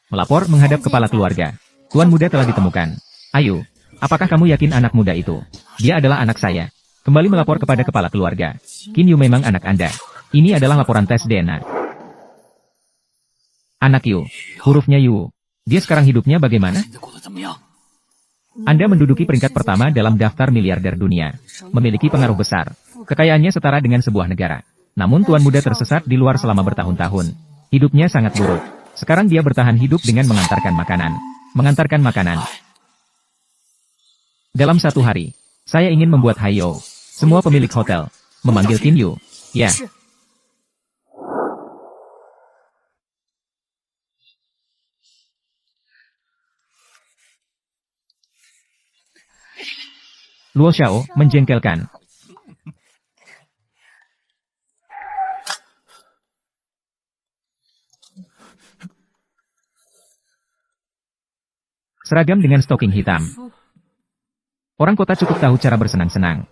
Melapor menghadap kepala keluarga. Tuan muda telah ditemukan. Ayo, apakah kamu yakin anak muda itu? Dia adalah anak saya. Kembali melapor kepada kepala keluarga. Qin Yu memang anak Anda. Ini adalah laporan tes DNA. Anak Yu, hurufnya Yu. Dia sekarang hidupnya bagaimana? Anda menduduki peringkat pertama dalam daftar miliarder dunia. Memiliki pengaruh besar. Kekayaannya setara dengan sebuah negara. Namun tuan muda tersesat di luar selama bertahun-tahun. Hidupnya sangat buruk. Sekarang dia bertahan hidup dengan mengantarkan makanan. Mengantarkan makanan. Dalam satu hari, saya ingin membuat hayo. Semua pemilik hotel memanggil Qin Yu. Ya. Luo Xiao menjengkelkan. Seragam dengan stoking hitam. Orang kota cukup tahu cara bersenang-senang.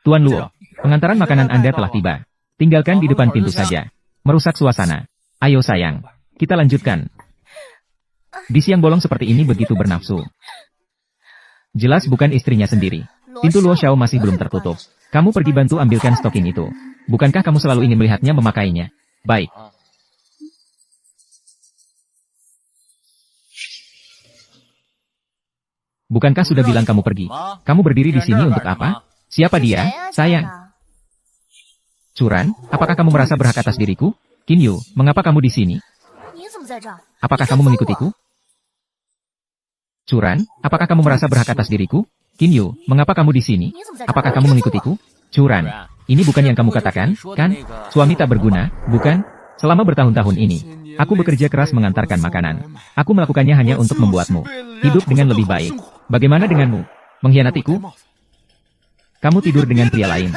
Tuan Luo, pengantaran makanan Anda telah tiba. Tinggalkan di depan pintu saja. Merusak suasana. Ayo sayang, kita lanjutkan. Di siang bolong seperti ini begitu bernafsu. Jelas bukan istrinya sendiri. Pintu Luo Xiao masih belum tertutup. Kamu pergi bantu ambilkan stoking itu. Bukankah kamu selalu ingin melihatnya memakainya? Baik. Bukankah sudah bilang kamu pergi? Kamu berdiri di sini untuk apa? Siapa dia, sayang? Curan, apakah kamu merasa berhak atas diriku? Qin Yu, mengapa kamu di sini? Apakah kamu mengikutiku? Curan, apakah kamu merasa berhak atas diriku? Qin Yu, mengapa kamu di sini? Apakah kamu mengikutiku? Curan, ini bukan yang kamu katakan, kan? Suami tak berguna, bukan? Selama bertahun-tahun ini, aku bekerja keras mengantarkan makanan. Aku melakukannya hanya untuk membuatmu hidup dengan lebih baik. Bagaimana denganmu? Mengkhianatiku? Kamu tidur dengan pria lain.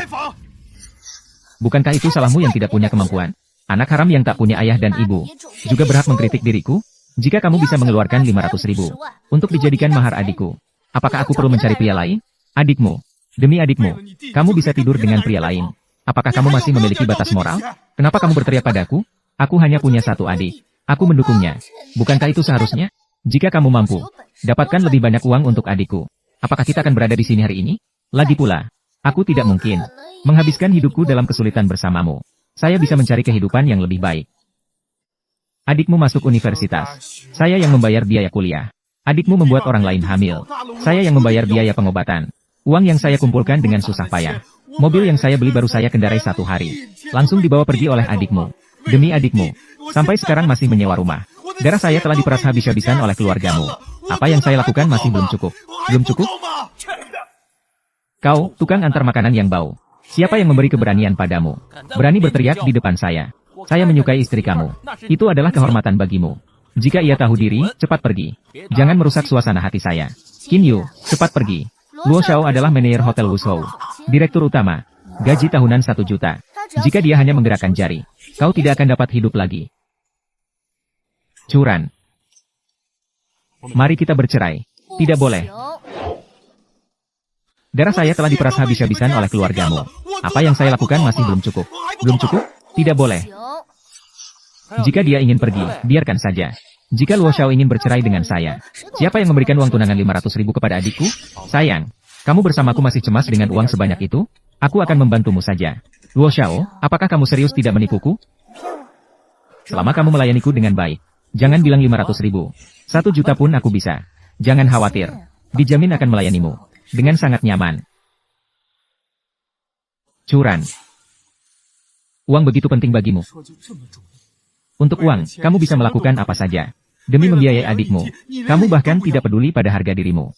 Bukankah itu salahmu yang tidak punya kemampuan? Anak haram yang tak punya ayah dan ibu juga berhak mengkritik diriku? Jika kamu bisa mengeluarkan 500.000 untuk dijadikan mahar adikku, apakah aku perlu mencari pria lain? Adikmu. Demi adikmu, kamu bisa tidur dengan pria lain. Apakah kamu masih memiliki batas moral? Kenapa kamu berteriak padaku? Aku hanya punya satu adik. Aku mendukungnya. Bukankah itu seharusnya? Jika kamu mampu, dapatkan lebih banyak uang untuk adikku. Apakah kita akan berada di sini hari ini? Lagi pula, aku tidak mungkin menghabiskan hidupku dalam kesulitan bersamamu. Saya bisa mencari kehidupan yang lebih baik. Adikmu masuk universitas. Saya yang membayar biaya kuliah. Adikmu membuat orang lain hamil. Saya yang membayar biaya pengobatan. Uang yang saya kumpulkan dengan susah payah. Mobil yang saya beli baru saya kendarai 1 hari. Langsung dibawa pergi oleh adikmu. Demi adikmu. Sampai sekarang masih menyewa rumah. Darah saya telah diperas habis-habisan oleh keluargamu. Apa yang saya lakukan masih belum cukup. Belum cukup? Kau, tukang antar makanan yang bau. Siapa yang memberi keberanian padamu? Berani berteriak di depan saya. Saya menyukai istri kamu. Itu adalah kehormatan bagimu. Jika ia tahu diri, cepat pergi. Jangan merusak suasana hati saya. Qin Yu, cepat pergi. Luo Xiao adalah manajer Hotel Wuzhou. Direktur utama. Gaji tahunan 1 juta. Jika dia hanya menggerakkan jari, kau tidak akan dapat hidup lagi. Curan. Mari kita bercerai. Tidak boleh. Darah saya telah diperas habis-habisan oleh keluargamu. Apa yang saya lakukan masih belum cukup. Belum cukup? Tidak boleh. Jika dia ingin pergi, biarkan saja. Jika Luo Xiao ingin bercerai dengan saya, siapa yang memberikan uang tunangan 500.000 kepada adikku? Sayang, kamu bersamaku masih cemas dengan uang sebanyak itu? Aku akan membantumu saja. Luo Xiao, apakah kamu serius tidak menipuku? Selama kamu melayaniku dengan baik, jangan bilang 500.000. 1 juta pun aku bisa. Jangan khawatir. Dijamin akan melayanimu. Dengan sangat nyaman. Curan. Uang begitu penting bagimu. Untuk uang, kamu bisa melakukan apa saja. Demi membiayai adikmu, kamu bahkan tidak peduli pada harga dirimu.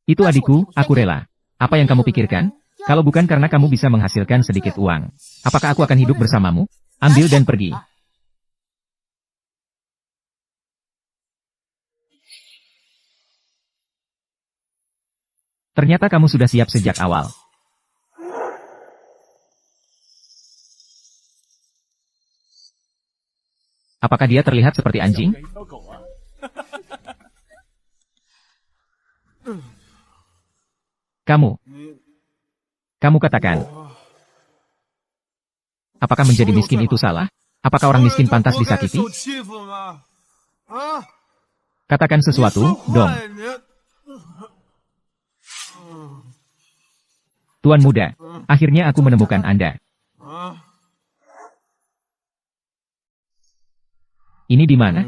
Itu adikku, aku rela. Apa yang kamu pikirkan? Kalau bukan karena kamu bisa menghasilkan sedikit uang, apakah aku akan hidup bersamamu? Ambil dan pergi. Ternyata kamu sudah siap sejak awal. Apakah dia terlihat seperti anjing? Kamu katakan. Apakah menjadi miskin itu salah? Apakah orang miskin pantas disakiti? Katakan sesuatu, dong. Tuan muda, akhirnya aku menemukan Anda. Ini di mana?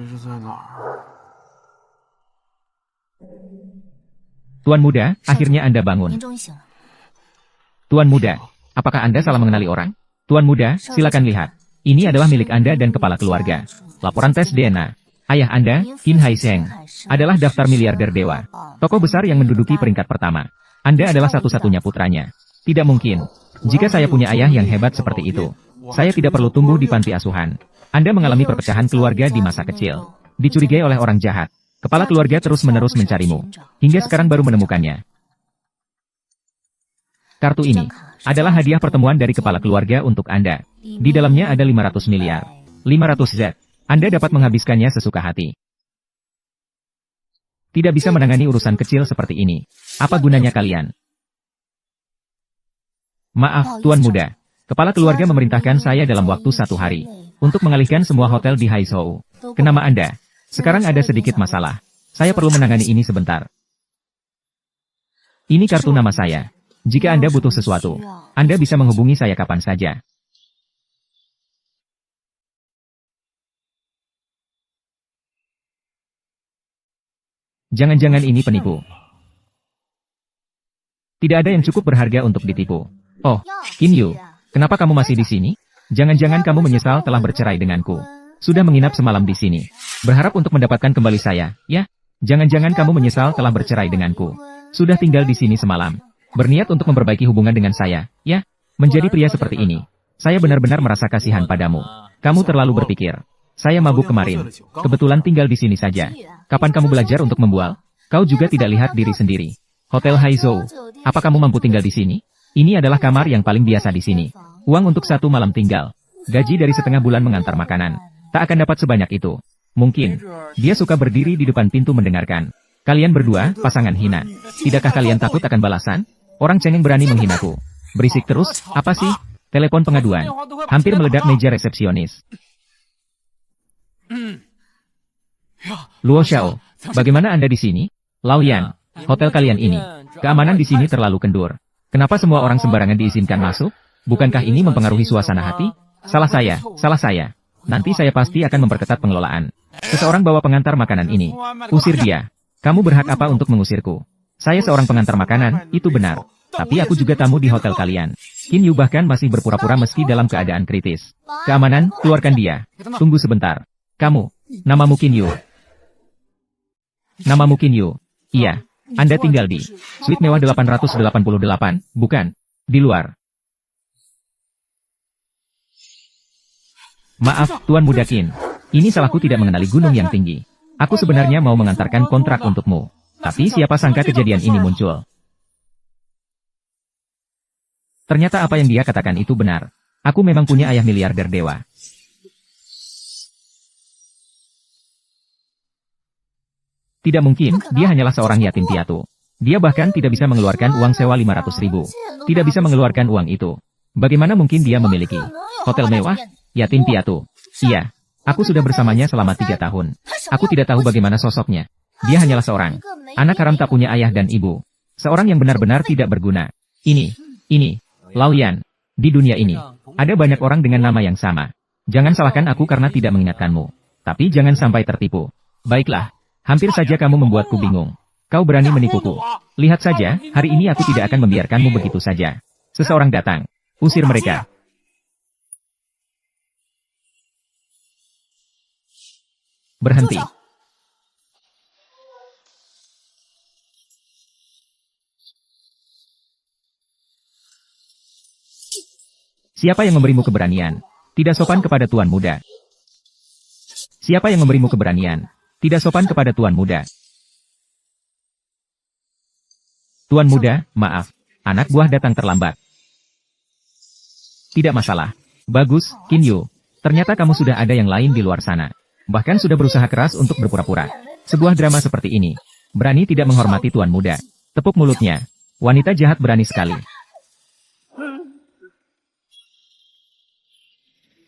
Tuan muda, akhirnya Anda bangun. Tuan muda, apakah Anda salah mengenali orang? Tuan muda, silakan lihat. Ini adalah milik Anda dan kepala keluarga. Laporan tes DNA. Ayah Anda, Qin Haisheng, adalah daftar miliarder dewa. Tokoh besar yang menduduki peringkat pertama. Anda adalah satu-satunya putranya. Tidak mungkin. Jika saya punya ayah yang hebat seperti itu, saya tidak perlu tumbuh di panti asuhan. Anda mengalami perpecahan keluarga di masa kecil. Dicurigai oleh orang jahat. Kepala keluarga terus-menerus mencarimu. Hingga sekarang baru menemukannya. Kartu ini adalah hadiah pertemuan dari kepala keluarga untuk Anda. Di dalamnya ada 500 miliar. 500 Z. Anda dapat menghabiskannya sesuka hati. Tidak bisa menangani urusan kecil seperti ini. Apa gunanya kalian? Maaf, Tuan Muda. Kepala keluarga memerintahkan saya dalam waktu 1 hari untuk mengalihkan semua hotel di Haizhou ke nama Anda. Sekarang ada sedikit masalah. Saya perlu menangani ini sebentar. Ini kartu nama saya. Jika Anda butuh sesuatu, Anda bisa menghubungi saya kapan saja. Jangan-jangan ini penipu. Tidak ada yang cukup berharga untuk ditipu. Oh, Qin Yu, kenapa kamu masih di sini? Jangan-jangan kamu menyesal telah bercerai denganku. Sudah menginap semalam di sini. Berharap untuk mendapatkan kembali saya, ya? Jangan-jangan kamu menyesal telah bercerai denganku. Sudah tinggal di sini semalam. Berniat untuk memperbaiki hubungan dengan saya, ya? Menjadi pria seperti ini. Saya benar-benar merasa kasihan padamu. Kamu terlalu berpikir. Saya mabuk kemarin. Kebetulan tinggal di sini saja. Kapan kamu belajar untuk membual? Kau juga tidak lihat diri sendiri. Hotel Haizhou. Apa kamu mampu tinggal di sini? Ini adalah kamar yang paling biasa di sini. Uang untuk 1 malam tinggal. Gaji dari setengah bulan mengantar makanan. Tak akan dapat sebanyak itu. Mungkin. Dia suka berdiri di depan pintu mendengarkan. Kalian berdua, pasangan hina. Tidakkah kalian takut akan balasan? Orang cengeng berani menghinaku. Berisik terus, apa sih? Telepon pengaduan. Hampir meledak meja resepsionis. Luo Xiao, bagaimana Anda di sini? Lao Yan, hotel kalian ini. Keamanan di sini terlalu kendur. Kenapa semua orang sembarangan diizinkan masuk? Bukankah ini mempengaruhi suasana hati? Salah saya. Nanti saya pasti akan memperketat pengelolaan. Seseorang bawa pengantar makanan ini. Usir dia. Kamu berhak apa untuk mengusirku? Saya seorang pengantar makanan, itu benar. Tapi aku juga tamu di hotel kalian. Qin Yu bahkan masih berpura-pura meski dalam keadaan kritis. Keamanan, keluarkan dia. Tunggu sebentar. Kamu, namamu Qin Yu. Namamu Qin Yu. Iya, Anda tinggal di suite mewah 888, bukan? Di luar. Maaf, Tuan Muda Qin. Ini salahku tidak mengenali gunung yang tinggi. Aku sebenarnya mau mengantarkan kontrak untukmu. Tapi siapa sangka kejadian ini muncul. Ternyata apa yang dia katakan itu benar. Aku memang punya ayah miliarder dewa. Tidak mungkin, dia hanyalah seorang yatim piatu. Dia bahkan tidak bisa mengeluarkan uang sewa 500.000. Tidak bisa mengeluarkan uang itu. Bagaimana mungkin dia memiliki hotel mewah? Yatim piatu. Iya, aku sudah bersamanya selama 3 tahun. Aku tidak tahu bagaimana sosoknya. Dia hanyalah seorang anak haram tak punya ayah dan ibu. Seorang yang benar-benar tidak berguna. Ini, Lao Yan. Di dunia ini, ada banyak orang dengan nama yang sama. Jangan salahkan aku karena tidak mengingatkanmu. Tapi jangan sampai tertipu. Baiklah. Hampir saja kamu membuatku bingung. Kau berani menipuku. Lihat saja, hari ini aku tidak akan membiarkanmu begitu saja. Seseorang datang. Usir mereka. Berhenti. Siapa yang memberimu keberanian? Tidak sopan kepada Tuan Muda. Siapa yang memberimu keberanian? Tidak sopan kepada Tuan Muda. Tuan Muda, maaf. Anak buah datang terlambat. Tidak masalah. Bagus, Qin Yu. Ternyata kamu sudah ada yang lain di luar sana. Bahkan sudah berusaha keras untuk berpura-pura. Sebuah drama seperti ini. Berani tidak menghormati Tuan Muda. Tepuk mulutnya. Wanita jahat berani sekali.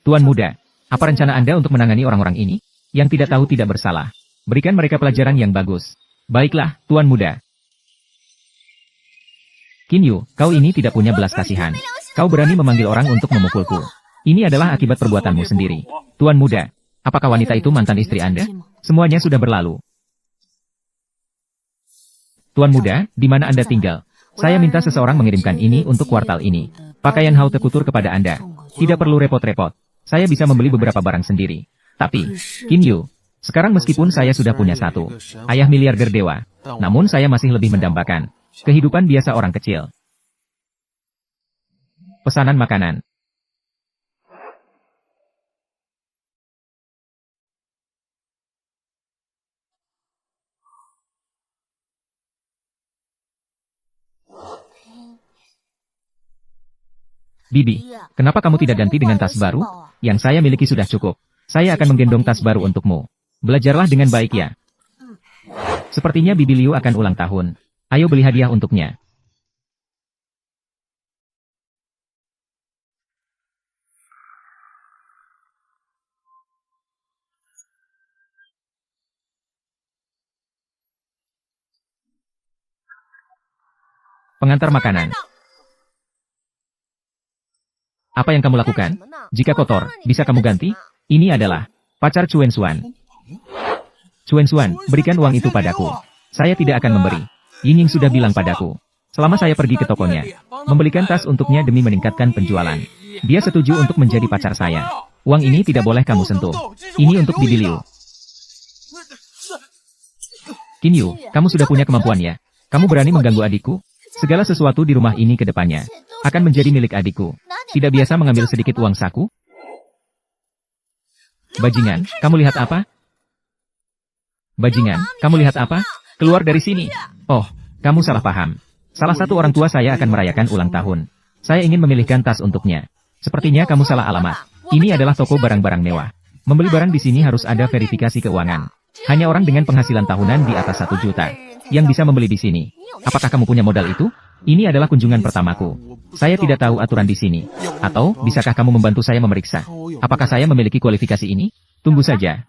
Tuan Muda, Apa rencana Anda untuk menangani orang-orang ini? Yang tidak tahu tidak bersalah. Berikan mereka pelajaran yang bagus. Baiklah, Tuan Muda. Kinyu, kau ini tidak punya belas kasihan. Kau berani memanggil orang untuk memukulku. Ini adalah akibat perbuatanmu sendiri. Tuan Muda, apakah wanita itu mantan istri Anda? Semuanya sudah berlalu. Tuan Muda, di mana Anda tinggal? Saya minta seseorang mengirimkan ini untuk kuartal ini. Pakaian haute couture kepada Anda. Tidak perlu repot-repot. Saya bisa membeli beberapa barang sendiri. Tapi, Kinyu, sekarang meskipun saya sudah punya satu ayah miliarder dewa, namun saya masih lebih mendambakan kehidupan biasa orang kecil. Pesanan makanan. Bibi, kenapa kamu tidak ganti dengan tas baru? Yang saya miliki sudah cukup. Saya akan menggendong tas baru untukmu. Belajarlah dengan baik ya. Sepertinya Bibi Liu akan ulang tahun. Ayo beli hadiah untuknya. Pengantar makanan. Apa yang kamu lakukan? Jika kotor, bisa kamu ganti? Ini adalah pacar Cuen Xuan. Cuen Xuan, berikan uang itu padaku. Saya tidak akan memberi. Ying Ying sudah bilang padaku. Selama saya pergi ke tokonya, membelikan tas untuknya demi meningkatkan penjualan. Dia setuju untuk menjadi pacar saya. Uang ini tidak boleh kamu sentuh. Ini untuk Bibi Liu. Kinyu, kamu sudah punya kemampuan ya? Kamu berani mengganggu adikku? Segala sesuatu di rumah ini ke depannya akan menjadi milik adikku. Tidak biasa mengambil sedikit uang saku? Bajingan, kamu lihat apa? Bajingan, kamu lihat apa? Keluar dari sini. Oh, kamu salah paham. Salah satu orang tua saya akan merayakan ulang tahun. Saya ingin memilihkan tas untuknya. Sepertinya kamu salah alamat. Ini adalah toko barang-barang mewah. Membeli barang di sini harus ada verifikasi keuangan. Hanya orang dengan penghasilan tahunan di atas 1 juta yang bisa membeli di sini. Apakah kamu punya modal itu? Ini adalah kunjungan pertamaku. Saya tidak tahu aturan di sini. Atau, bisakah kamu membantu saya memeriksa? Apakah saya memiliki kualifikasi ini? Tunggu saja.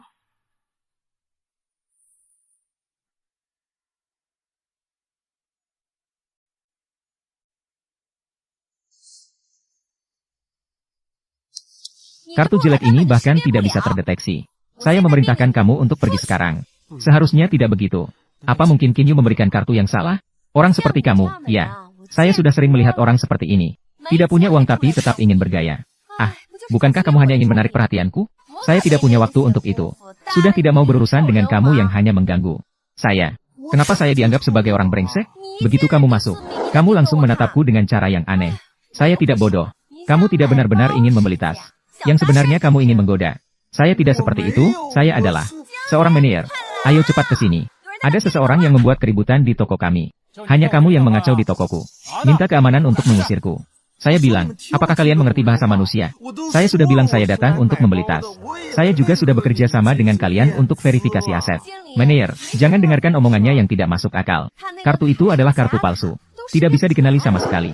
Kartu jelek ini bahkan tidak bisa terdeteksi. Saya memerintahkan kamu untuk pergi sekarang. Seharusnya tidak begitu. Apa mungkin Kinyu memberikan kartu yang salah? Orang seperti kamu, ya. Saya sudah sering melihat orang seperti ini. Tidak punya uang tapi tetap ingin bergaya. Ah, bukankah kamu hanya ingin menarik perhatianku? Saya tidak punya waktu untuk itu. Sudah tidak mau berurusan dengan kamu yang hanya mengganggu saya. Kenapa saya dianggap sebagai orang brengsek? Begitu kamu masuk, kamu langsung menatapku dengan cara yang aneh. Saya tidak bodoh. Kamu tidak benar-benar ingin membeli tas. Yang sebenarnya kamu ingin menggoda. Saya tidak seperti itu, saya adalah seorang manajer. Ayo cepat ke sini. Ada seseorang yang membuat keributan di toko kami. Hanya kamu yang mengacau di tokoku. Minta keamanan untuk mengusirku. Saya bilang, apakah kalian mengerti bahasa manusia? Saya sudah bilang saya datang untuk membeli tas. Saya juga sudah bekerja sama dengan kalian untuk verifikasi aset. Manajer, jangan dengarkan omongannya yang tidak masuk akal. Kartu itu adalah kartu palsu. Tidak bisa dikenali sama sekali.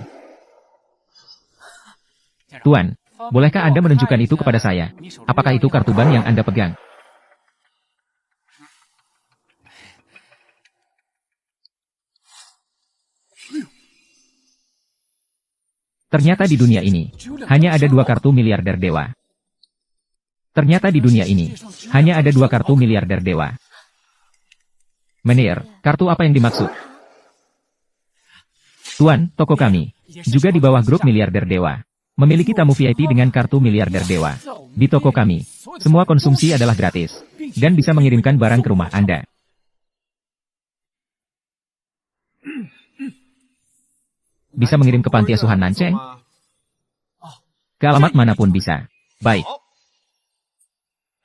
Tuan, bolehkah Anda menunjukkan itu kepada saya? Apakah itu kartu bank yang Anda pegang? Ternyata di dunia ini, hanya ada 2 kartu miliarder dewa. Ternyata di dunia ini, hanya ada 2 kartu miliarder dewa. Manajer, kartu apa yang dimaksud? Tuan, toko kami, juga di bawah grup miliarder dewa. Memiliki tamu VIP dengan kartu miliarder dewa. Di toko kami, semua konsumsi adalah gratis. Dan bisa mengirimkan barang ke rumah Anda. Bisa mengirim ke panti asuhan Nanceng? Ke alamat manapun bisa. Baik.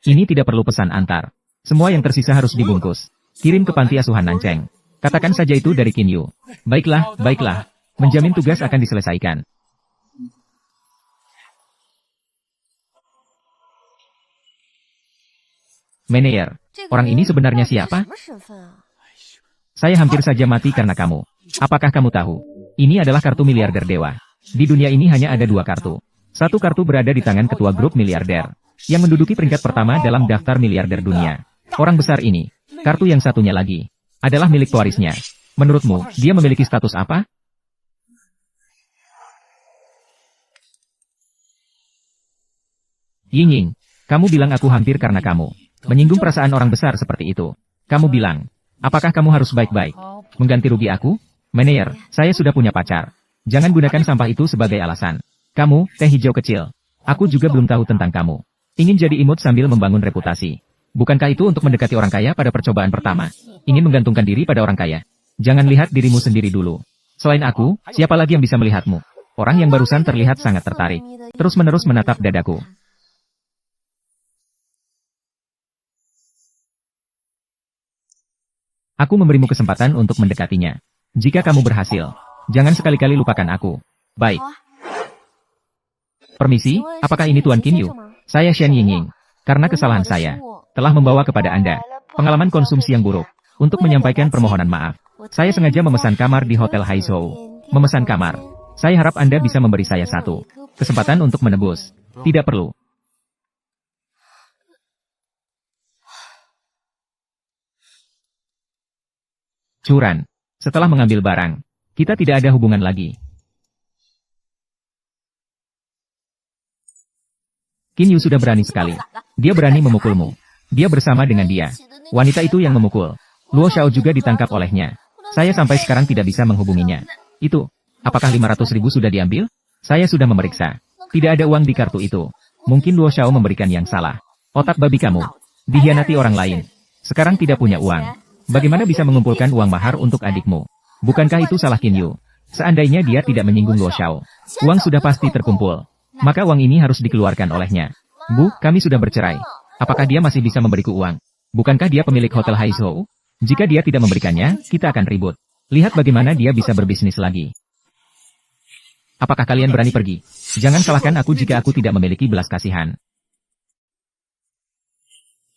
Ini tidak perlu pesan antar. Semua yang tersisa harus dibungkus. Kirim ke panti asuhan Nanceng. Katakan saja itu dari Kinyu. Baiklah, baiklah. Menjamin tugas akan diselesaikan. Manajer, orang ini sebenarnya siapa? Saya hampir saja mati karena kamu. Apakah kamu tahu? Ini adalah kartu miliarder dewa. Di dunia ini hanya ada 2 kartu. Satu kartu berada di tangan ketua grup miliarder, yang menduduki peringkat pertama dalam daftar miliarder dunia. Orang besar ini, kartu yang satunya lagi, adalah milik pewarisnya. Menurutmu, dia memiliki status apa? Ying, kamu bilang aku hampir karena kamu menyinggung perasaan orang besar seperti itu. Kamu bilang, apakah kamu harus baik-baik mengganti rugi aku? Manajer, saya sudah punya pacar. Jangan gunakan sampah itu sebagai alasan. Kamu, teh hijau kecil. Aku juga belum tahu tentang kamu. Ingin jadi imut sambil membangun reputasi. Bukankah itu untuk mendekati orang kaya pada percobaan pertama? Ingin menggantungkan diri pada orang kaya. Jangan lihat dirimu sendiri dulu. Selain aku, siapa lagi yang bisa melihatmu? Orang yang barusan terlihat sangat tertarik. Terus-menerus menatap dadaku. Aku memberimu kesempatan untuk mendekatinya. Jika kamu berhasil, jangan sekali-kali lupakan aku. Baik. Permisi, apakah ini Tuan Qin Yu? Saya Shen Yingying. Karena kesalahan saya, telah membawa kepada Anda pengalaman konsumsi yang buruk. Untuk menyampaikan permohonan maaf, saya sengaja memesan kamar di Hotel Haizhou. Memesan kamar. Saya harap Anda bisa memberi saya satu kesempatan untuk menebus. Tidak perlu. Curan. Setelah mengambil barang, kita tidak ada hubungan lagi. Qin Yu sudah berani sekali. Dia berani memukulmu. Dia bersama dengan dia. Wanita itu yang memukul. Luo Xiao juga ditangkap olehnya. Saya sampai sekarang tidak bisa menghubunginya. Itu, apakah 500.000 sudah diambil? Saya sudah memeriksa. Tidak ada uang di kartu itu. Mungkin Luo Xiao memberikan yang salah. Otak babi kamu. Dihianati orang lain. Sekarang tidak punya uang. Bagaimana bisa mengumpulkan uang mahar untuk adikmu? Bukankah itu salah Qin Yu? Seandainya dia tidak menyinggung Luo Xiao, uang sudah pasti terkumpul. Maka uang ini harus dikeluarkan olehnya. Bu, kami sudah bercerai. Apakah dia masih bisa memberiku uang? Bukankah dia pemilik Hotel Haizhou? Jika dia tidak memberikannya, kita akan ribut. Lihat bagaimana dia bisa berbisnis lagi. Apakah kalian berani pergi? Jangan salahkan aku jika aku tidak memiliki belas kasihan.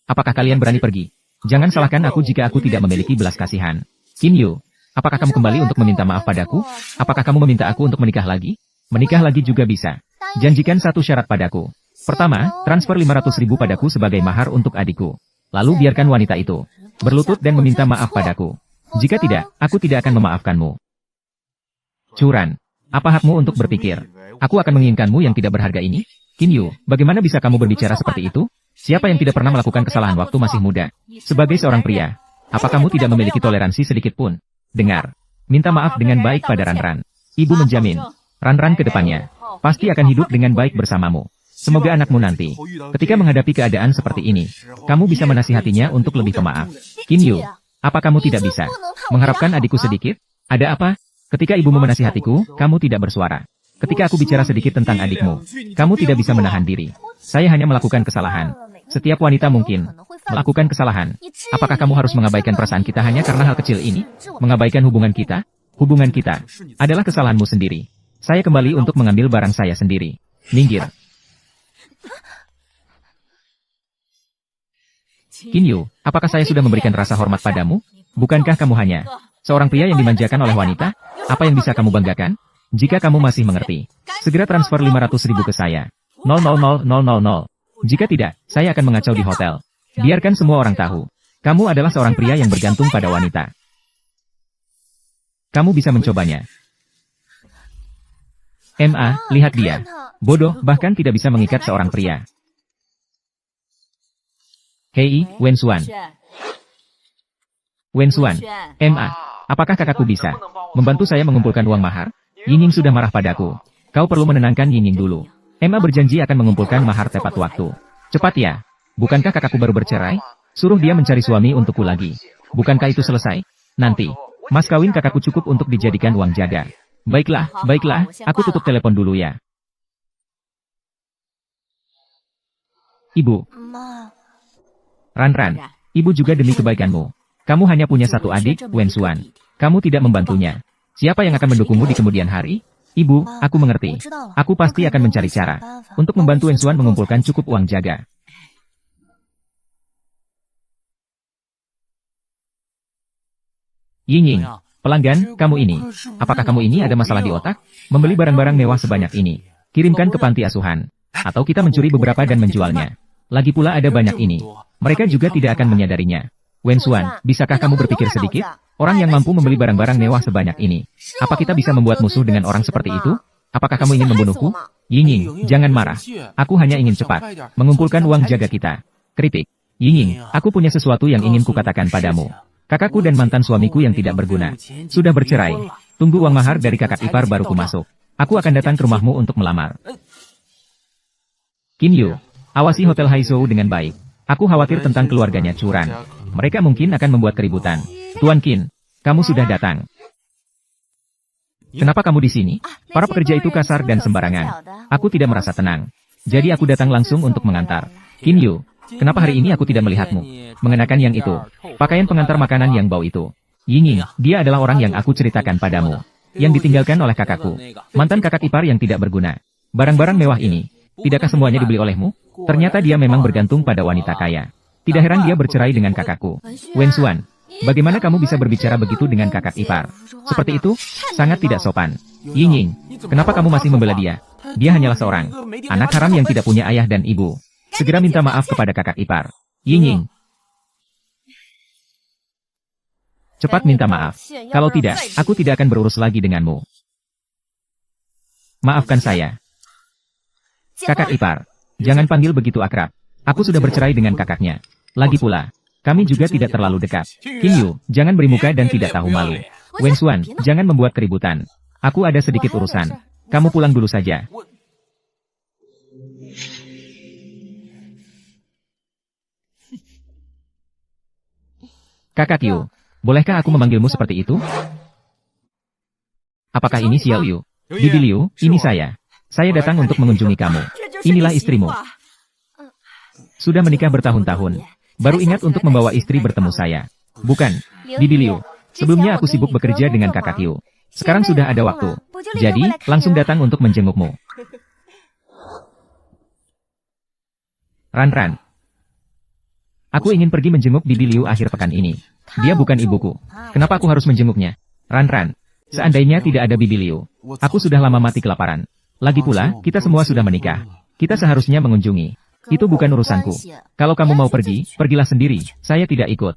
Apakah kalian berani pergi? Jangan salahkan aku jika aku tidak memiliki belas kasihan. Qin Yu, apakah kamu kembali untuk meminta maaf padaku? Apakah kamu meminta aku untuk menikah lagi? Menikah lagi juga bisa. Janjikan satu syarat padaku. Pertama, transfer 500.000 padaku sebagai mahar untuk adikku. Lalu biarkan wanita itu berlutut dan meminta maaf padaku. Jika tidak, aku tidak akan memaafkanmu. Curan. Apa hakmu untuk berpikir? Aku akan menginginkanmu yang tidak berharga ini? Qin Yu, bagaimana bisa kamu berbicara seperti itu? Siapa yang tidak pernah melakukan kesalahan waktu masih muda? Sebagai seorang pria, apa kamu tidak memiliki toleransi sedikit pun? Dengar. Minta maaf dengan baik pada Ranran. Ibu menjamin, Ranran ke depannya pasti akan hidup dengan baik bersamamu. Semoga anakmu nanti, ketika menghadapi keadaan seperti ini, kamu bisa menasihatinya untuk lebih pemaaf. Qin Yu, apa kamu tidak bisa mengharapkan adikku sedikit? Ada apa? Ketika ibumu menasihatiku, kamu tidak bersuara. Ketika aku bicara sedikit tentang adikmu, kamu tidak bisa menahan diri. Saya hanya melakukan kesalahan. Setiap wanita mungkin melakukan kesalahan. Apakah kamu harus mengabaikan perasaan kita hanya karena hal kecil ini? Mengabaikan hubungan kita? Hubungan kita adalah kesalahanmu sendiri. Saya kembali untuk mengambil barang saya sendiri. Minggir. Qin Yu, apakah saya sudah memberikan rasa hormat padamu? Bukankah kamu hanya seorang pria yang dimanjakan oleh wanita? Apa yang bisa kamu banggakan? Jika kamu masih mengerti, segera transfer 500.000 ke saya. 0000000. Jika tidak, saya akan mengacau di hotel. Biarkan semua orang tahu. Kamu adalah seorang pria yang bergantung pada wanita. Kamu bisa mencobanya. Lihat dia. Bodoh, bahkan tidak bisa mengikat seorang pria. Hei, Wen Xuan. Wen Xuan. Apakah kakakku bisa membantu saya mengumpulkan uang mahar? Yingying sudah marah padaku. Kau perlu menenangkan Yingying dulu. Berjanji akan mengumpulkan mahar tepat waktu. Cepat ya. Bukankah kakakku baru bercerai? Suruh dia mencari suami untukku lagi. Bukankah itu selesai? Nanti, mas kawin kakakku cukup untuk dijadikan uang jaga. Baiklah, aku tutup telepon dulu ya. Ibu. Ranran, ibu juga demi kebaikanmu. Kamu hanya punya satu adik, Wen Xuan. Kamu tidak membantunya. Siapa yang akan mendukungmu di kemudian hari? Ibu, aku mengerti. Aku pasti akan mencari cara untuk membantu Wen Xuan mengumpulkan cukup uang jaga. Yingying, pelanggan, kamu ini. Apakah kamu ini ada masalah di otak? Membeli barang-barang mewah sebanyak ini. Kirimkan ke panti asuhan. Atau kita mencuri beberapa dan menjualnya. Lagi pula ada banyak ini. Mereka juga tidak akan menyadarinya. Wen Xuan, bisakah kamu berpikir sedikit? Orang yang mampu membeli barang-barang mewah sebanyak ini. Apa kita bisa membuat musuh dengan orang seperti itu? Apakah kamu ingin membunuhku? Yingying, jangan marah. Aku hanya ingin cepat mengumpulkan uang jaga kita. Kritik. Yingying, aku punya sesuatu yang ingin kukatakan padamu. Kakakku dan mantan suamiku yang tidak berguna sudah bercerai. Tunggu uang mahar dari kakak ipar baru ku masuk. Aku akan datang ke rumahmu untuk melamar. Qin Yu, awasi Hotel Haizhou dengan baik. Aku khawatir tentang keluarganya Curan. Mereka mungkin akan membuat keributan. Tuan Qin, kamu sudah datang. Kenapa kamu di sini? Para pekerja itu kasar dan sembarangan. Aku tidak merasa tenang. Jadi aku datang langsung untuk mengantar. Qin Yu, kenapa hari ini aku tidak melihatmu mengenakan yang itu? Pakaian pengantar makanan yang bau itu. Yingying, dia adalah orang yang aku ceritakan padamu. Yang ditinggalkan oleh kakakku. Mantan kakak ipar yang tidak berguna. Barang-barang mewah ini, tidakkah semuanya dibeli olehmu? Ternyata dia memang bergantung pada wanita kaya. Tidak heran dia bercerai dengan kakakku. Wen Xuan, bagaimana kamu bisa berbicara begitu dengan kakak ipar? Seperti itu, sangat tidak sopan. Yingying, kenapa kamu masih membela dia? Dia hanyalah seorang anak haram yang tidak punya ayah dan ibu. Segera minta maaf kepada kakak ipar. Yingying, cepat minta maaf. Kalau tidak, aku tidak akan berurus lagi denganmu. Maafkan saya. Kakak ipar, jangan panggil begitu akrab. Aku sudah bercerai dengan kakaknya. Lagi pula, kami juga tidak terlalu dekat. Qin Yu, jangan beri muka dan tidak tahu malu. Wen Xuan, jangan membuat keributan. Aku ada sedikit urusan. Kamu pulang dulu saja. Kakak Yu, bolehkah aku memanggilmu seperti itu? Apakah ini Xiao Yu? Bibi Liu, ini saya. Saya datang untuk mengunjungi kamu. Inilah istrimu. Sudah menikah bertahun-tahun. Baru ingat untuk membawa istri bertemu saya. Bukan, Bibi Liu. Sebelumnya aku sibuk bekerja dengan kakak Yu. Sekarang sudah ada waktu. Jadi, langsung datang untuk menjengukmu. Ran. Aku ingin pergi menjenguk Bibi Liu akhir pekan ini. Dia bukan ibuku. Kenapa aku harus menjenguknya? Ran. Seandainya tidak ada Bibi Liu, aku sudah lama mati kelaparan. Lagi pula, kita semua sudah menikah. Kita seharusnya mengunjungi. Itu bukan urusanku. Kalau kamu mau pergi, pergilah sendiri. Saya tidak ikut.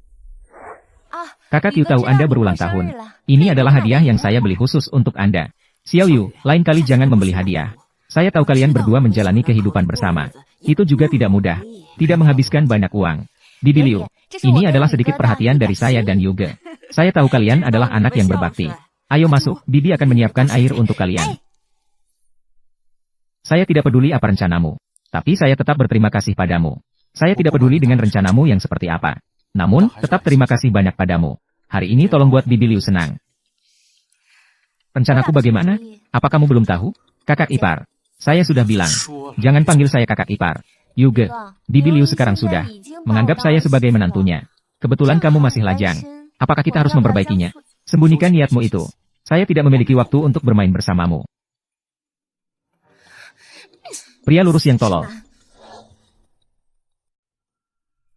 Kakak Yu tahu Anda berulang tahun. Ini adalah hadiah yang saya beli khusus untuk Anda. Xiao Yu, lain kali jangan membeli hadiah. Saya tahu kalian berdua menjalani kehidupan bersama. Itu juga tidak mudah. Tidak menghabiskan banyak uang. Bibi Liu, ini adalah sedikit perhatian dari saya dan Yuge. Saya tahu kalian adalah anak yang berbakti. Ayo masuk, Bibi akan menyiapkan air untuk kalian. Saya tidak peduli apa rencanamu. Tapi saya tetap berterima kasih padamu. Saya tidak peduli dengan rencanamu yang seperti apa. Namun, tetap terima kasih banyak padamu. Hari ini tolong buat Bibi Liu senang. Rencanaku bagaimana? Apa kamu belum tahu? Kakak ipar. Saya sudah bilang. Jangan panggil saya kakak ipar. Yuge, Bibi Liu sekarang sudah menganggap saya sebagai menantunya. Kebetulan kamu masih lajang. Apakah kita harus memperbaikinya? Sembunyikan niatmu itu. Saya tidak memiliki waktu untuk bermain bersamamu. Pria lurus yang tolol.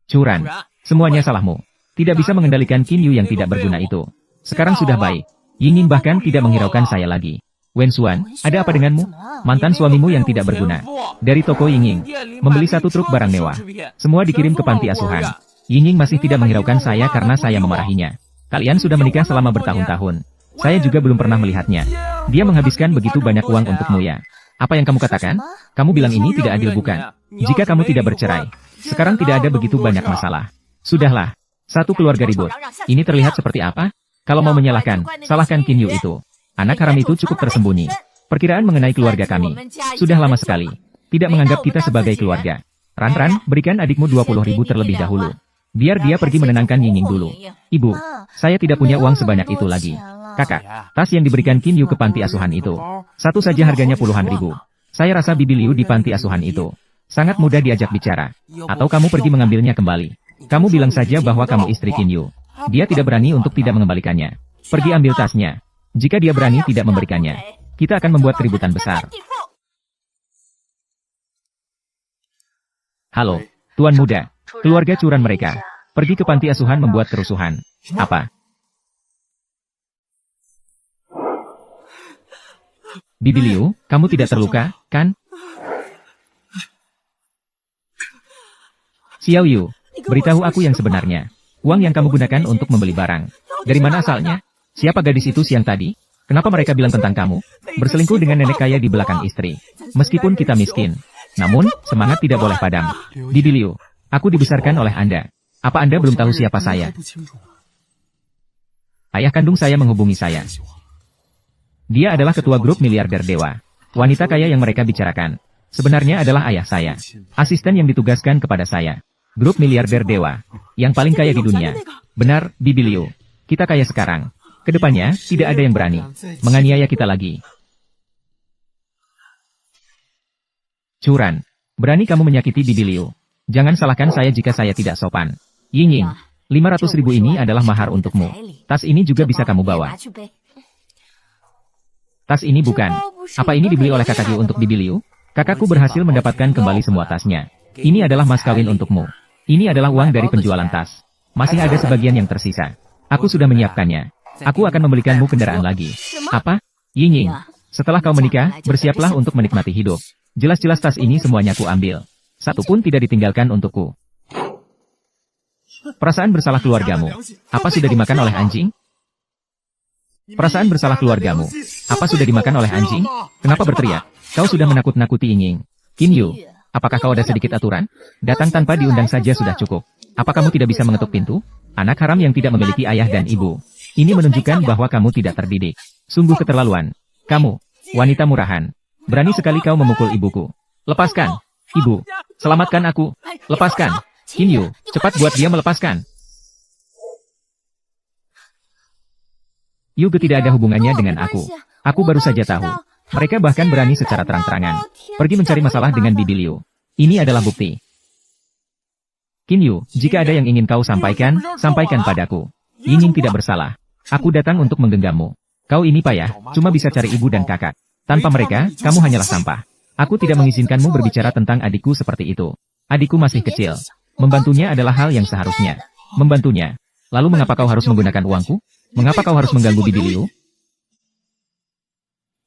Curan. Semuanya salahmu. Tidak bisa mengendalikan Qin Yu yang tidak berguna itu. Sekarang sudah baik. Yingying bahkan tidak menghiraukan saya lagi. Wen Xuan, ada apa denganmu? Mantan suamimu yang tidak berguna. Dari toko Yingying. Membeli satu truk barang mewah. Semua dikirim ke panti asuhan. Yingying masih tidak menghiraukan saya karena saya memarahinya. Kalian sudah menikah selama bertahun-tahun. Saya juga belum pernah melihatnya. Dia menghabiskan begitu banyak uang untukmu ya. Apa yang kamu katakan? Kamu bilang ini tidak adil bukan? Jika kamu tidak bercerai, sekarang tidak ada begitu banyak masalah. Sudahlah, satu keluarga ribut. Ini terlihat seperti apa? Kalau mau menyalahkan, salahkan Qin Yu itu. Anak haram itu cukup tersembunyi. Perkiraan mengenai keluarga kami. Sudah lama sekali. Tidak menganggap kita sebagai keluarga. Ran, berikan adikmu 20.000 terlebih dahulu. Biar dia pergi menenangkan Yingying dulu. Ibu, saya tidak punya uang sebanyak itu lagi. Kakak, tas yang diberikan Qin Yu ke panti asuhan itu. Satu saja harganya puluhan ribu. Saya rasa Bibi Liu di panti asuhan itu sangat mudah diajak bicara. Atau kamu pergi mengambilnya kembali. Kamu bilang saja bahwa kamu istri Qin Yu. Dia tidak berani untuk tidak mengembalikannya. Pergi ambil tasnya. Jika dia berani tidak memberikannya, kita akan membuat keributan besar. Halo, Tuan Muda. Keluarga Curan mereka pergi ke panti asuhan membuat kerusuhan. Apa? Bibi Liu, kamu tidak terluka, kan? Xiao Yu, beritahu aku yang sebenarnya. Uang yang kamu gunakan untuk membeli barang. Dari mana asalnya? Siapa gadis itu siang tadi? Kenapa mereka bilang tentang kamu? Berselingkuh dengan nenek kaya di belakang istri. Meskipun kita miskin. Namun, semangat tidak boleh padam. Bibi Liu, aku dibesarkan oleh Anda. Apa Anda belum tahu siapa saya? Ayah kandung saya menghubungi saya. Dia adalah ketua grup miliarder dewa. Wanita kaya yang mereka bicarakan. Sebenarnya adalah ayah saya. Asisten yang ditugaskan kepada saya. Grup miliarder dewa. Yang paling kaya di dunia. Benar, Bibi Liu. Kita kaya sekarang. Kedepannya, tidak ada yang berani menganiaya kita lagi. Curan. Berani kamu menyakiti Bibi Liu. Jangan salahkan saya jika saya tidak sopan. Ying-Ying. 500.000 ini adalah mahar untukmu. Tas ini juga bisa kamu bawa. Tas ini bukan. Apa ini dibeli oleh kakak Yu untuk Bibi Liu? Kakakku berhasil mendapatkan kembali semua tasnya. Ini adalah mas kawin untukmu. Ini adalah uang dari penjualan tas. Masih ada sebagian yang tersisa. Aku sudah menyiapkannya. Aku akan membelikanmu kendaraan lagi. Apa? Ying-Ying. Setelah kau menikah, bersiaplah untuk menikmati hidup. Jelas-jelas tas ini semuanya ku ambil. Satu pun tidak ditinggalkan untukku. Perasaan bersalah keluargamu. Apa sudah dimakan oleh anjing? Perasaan bersalah keluargamu. Apa sudah dimakan oleh anjing? Kenapa berteriak? Kau sudah menakut-nakuti Ying-Ying. Qin Yu, apakah kau ada sedikit aturan? Datang tanpa diundang saja sudah cukup. Apa kamu tidak bisa mengetuk pintu? Anak haram yang tidak memiliki ayah dan ibu. Ini menunjukkan bahwa kamu tidak terdidik. Sungguh keterlaluan. Kamu, wanita murahan. Berani sekali kau memukul ibuku. Lepaskan. Ibu, selamatkan aku. Lepaskan. Qin Yu, cepat buat dia melepaskan. Yuge tidak ada hubungannya dengan aku. Aku baru saja tahu. Mereka bahkan berani secara terang-terangan pergi mencari masalah dengan Bibi Liu. Ini adalah bukti. Qin Yu, jika ada yang ingin kau sampaikan, sampaikan padaku. Ying-Ying tidak bersalah. Aku datang untuk menggenggammu. Kau ini payah, cuma bisa cari ibu dan kakak. Tanpa mereka, kamu hanyalah sampah. Aku tidak mengizinkanmu berbicara tentang adikku seperti itu. Adikku masih kecil. Membantunya adalah hal yang seharusnya. Membantunya. Lalu mengapa kau harus menggunakan uangku? Mengapa kau harus mengganggu Bibi Liu?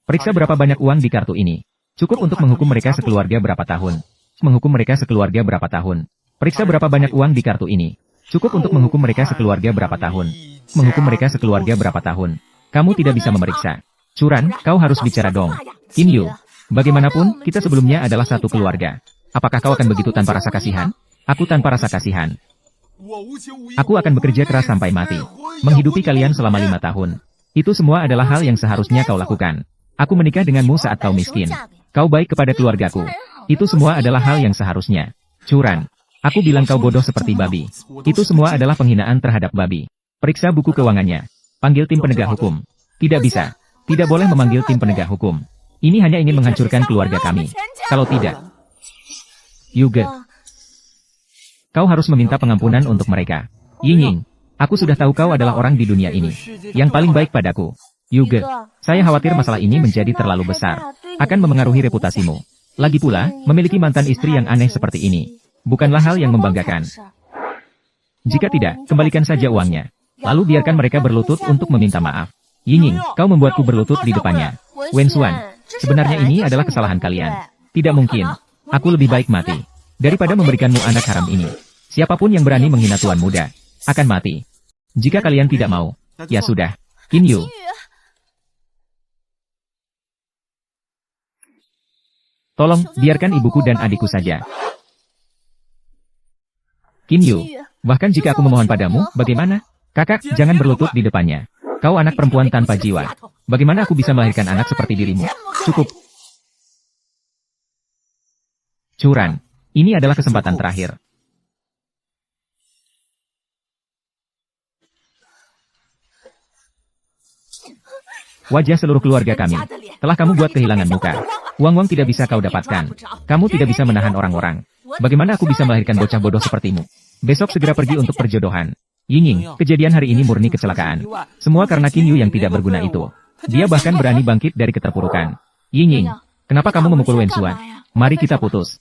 Periksa berapa banyak uang di kartu ini. Cukup untuk menghukum mereka sekeluarga berapa tahun. Menghukum mereka sekeluarga berapa tahun. Periksa berapa banyak uang di kartu ini. Cukup untuk menghukum mereka sekeluarga berapa tahun. Menghukum mereka sekeluarga berapa tahun. Kamu tidak bisa memeriksa. Curan, kau harus bicara dong. Qin Yu, bagaimanapun, kita sebelumnya adalah satu keluarga. Apakah kau akan begitu tanpa rasa kasihan? Aku tanpa rasa kasihan. Aku akan bekerja keras sampai mati. Menghidupi kalian selama 5 tahun. Itu semua adalah hal yang seharusnya kau lakukan. Aku menikah denganmu saat kau miskin. Kau baik kepada keluargaku. Itu semua adalah hal yang seharusnya. Curan. Aku bilang kau bodoh seperti babi. Itu semua adalah penghinaan terhadap babi. Periksa buku keuangannya. Panggil tim penegak hukum. Tidak bisa. Tidak boleh memanggil tim penegak hukum. Ini hanya ingin menghancurkan keluarga kami. Kalau tidak. Yuge. Kau harus meminta pengampunan untuk mereka. Ying-Ying, aku sudah tahu kau adalah orang di dunia ini yang paling baik padaku. Yuge, saya khawatir masalah ini menjadi terlalu besar. Akan memengaruhi reputasimu. Lagi pula, memiliki mantan istri yang aneh seperti ini bukanlah hal yang membanggakan. Jika tidak, kembalikan saja uangnya. Lalu biarkan mereka berlutut untuk meminta maaf. Ying-Ying, kau membuatku berlutut di depannya. Wen Xuan, sebenarnya ini adalah kesalahan kalian. Tidak mungkin. Aku lebih baik mati daripada memberikanmu anak haram ini. Siapapun yang berani menghina tuan muda akan mati. Jika kalian tidak mau, ya sudah. Qin Yu. Tolong, biarkan ibuku dan adikku saja. Qin Yu, bahkan jika aku memohon padamu, bagaimana? Kakak, jangan berlutut di depannya. Kau anak perempuan tanpa jiwa. Bagaimana aku bisa melahirkan anak seperti dirimu? Cukup. Curan. Ini adalah kesempatan terakhir. Wajah seluruh keluarga kami telah kamu buat kehilangan muka. Uang-uang tidak bisa kau dapatkan. Kamu tidak bisa menahan orang-orang. Bagaimana aku bisa melahirkan bocah bodoh sepertimu? Besok segera pergi untuk perjodohan. Ying-Ying, kejadian hari ini murni kecelakaan. Semua karena Qin Yu yang tidak berguna itu. Dia bahkan berani bangkit dari keterpurukan. Ying-Ying, kenapa kamu memukul Wen Xuan? Mari kita putus.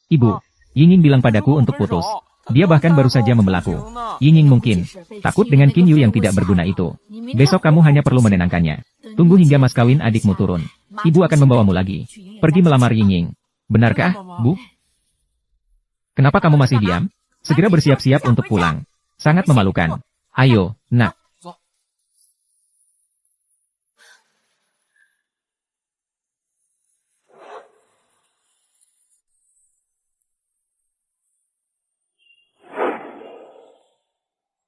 Ibu, Ying-Ying bilang padaku untuk putus. Dia bahkan baru saja membelaku. Ying-Ying mungkin takut dengan Qin Yu yang tidak berguna itu. Besok kamu hanya perlu menenangkannya. Tunggu hingga mas kawin adikmu turun. Ibu akan membawamu lagi. Pergi melamar Yingying. Benarkah, Bu? Kenapa kamu masih diam? Segera bersiap-siap untuk pulang. Sangat memalukan. Ayo, nak.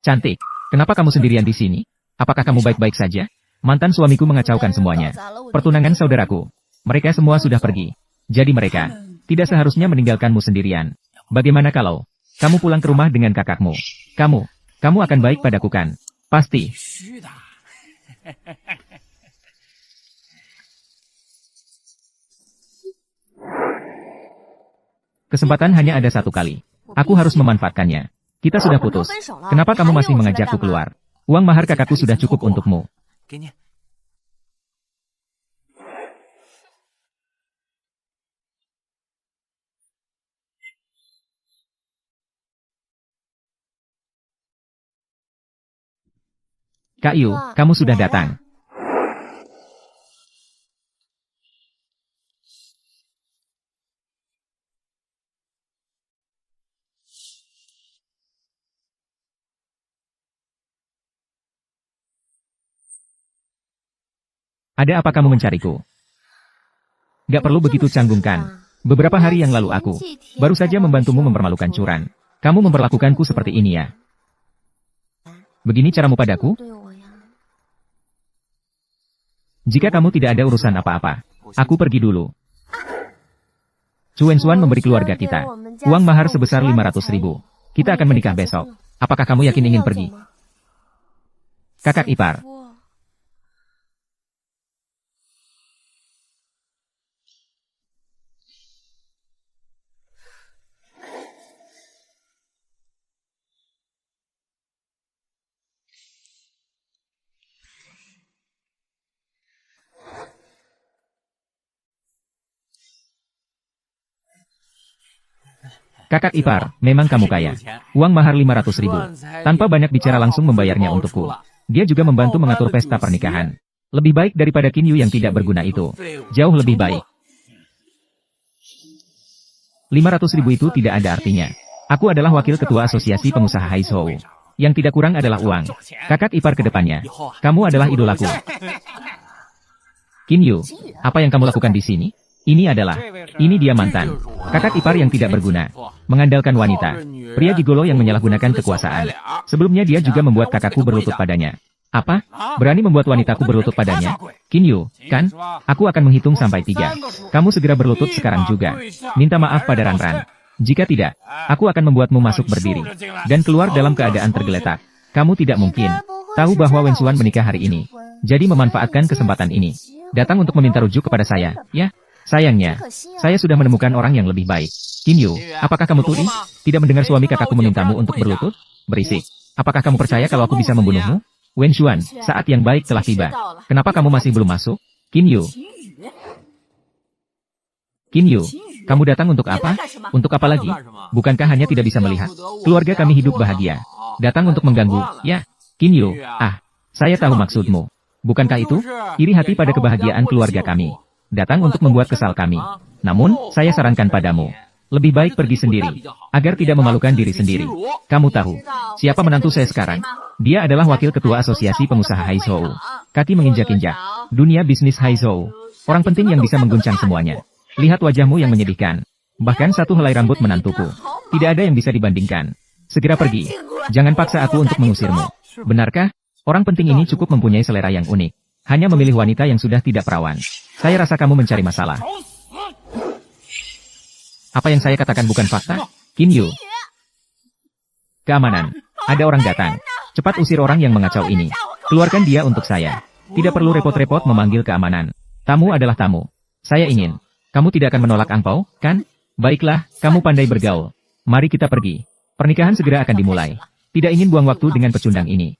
Cantik. Kenapa kamu sendirian di sini? Apakah kamu baik-baik saja? Mantan suamiku mengacaukan semuanya. Pertunangan saudaraku. Mereka semua sudah pergi. Jadi mereka tidak seharusnya meninggalkanmu sendirian. Bagaimana kalau kamu pulang ke rumah dengan kakakmu? Kamu akan baik padaku kan? Pasti. Kesempatan hanya ada satu kali. Aku harus memanfaatkannya. Kita sudah putus. Kenapa kamu masih mengajakku keluar? Uang mahar kakakku sudah cukup untukmu. Kak Yu, kamu sudah datang. Ada apa kamu mencariku? Gak perlu begitu canggungkan. Beberapa hari yang lalu aku baru saja membantumu mempermalukan Curan. Kamu memperlakukanku seperti ini ya? Begini caramu padaku? Jika kamu tidak ada urusan apa-apa, aku pergi dulu. Chu Wenxuan memberi keluarga kita uang mahar sebesar 500.000. Kita akan menikah besok. Apakah kamu yakin ingin pergi? Kakak ipar. Kakak ipar, memang kamu kaya. Uang mahar 500.000. Tanpa banyak bicara langsung membayarnya untukku. Dia juga membantu mengatur pesta pernikahan. Lebih baik daripada Qin Yu yang tidak berguna itu. Jauh lebih baik. 500.000 itu tidak ada artinya. Aku adalah wakil ketua asosiasi pengusaha Haizhou. Yang tidak kurang adalah uang. Kakak ipar ke depannya. Kamu adalah idolaku. Qin Yu, apa yang kamu lakukan di sini? Ini dia mantan. Kakak ipar yang tidak berguna. Mengandalkan wanita. Pria gigolo yang menyalahgunakan kekuasaan. Sebelumnya dia juga membuat kakakku berlutut padanya. Apa? Berani membuat wanitaku berlutut padanya? Qin Yu, kan? Aku akan menghitung sampai 3. Kamu segera berlutut sekarang juga. Minta maaf pada Ran. Jika tidak, aku akan membuatmu masuk berdiri. Dan keluar dalam keadaan tergeletak. Kamu tidak mungkin tahu bahwa Wenxuan menikah hari ini. Jadi memanfaatkan kesempatan ini. Datang untuk meminta rujuk kepada saya, ya? Sayangnya, saya sudah menemukan orang yang lebih baik. Qin Yu, apakah kamu tuli? Tidak mendengar suami kakakku memintamu untuk berlutut? Berisik. Apakah kamu percaya kalau aku bisa membunuhmu? Wenxuan, saat yang baik telah tiba. Kenapa kamu masih belum masuk? Qin Yu. Qin Yu, kamu datang untuk apa? Untuk apa lagi? Bukankah hanya tidak bisa melihat keluarga kami hidup bahagia? Datang untuk mengganggu, ya? Qin Yu, saya tahu maksudmu. Bukankah itu? Iri hati pada kebahagiaan keluarga kami. Datang untuk membuat kesal kami. Namun, saya sarankan padamu. Lebih baik pergi sendiri. Agar tidak memalukan diri sendiri. Kamu tahu, siapa menantu saya sekarang? Dia adalah wakil ketua asosiasi pengusaha Haizhou. Kaki menginjak-injak. Dunia bisnis Haizhou. Orang penting yang bisa mengguncang semuanya. Lihat wajahmu yang menyedihkan. Bahkan satu helai rambut menantuku. Tidak ada yang bisa dibandingkan. Segera pergi. Jangan paksa aku untuk mengusirmu. Benarkah? Orang penting ini cukup mempunyai selera yang unik. Hanya memilih wanita yang sudah tidak perawan. Saya rasa kamu mencari masalah. Apa yang saya katakan bukan fakta? Qin Yu. Keamanan. Ada orang datang. Cepat usir orang yang mengacau ini. Keluarkan dia untuk saya. Tidak perlu repot-repot memanggil keamanan. Tamu adalah tamu. Saya ingin. Kamu tidak akan menolak angpau, kan? Baiklah, kamu pandai bergaul. Mari kita pergi. Pernikahan segera akan dimulai. Tidak ingin buang waktu dengan pecundang ini.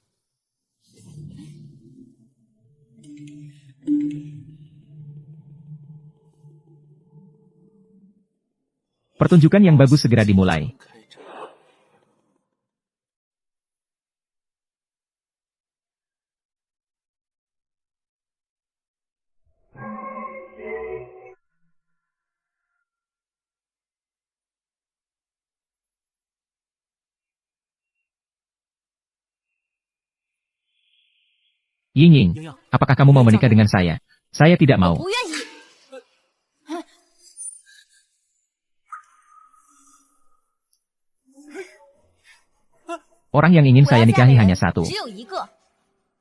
Pertunjukan yang bagus segera dimulai. Ying, apakah kamu mau menikah dengan saya? Saya tidak mau. Orang yang ingin saya nikahi hanya satu.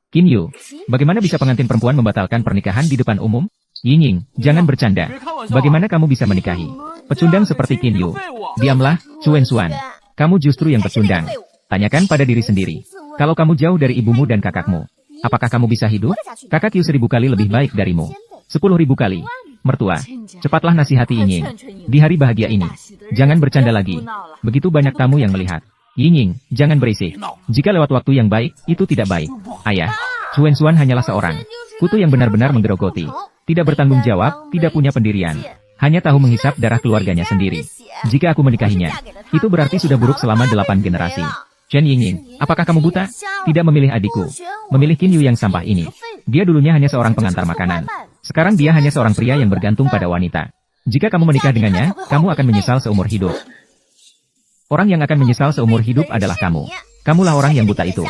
Kinyu, bagaimana bisa pengantin perempuan membatalkan pernikahan di depan umum? Ying, jangan bercanda. Bagaimana kamu bisa menikahi pecundang seperti Kinyu? Diamlah, Chuenxuan. Kamu justru yang pecundang. Tanyakan pada diri sendiri. Kalau kamu jauh dari ibumu dan kakakmu, apakah kamu bisa hidup? Kakak Q 1000 kali lebih baik darimu. 10.000 kali. Mertua, cepatlah nasihati Ying. Di hari bahagia ini, jangan bercanda lagi. Begitu banyak tamu yang melihat. Ying, jangan berisik. Jika lewat waktu yang baik, itu tidak baik. Ayah, Chuenxuan hanyalah seorang kutu yang benar-benar menggerogoti. Tidak bertanggung jawab, tidak punya pendirian. Hanya tahu menghisap darah keluarganya sendiri. Jika aku menikahinya, itu berarti sudah buruk selama 8 generasi. Chen Ying, apakah kamu buta? Tidak memilih adikku. Memilih Kinyu yang sampah ini. Dia dulunya hanya seorang pengantar makanan. Sekarang dia hanya seorang pria yang bergantung pada wanita. Jika kamu menikah dengannya, kamu akan menyesal seumur hidup. Orang yang akan menyesal seumur hidup adalah kamu. Kamulah orang yang buta itu.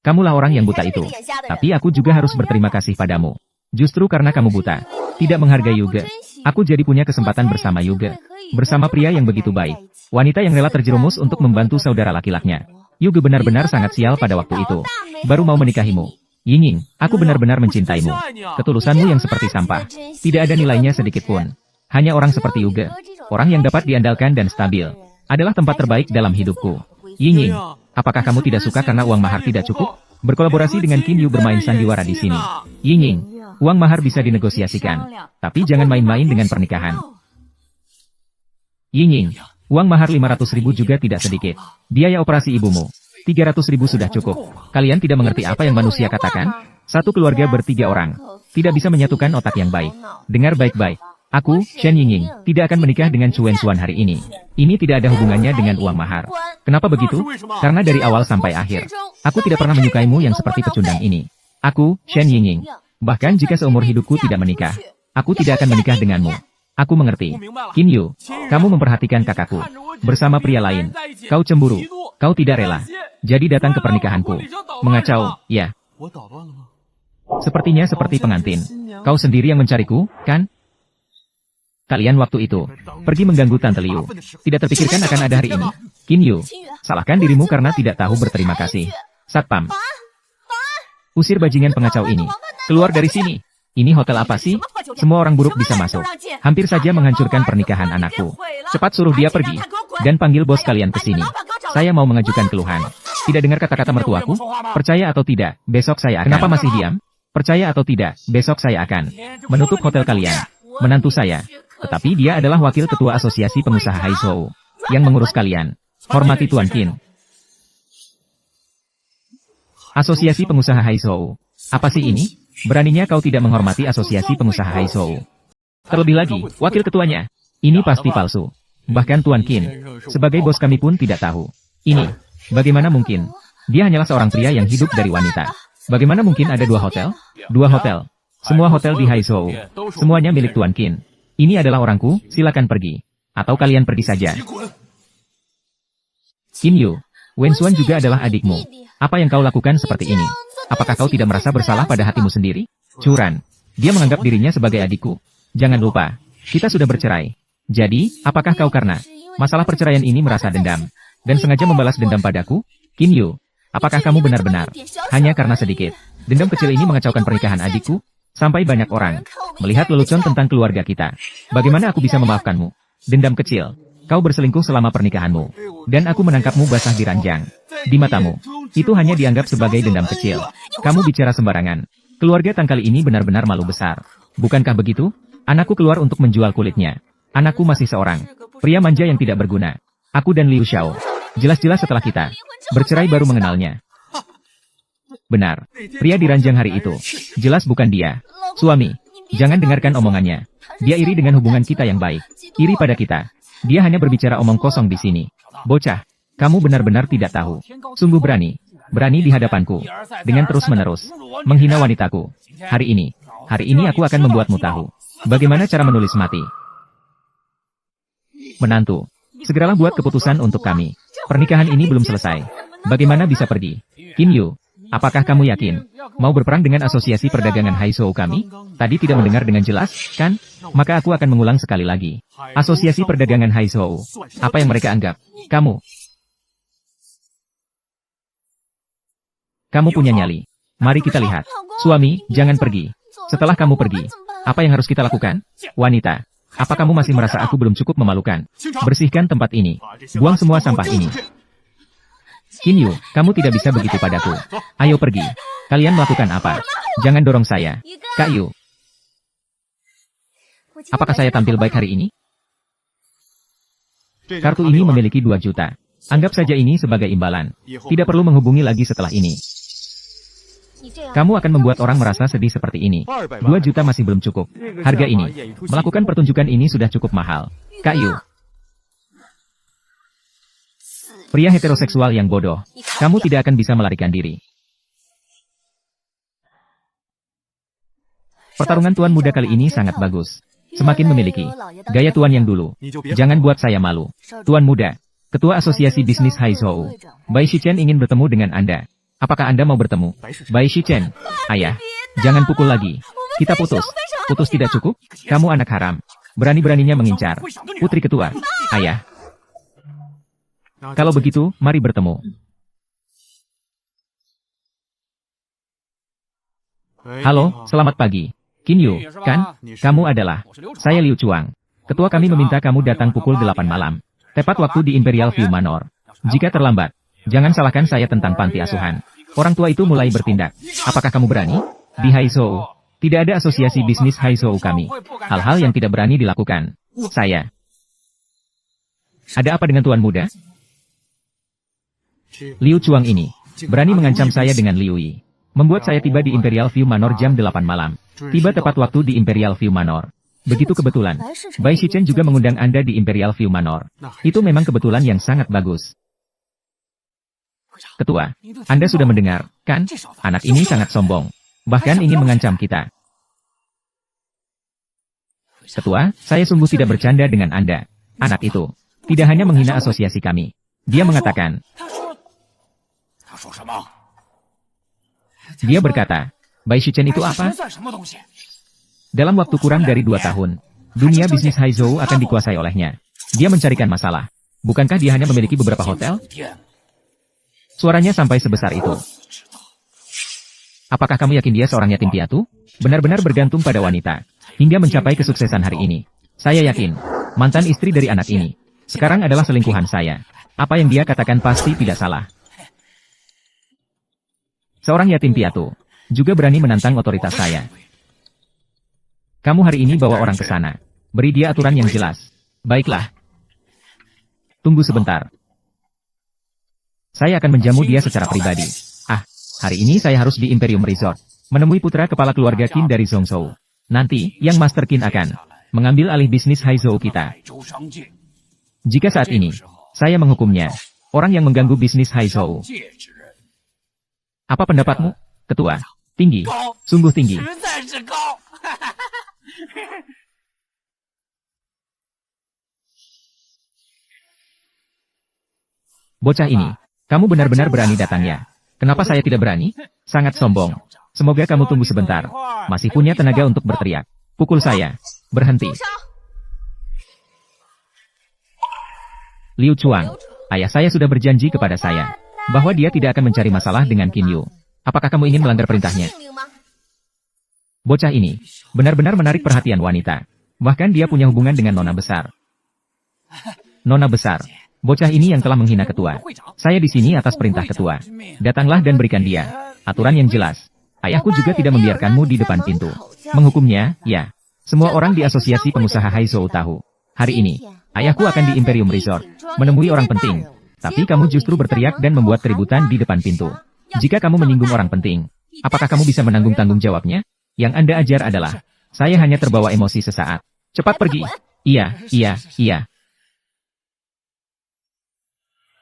Kamulah orang yang buta itu. Tapi aku juga harus berterima kasih padamu. Justru karena kamu buta, tidak menghargai Yuge, aku jadi punya kesempatan bersama Yuge. Bersama pria yang begitu baik. Wanita yang rela terjerumus untuk membantu saudara laki-lakinya. Yuge benar-benar sangat sial pada waktu itu. Baru mau menikahimu. Ying, aku benar-benar mencintaimu. Ketulusanmu yang seperti sampah. Tidak ada nilainya sedikit pun. Hanya orang seperti Yuge, orang yang dapat diandalkan dan stabil, adalah tempat terbaik dalam hidupku. Ying, apakah kamu tidak suka karena uang mahar tidak cukup? Berkolaborasi dengan Kinyu bermain sandiwara di sini. Ying, uang mahar bisa dinegosiasikan, tapi jangan main-main dengan pernikahan. Ying, uang mahar 500.000 juga tidak sedikit. Biaya operasi ibumu, 300.000 sudah cukup. Kalian tidak mengerti apa yang manusia katakan? Satu keluarga bertiga orang, tidak bisa menyatukan otak yang baik. Dengar baik-baik. Aku, Shen Ying, tidak akan menikah dengan Chuenxuan hari ini. Ini tidak ada hubungannya dengan uang mahar. Kenapa begitu? Karena dari awal sampai akhir, aku tidak pernah menyukaimu yang seperti pecundang ini. Aku, Shen Ying, bahkan jika seumur hidupku tidak menikah, aku tidak akan menikah denganmu. Aku mengerti. Kinyu, kamu memperhatikan kakakku bersama pria lain. Kau cemburu. Kau tidak rela. Jadi datang ke pernikahanku. Mengacau, ya. Sepertinya seperti pengantin. Kau sendiri yang mencariku, kan? Kalian waktu itu pergi mengganggu Tante Liu. Tidak terpikirkan akan ada hari ini. Kinyu, salahkan dirimu karena tidak tahu berterima kasih. Satpam, usir bajingan pengacau ini. Keluar dari sini. Ini hotel apa sih? Semua orang buruk bisa masuk. Hampir saja menghancurkan pernikahan anakku. Cepat suruh dia pergi. Dan panggil bos kalian ke sini. Saya mau mengajukan keluhan. Tidak dengar kata-kata mertuaku? Percaya atau tidak, besok saya akan. Kenapa masih diam? Percaya atau tidak, besok saya akan menutup hotel kalian. Menantu saya. Tetapi dia adalah wakil ketua asosiasi pengusaha Haizhou yang mengurus kalian. Hormati Tuan Qin. Asosiasi pengusaha Haizhou. Apa sih ini? Beraninya kau tidak menghormati asosiasi pengusaha Haizhou. Terlebih lagi, wakil ketuanya. Ini pasti palsu. Bahkan Tuan Qin, sebagai bos kami pun tidak tahu. Ini, bagaimana mungkin? Dia hanyalah seorang pria yang hidup dari wanita. Bagaimana mungkin ada 2 hotel? 2 hotel. Semua hotel di Haizhou. Semuanya milik Tuan Qin. Ini adalah orangku, silakan pergi. Atau kalian pergi saja. Kinyu, Wenxuan juga adalah adikmu. Apa yang kau lakukan seperti ini? Apakah kau tidak merasa bersalah pada hatimu sendiri? Curan. Dia menganggap dirinya sebagai adikku. Jangan lupa, kita sudah bercerai. Jadi, apakah kau karena masalah perceraian ini merasa dendam dan sengaja membalas dendam padaku? Kinyu, apakah kamu benar-benar hanya karena sedikit dendam kecil ini mengacaukan pernikahan adikku? Sampai banyak orang melihat lelucon tentang keluarga kita. Bagaimana aku bisa memaafkanmu? Dendam kecil. Kau berselingkuh selama pernikahanmu. Dan aku menangkapmu basah di ranjang. Di matamu, itu hanya dianggap sebagai dendam kecil. Kamu bicara sembarangan. Keluarga Tang kali ini benar-benar malu besar. Bukankah begitu? Anakku keluar untuk menjual kulitnya. Anakku masih seorang pria manja yang tidak berguna. Aku dan Liu Xiao. Jelas-jelas setelah kita bercerai baru mengenalnya. Benar, pria di ranjang hari itu. Jelas bukan dia. Suami, jangan dengarkan omongannya. Dia iri dengan hubungan kita yang baik. Iri pada kita. Dia hanya berbicara omong kosong di sini. Bocah, kamu benar-benar tidak tahu. Sungguh berani. Berani di hadapanku. Dengan terus-menerus menghina wanitaku. Hari ini aku akan membuatmu tahu. Bagaimana cara menulis mati. Menantu, segeralah buat keputusan untuk kami. Pernikahan ini belum selesai. Bagaimana bisa pergi? Kinyu, Apakah kamu yakin? Mau berperang dengan asosiasi perdagangan Haizhou kami? Tadi tidak mendengar dengan jelas, kan? Maka aku akan mengulang sekali lagi. Asosiasi perdagangan Haizhou. Apa yang mereka anggap? Kamu. Kamu punya nyali. Mari kita lihat. Suami, jangan pergi. Setelah kamu pergi, apa yang harus kita lakukan? Wanita, apa kamu masih merasa aku belum cukup memalukan? Bersihkan tempat ini. Buang semua sampah ini. Kinyu, kamu tidak bisa begitu padaku. Ayo pergi. Kalian melakukan apa? Jangan dorong saya. Kak Yu. Apakah saya tampil baik hari ini? Kartu ini memiliki 2 juta. Anggap saja ini sebagai imbalan. Tidak perlu menghubungi lagi setelah ini. Kamu akan membuat orang merasa sedih seperti ini. 2 juta masih belum cukup. Harga ini. Melakukan pertunjukan ini sudah cukup mahal. Kak Yu. Pria heteroseksual yang bodoh. Kamu tidak akan bisa melarikan diri. Pertarungan tuan muda kali ini sangat bagus. Semakin memiliki gaya tuan yang dulu. Jangan buat saya malu. Tuan muda, Ketua Asosiasi Bisnis Haizhou, Bai Shichen ingin bertemu dengan Anda. Apakah Anda mau bertemu? Bai Shichen, ayah, jangan pukul lagi. Kita putus. Putus tidak cukup? Kamu anak haram. Berani-beraninya mengincar putri ketua. Ayah. Kalau begitu, mari bertemu. Halo, selamat pagi. Kinyu, kan? Kamu adalah. Saya Liu Chuang. Ketua kami meminta kamu datang pukul 8 malam. Tepat waktu di Imperial View Manor. Jika terlambat, jangan salahkan saya tentang panti asuhan. Orang tua itu mulai bertindak. Apakah kamu berani? Di Haizhou, tidak ada asosiasi bisnis Haizhou kami. Hal-hal yang tidak berani dilakukan. Saya. Ada apa dengan tuan muda? Liu Chuang ini berani mengancam saya dengan Liu Yi. Membuat saya tiba di Imperial View Manor jam 8 malam. Tiba tepat waktu di Imperial View Manor. Begitu kebetulan. Bai Shichen juga mengundang Anda di Imperial View Manor. Itu memang kebetulan yang sangat bagus. Ketua, Anda sudah mendengar, kan? Anak ini sangat sombong. Bahkan ingin mengancam kita. Ketua, saya sungguh tidak bercanda dengan Anda. Anak itu tidak hanya menghina asosiasi kami. Dia mengatakan, dia berkata, Bai Shichen itu apa? Dalam waktu kurang dari 2 tahun, dunia bisnis Haizhou akan dikuasai olehnya. Dia mencarikan masalah. Bukankah dia hanya memiliki beberapa hotel? Suaranya sampai sebesar itu. Apakah kamu yakin dia seorang yatim piatu? Benar-benar bergantung pada wanita, hingga mencapai kesuksesan hari ini. Saya yakin, mantan istri dari anak ini, sekarang adalah selingkuhan saya. Apa yang dia katakan pasti tidak salah. Seorang yatim piatu, juga berani menantang otoritas saya. Kamu hari ini bawa orang ke sana. Beri dia aturan yang jelas. Baiklah. Tunggu sebentar. Saya akan menjamu dia secara pribadi. Ah, hari ini saya harus di Imperium Resort. Menemui putra kepala keluarga Qin dari Zhongzhou. Nanti, yang Master Qin akan mengambil alih bisnis Haizhou kita. Jika saat ini, saya menghukumnya, orang yang mengganggu bisnis Haizhou. Apa pendapatmu, Ketua? Tinggi. Sungguh tinggi. Bocah ini, kamu benar-benar berani datangnya. Kenapa saya tidak berani? Sangat sombong. Semoga kamu tunggu sebentar. Masih punya tenaga untuk berteriak. Pukul saya. Berhenti. Liu Chuang, ayah saya sudah berjanji kepada saya bahwa dia tidak akan mencari masalah dengan Kinyu. Apakah kamu ingin melanggar perintahnya? Bocah ini benar-benar menarik perhatian wanita. Bahkan dia punya hubungan dengan nona besar. Nona besar. Bocah ini yang telah menghina ketua. Saya di sini atas perintah ketua. Datanglah dan berikan dia aturan yang jelas. Ayahku juga tidak membiarkanmu di depan pintu. Menghukumnya, ya. Semua orang di asosiasi pengusaha Haizhou tahu. Hari ini, ayahku akan di Imperium Resort, menemui orang penting. Tapi kamu justru berteriak dan membuat keributan di depan pintu. Jika kamu menyinggung orang penting, apakah kamu bisa menanggung tanggung jawabnya? Yang Anda ajar adalah, saya hanya terbawa emosi sesaat. Cepat pergi. Iya, iya, iya.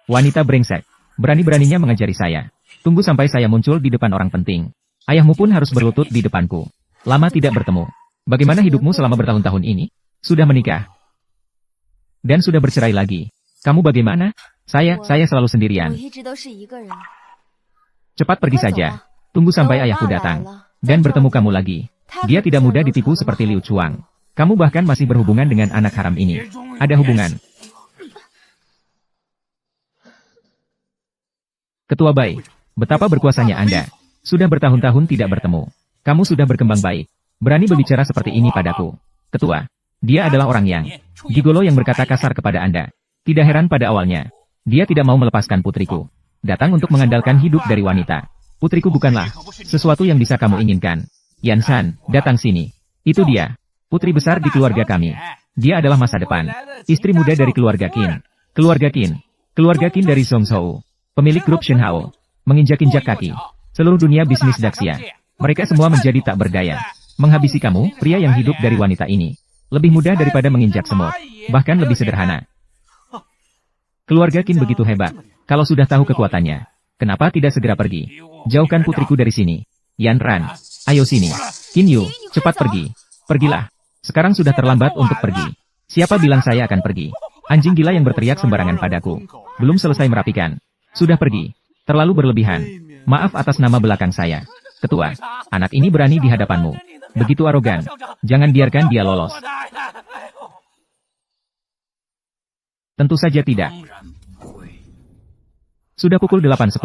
Wanita brengsek, berani-beraninya mengajari saya. Tunggu sampai saya muncul di depan orang penting. Ayahmu pun harus berlutut di depanku. Lama tidak bertemu. Bagaimana hidupmu selama bertahun-tahun ini? Sudah menikah. Dan sudah bercerai lagi. Kamu bagaimana? Saya selalu sendirian. Cepat pergi saja. Tunggu sampai ayahku datang. Dan bertemu kamu lagi. Dia tidak mudah ditipu seperti Liu Chuang. Kamu bahkan masih berhubungan dengan anak haram ini. Ada hubungan. Ketua Bai, betapa berkuasanya Anda. Sudah bertahun-tahun tidak bertemu. Kamu sudah berkembang baik. Berani berbicara seperti ini padaku. Ketua, dia adalah orang yang gigolo yang berkata kasar kepada Anda. Tidak heran pada awalnya. Dia tidak mau melepaskan putriku. Datang untuk mengandalkan hidup dari wanita. Putriku bukanlah sesuatu yang bisa kamu inginkan. Yan Shan, datang sini. Itu dia. Putri besar di keluarga kami. Dia adalah masa depan. Istri muda dari keluarga Qin. Keluarga Qin. Keluarga Qin dari Zhongzhou. Pemilik grup Shenhao. Menginjak-injak kaki. Seluruh dunia bisnis Daxia. Mereka semua menjadi tak berdaya. Menghabisi kamu, pria yang hidup dari wanita ini. Lebih mudah daripada menginjak semut. Bahkan lebih sederhana. Keluarga Qin begitu hebat. Kalau sudah tahu kekuatannya, kenapa tidak segera pergi? Jauhkan putriku dari sini. Yan Ran, ayo sini. Qin Yu, cepat pergi. Pergilah. Sekarang sudah terlambat untuk pergi. Siapa bilang saya akan pergi? Anjing gila yang berteriak sembarangan padaku. Belum selesai merapikan. Sudah pergi. Terlalu berlebihan. Maaf atas nama belakang saya. Ketua, anak ini berani di hadapanmu. Begitu arogan. Jangan biarkan dia lolos. Tentu saja tidak. Sudah pukul 8.10.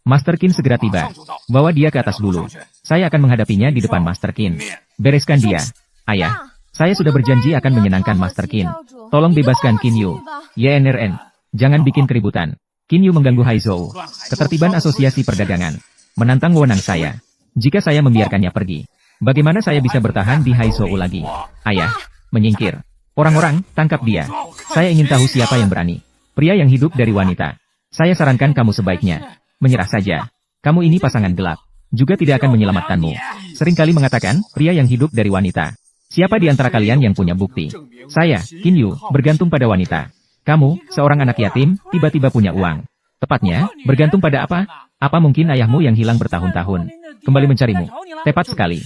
Master Qin segera tiba. Bawa dia ke atas dulu. Saya akan menghadapinya di depan Master Qin. Bereskan dia. Ayah, saya sudah berjanji akan menyenangkan Master Qin. Tolong bebaskan Qin Yu. YNRN. Jangan bikin keributan. Qin Yu mengganggu Haizhou. Ketertiban asosiasi perdagangan. Menantang wewenang saya. Jika saya membiarkannya pergi, bagaimana saya bisa bertahan di Haizhou lagi? Ayah, menyingkir. Orang-orang, tangkap dia. Saya ingin tahu siapa yang berani. Pria yang hidup dari wanita. Saya sarankan kamu sebaiknya menyerah saja. Kamu ini pasangan gelap. Juga tidak akan menyelamatkanmu. Seringkali mengatakan, pria yang hidup dari wanita. Siapa di antara kalian yang punya bukti? Saya, Qin Yu, bergantung pada wanita. Kamu, seorang anak yatim, tiba-tiba punya uang. Tepatnya, bergantung pada apa? Apa mungkin ayahmu yang hilang bertahun-tahun kembali mencarimu? Tepat sekali.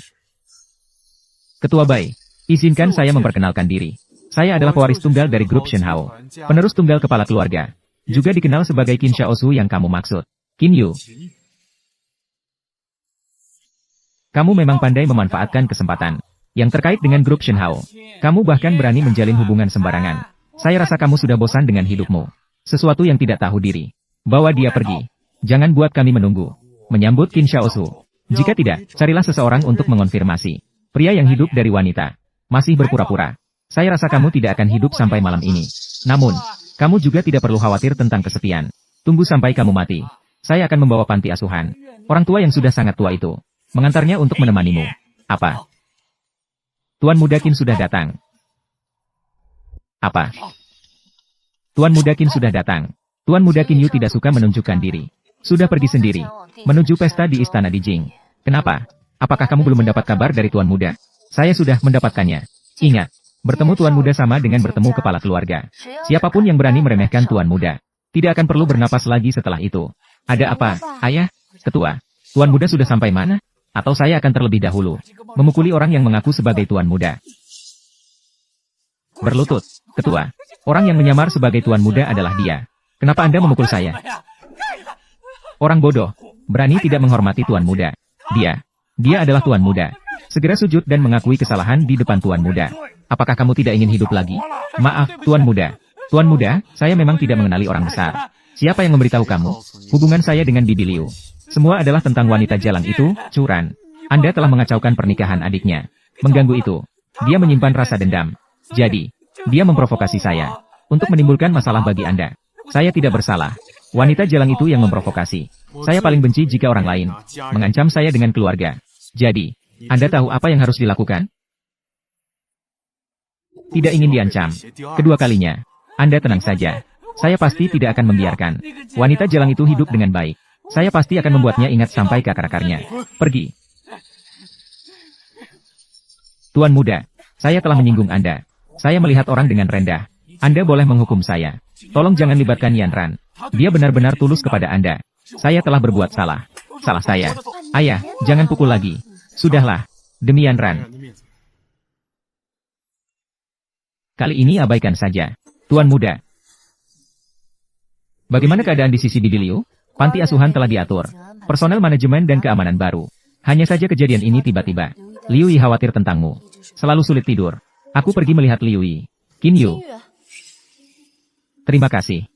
Ketua Bai, izinkan saya memperkenalkan diri. Saya adalah pewaris tunggal dari grup Shenhao. Penerus tunggal kepala keluarga. Juga dikenal sebagai Qin Xiaosu yang kamu maksud. Qin Yu. Kamu memang pandai memanfaatkan kesempatan yang terkait dengan grup Shenhao. Kamu bahkan berani menjalin hubungan sembarangan. Saya rasa kamu sudah bosan dengan hidupmu. Sesuatu yang tidak tahu diri. Bawa dia pergi. Jangan buat kami menunggu. Menyambut Qin Xiaosu. Jika tidak, carilah seseorang untuk mengonfirmasi. Pria yang hidup dari wanita. Masih berpura-pura. Saya rasa kamu tidak akan hidup sampai malam ini. Namun, kamu juga tidak perlu khawatir tentang kesepian. Tunggu sampai kamu mati. Saya akan membawa panti asuhan. Orang tua yang sudah sangat tua itu. Mengantarnya untuk menemanimu. Apa? Tuan Muda Qin sudah datang. Apa? Tuan Muda Qin sudah datang. Tuan Muda Qin Yu tidak suka menunjukkan diri. Sudah pergi sendiri. Menuju pesta di istana di Jing. Kenapa? Apakah kamu belum mendapat kabar dari Tuan Muda? Saya sudah mendapatkannya. Ingat, bertemu Tuan Muda sama dengan bertemu kepala keluarga. Siapapun yang berani meremehkan Tuan Muda, tidak akan perlu bernapas lagi setelah itu. Ada apa, ayah? Ketua, Tuan Muda sudah sampai mana? Atau saya akan terlebih dahulu memukuli orang yang mengaku sebagai Tuan Muda. Berlutut, Ketua. Orang yang menyamar sebagai Tuan Muda adalah dia. Kenapa Anda memukul saya? Orang bodoh, berani tidak menghormati Tuan Muda. Dia adalah Tuan Muda. Segera sujud dan mengakui kesalahan di depan Tuan Muda. Apakah kamu tidak ingin hidup lagi? Maaf, Tuan Muda. Tuan Muda, saya memang tidak mengenali orang besar. Siapa yang memberitahu kamu? Hubungan saya dengan Bibi Liu. Semua adalah tentang wanita jalan itu, Curan. Anda telah mengacaukan pernikahan adiknya. Mengganggu itu. Dia menyimpan rasa dendam. Jadi, dia memprovokasi saya. Untuk menimbulkan masalah bagi Anda. Saya tidak bersalah. Wanita jalan itu yang memprovokasi. Saya paling benci jika orang lain mengancam saya dengan keluarga. Jadi, Anda tahu apa yang harus dilakukan? Tidak ingin diancam. Kedua kalinya. Anda tenang saja. Saya pasti tidak akan membiarkan wanita jalang itu hidup dengan baik. Saya pasti akan membuatnya ingat sampai ke akar-akarnya. Pergi. Tuan Muda, saya telah menyinggung Anda. Saya melihat orang dengan rendah. Anda boleh menghukum saya. Tolong jangan libatkan Yan Ran. Dia benar-benar tulus kepada Anda. Saya telah berbuat salah. Salah saya. Ayah, jangan pukul lagi. Sudahlah. Demi Yan Ran. Kali ini abaikan saja. Tuan Muda. Bagaimana keadaan di sisi Bibi Liu? Panti asuhan telah diatur. Personel manajemen dan keamanan baru. Hanya saja kejadian ini tiba-tiba. Liu Yi khawatir tentangmu. Selalu sulit tidur. Aku pergi melihat Liu Yi. Qin Yu. Terima kasih.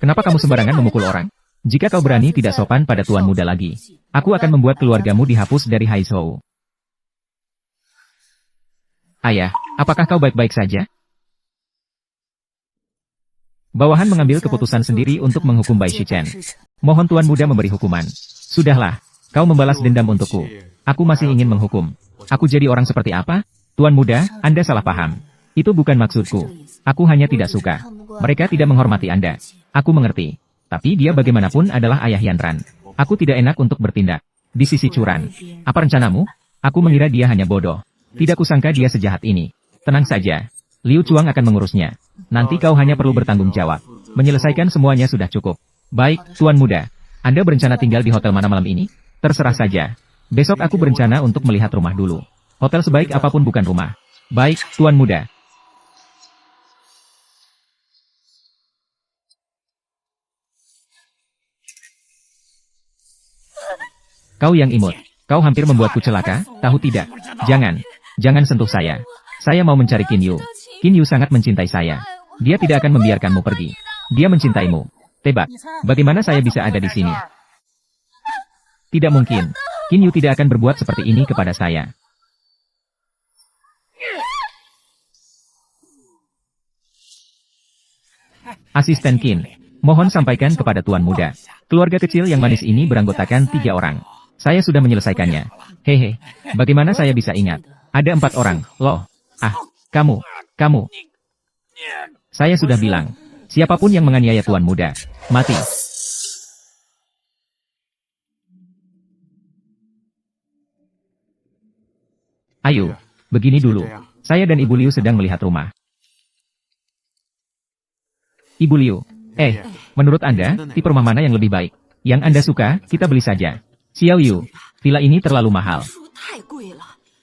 Kenapa kamu sembarangan memukul orang? Jika kau berani tidak sopan pada tuan muda lagi, aku akan membuat keluargamu dihapus dari Haizhou. Ayah, apakah kau baik-baik saja? Bawahan mengambil keputusan sendiri untuk menghukum Bai Shichen. Mohon tuan muda memberi hukuman. Sudahlah, kau membalas dendam untukku. Aku masih ingin menghukum. Aku jadi orang seperti apa? Tuan muda, Anda salah paham. Itu bukan maksudku. Aku hanya tidak suka. Mereka tidak menghormati Anda. Aku mengerti. Tapi dia bagaimanapun adalah ayah Yanran. Aku tidak enak untuk bertindak. Di sisi curan. Apa rencanamu? Aku mengira dia hanya bodoh. Tidak kusangka dia sejahat ini. Tenang saja. Liu Chuang akan mengurusnya. Nanti kau hanya perlu bertanggung jawab. Menyelesaikan semuanya sudah cukup. Baik, tuan muda. Anda berencana tinggal di hotel mana malam ini? Terserah saja. Besok aku berencana untuk melihat rumah dulu. Hotel sebaik apapun bukan rumah. Baik, tuan muda. Kau yang imut. Kau hampir membuatku celaka, tahu tidak? Jangan sentuh saya. Saya mau mencari Qin Yu. Qin Yu sangat mencintai saya. Dia tidak akan membiarkanmu pergi. Dia mencintaimu. Tebak, bagaimana saya bisa ada di sini? Tidak mungkin. Qin Yu tidak akan berbuat seperti ini kepada saya. Asisten Qin, mohon sampaikan kepada tuan muda. Keluarga kecil yang manis ini beranggotakan 3 orang. Saya sudah menyelesaikannya. Hehe, bagaimana saya bisa ingat? Ada 4 orang, loh. Ah, kamu. Saya sudah bilang, siapapun yang menganiaya tuan muda, mati. Ayo, begini dulu. Saya dan Ibu Liu sedang melihat rumah. Ibu Liu, menurut Anda, tipe rumah mana yang lebih baik? Yang Anda suka, kita beli saja. Xiao Yu, villa ini terlalu mahal.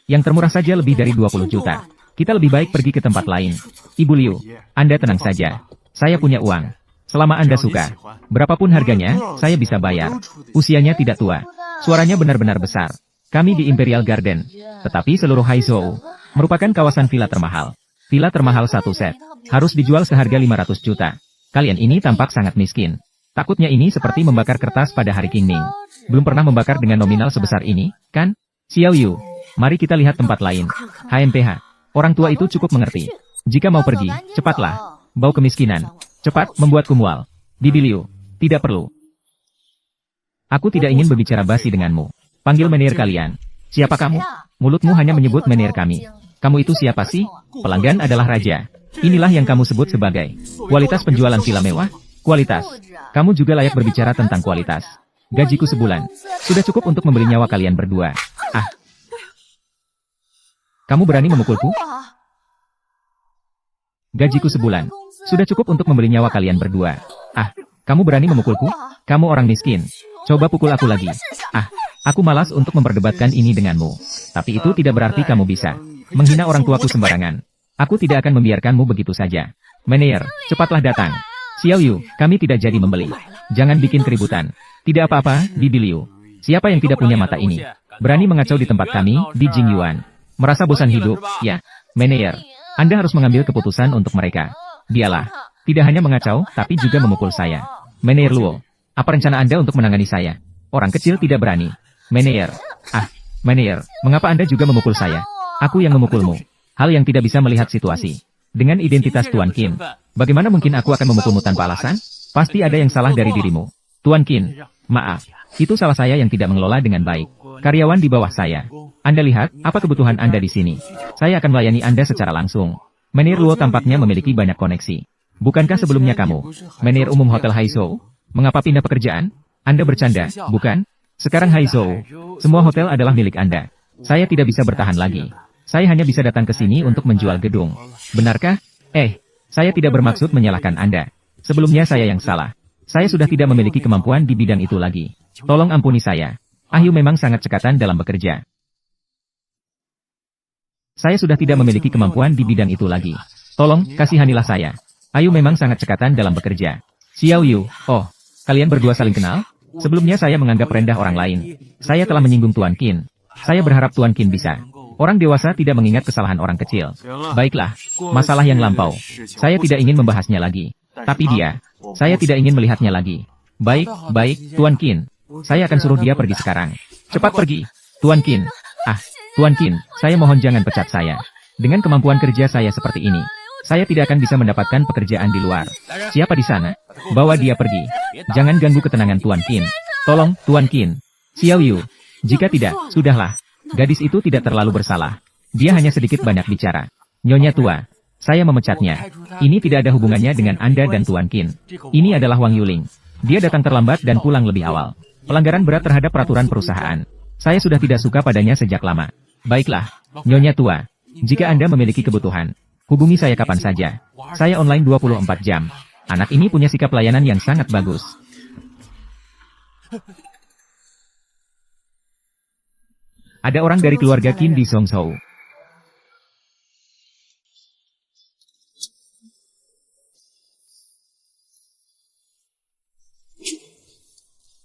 Yang termurah saja lebih dari 20 juta. Kita lebih baik pergi ke tempat lain. Ibu Liu, Anda tenang saja. Saya punya uang. Selama Anda suka, berapapun harganya, saya bisa bayar. Usianya tidak tua. Suaranya benar-benar besar. Kami di Imperial Garden. Tetapi seluruh Haizhou merupakan kawasan villa termahal. Villa termahal satu set. Harus dijual seharga 500 juta. Kalian ini tampak sangat miskin. Takutnya ini seperti membakar kertas pada hari Qingming. Belum pernah membakar dengan nominal sebesar ini, kan? Xiao Yu, mari kita lihat tempat lain. HMPH, orang tua itu cukup mengerti. Jika mau pergi, cepatlah. Bau kemiskinan. Cepat, membuatku mual. Bibi Liu, tidak perlu. Aku tidak ingin berbicara basi denganmu. Panggil menir kalian. Siapa kamu? Mulutmu hanya menyebut menir kami. Kamu itu siapa sih? Pelanggan adalah raja. Inilah yang kamu sebut sebagai kualitas penjualan villa mewah? Kualitas. Kamu juga layak berbicara tentang kualitas. Gajiku sebulan. Sudah cukup untuk membeli nyawa kalian berdua. Ah. Kamu berani memukulku? Gajiku sebulan. Sudah cukup untuk membeli nyawa kalian berdua. Ah. Kamu berani memukulku? Kamu orang miskin. Coba pukul aku lagi. Ah. Aku malas untuk memperdebatkan ini denganmu. Tapi itu tidak berarti kamu bisa menghina orang tuaku sembarangan. Aku tidak akan membiarkanmu begitu saja. Menir, cepatlah datang. Xiao Yu, kami tidak jadi membeli. Jangan bikin keributan. Tidak apa-apa, Bibi Liu. Siapa yang tidak punya mata ini? Berani mengacau di tempat kami, di Jingyuan. Merasa bosan hidup, ya? Menir, Anda harus mengambil keputusan untuk mereka. Dialah. Tidak hanya mengacau, tapi juga memukul saya. Menir Luo, apa rencana Anda untuk menangani saya? Orang kecil tidak berani. Menir, Menir, mengapa Anda juga memukul saya? Aku yang memukulmu. Hal yang tidak bisa melihat situasi. Dengan identitas Tuan Qin, bagaimana mungkin aku akan memukulmu tanpa alasan? Pasti ada yang salah dari dirimu. Tuan Qin, maaf. Itu salah saya yang tidak mengelola dengan baik. Karyawan di bawah saya. Anda lihat, apa kebutuhan Anda di sini? Saya akan melayani Anda secara langsung. Menir Luo tampaknya memiliki banyak koneksi. Bukankah sebelumnya kamu, Menir Umum Hotel Haizhou? Mengapa pindah pekerjaan? Anda bercanda, bukan? Sekarang Haizhou, semua hotel adalah milik Anda. Saya tidak bisa bertahan lagi. Saya hanya bisa datang ke sini untuk menjual gedung. Benarkah? Saya tidak bermaksud menyalahkan Anda. Sebelumnya saya yang salah. Saya sudah tidak memiliki kemampuan di bidang itu lagi. Tolong ampuni saya. Ahyu memang sangat cekatan dalam bekerja. Saya sudah tidak memiliki kemampuan di bidang itu lagi. Tolong, kasihanilah saya. Ayu memang sangat cekatan dalam bekerja. Xiao Yu, oh, kalian berdua saling kenal? Sebelumnya saya menganggap rendah orang lain. Saya telah menyinggung Tuan Qin. Saya berharap Tuan Qin bisa. Orang dewasa tidak mengingat kesalahan orang kecil. Baiklah, masalah yang lampau. Saya tidak ingin membahasnya lagi. Tapi dia, saya tidak ingin melihatnya lagi. Baik, Tuan Qin. Saya akan suruh dia pergi sekarang. Cepat pergi, Tuan Qin. Ah, Tuan Qin, saya mohon jangan pecat saya. Dengan kemampuan kerja saya seperti ini, saya tidak akan bisa mendapatkan pekerjaan di luar. Siapa di sana? Bawa dia pergi. Jangan ganggu ketenangan Tuan Qin. Tolong, Tuan Qin. Xiao Yu. Jika tidak, sudahlah. Gadis itu tidak terlalu bersalah. Dia hanya sedikit banyak bicara. Nyonya tua, saya memecatnya. Ini tidak ada hubungannya dengan Anda dan Tuan Qin. Ini adalah Wang Yuling. Dia datang terlambat dan pulang lebih awal. Pelanggaran berat terhadap peraturan perusahaan. Saya sudah tidak suka padanya sejak lama. Baiklah, Nyonya tua. Jika Anda memiliki kebutuhan, hubungi saya kapan saja. Saya online 24 jam. Anak ini punya sikap layanan yang sangat bagus. Ada orang dari keluarga Qin di Zhongzhou.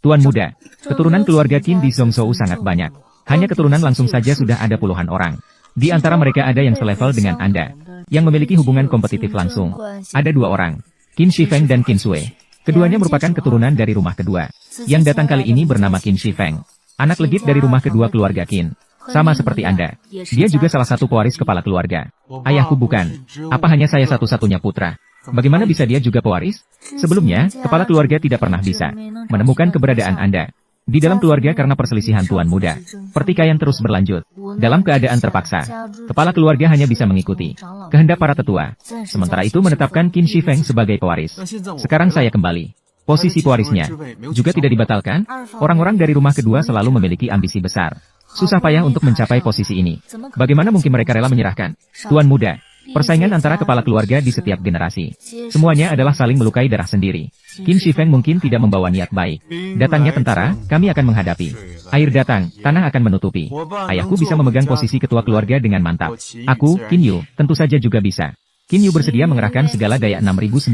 Tuan muda, keturunan keluarga Qin di Zhongzhou sangat banyak. Hanya keturunan langsung saja sudah ada puluhan orang. Di antara mereka ada yang selevel dengan Anda, yang memiliki hubungan kompetitif langsung. Ada dua orang, Qin Shifeng dan Qin Sui. Keduanya merupakan keturunan dari rumah kedua. Yang datang kali ini bernama Qin Shifeng. Anak legit dari rumah kedua keluarga Qin. Sama seperti Anda. Dia juga salah satu pewaris kepala keluarga. Ayahku bukan. Apa hanya saya satu-satunya putra? Bagaimana bisa dia juga pewaris? Sebelumnya, kepala keluarga tidak pernah bisa menemukan keberadaan Anda. Di dalam keluarga karena perselisihan tuan muda. Pertikaian terus berlanjut. Dalam keadaan terpaksa, kepala keluarga hanya bisa mengikuti kehendak para tetua. Sementara itu menetapkan Qin Shifeng sebagai pewaris. Sekarang saya kembali. Posisi pewarisnya juga tidak dibatalkan. Orang-orang dari rumah kedua selalu memiliki ambisi besar. Susah payah untuk mencapai posisi ini. Bagaimana mungkin mereka rela menyerahkan? Tuan muda, persaingan antara kepala keluarga di setiap generasi. Semuanya adalah saling melukai darah sendiri. Qin Shifeng mungkin tidak membawa niat baik. Datangnya tentara, kami akan menghadapi. Air datang, tanah akan menutupi. Ayahku bisa memegang posisi ketua keluarga dengan mantap. Aku, Qin Yu, tentu saja juga bisa. Qin Yu bersedia mengerahkan segala daya 6.999.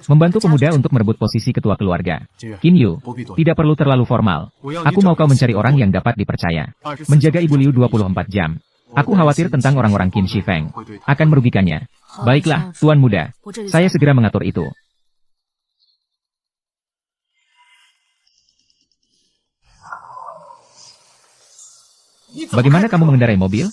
Membantu pemuda untuk merebut posisi ketua keluarga. Qin Yu, tidak perlu terlalu formal. Aku mau kau mencari orang yang dapat dipercaya. Menjaga Ibu Liu 24 jam. Aku khawatir tentang orang-orang Qin Shifeng. Akan merugikannya. Baiklah, Tuan muda. Saya segera mengatur itu. Bagaimana kamu mengendarai mobil?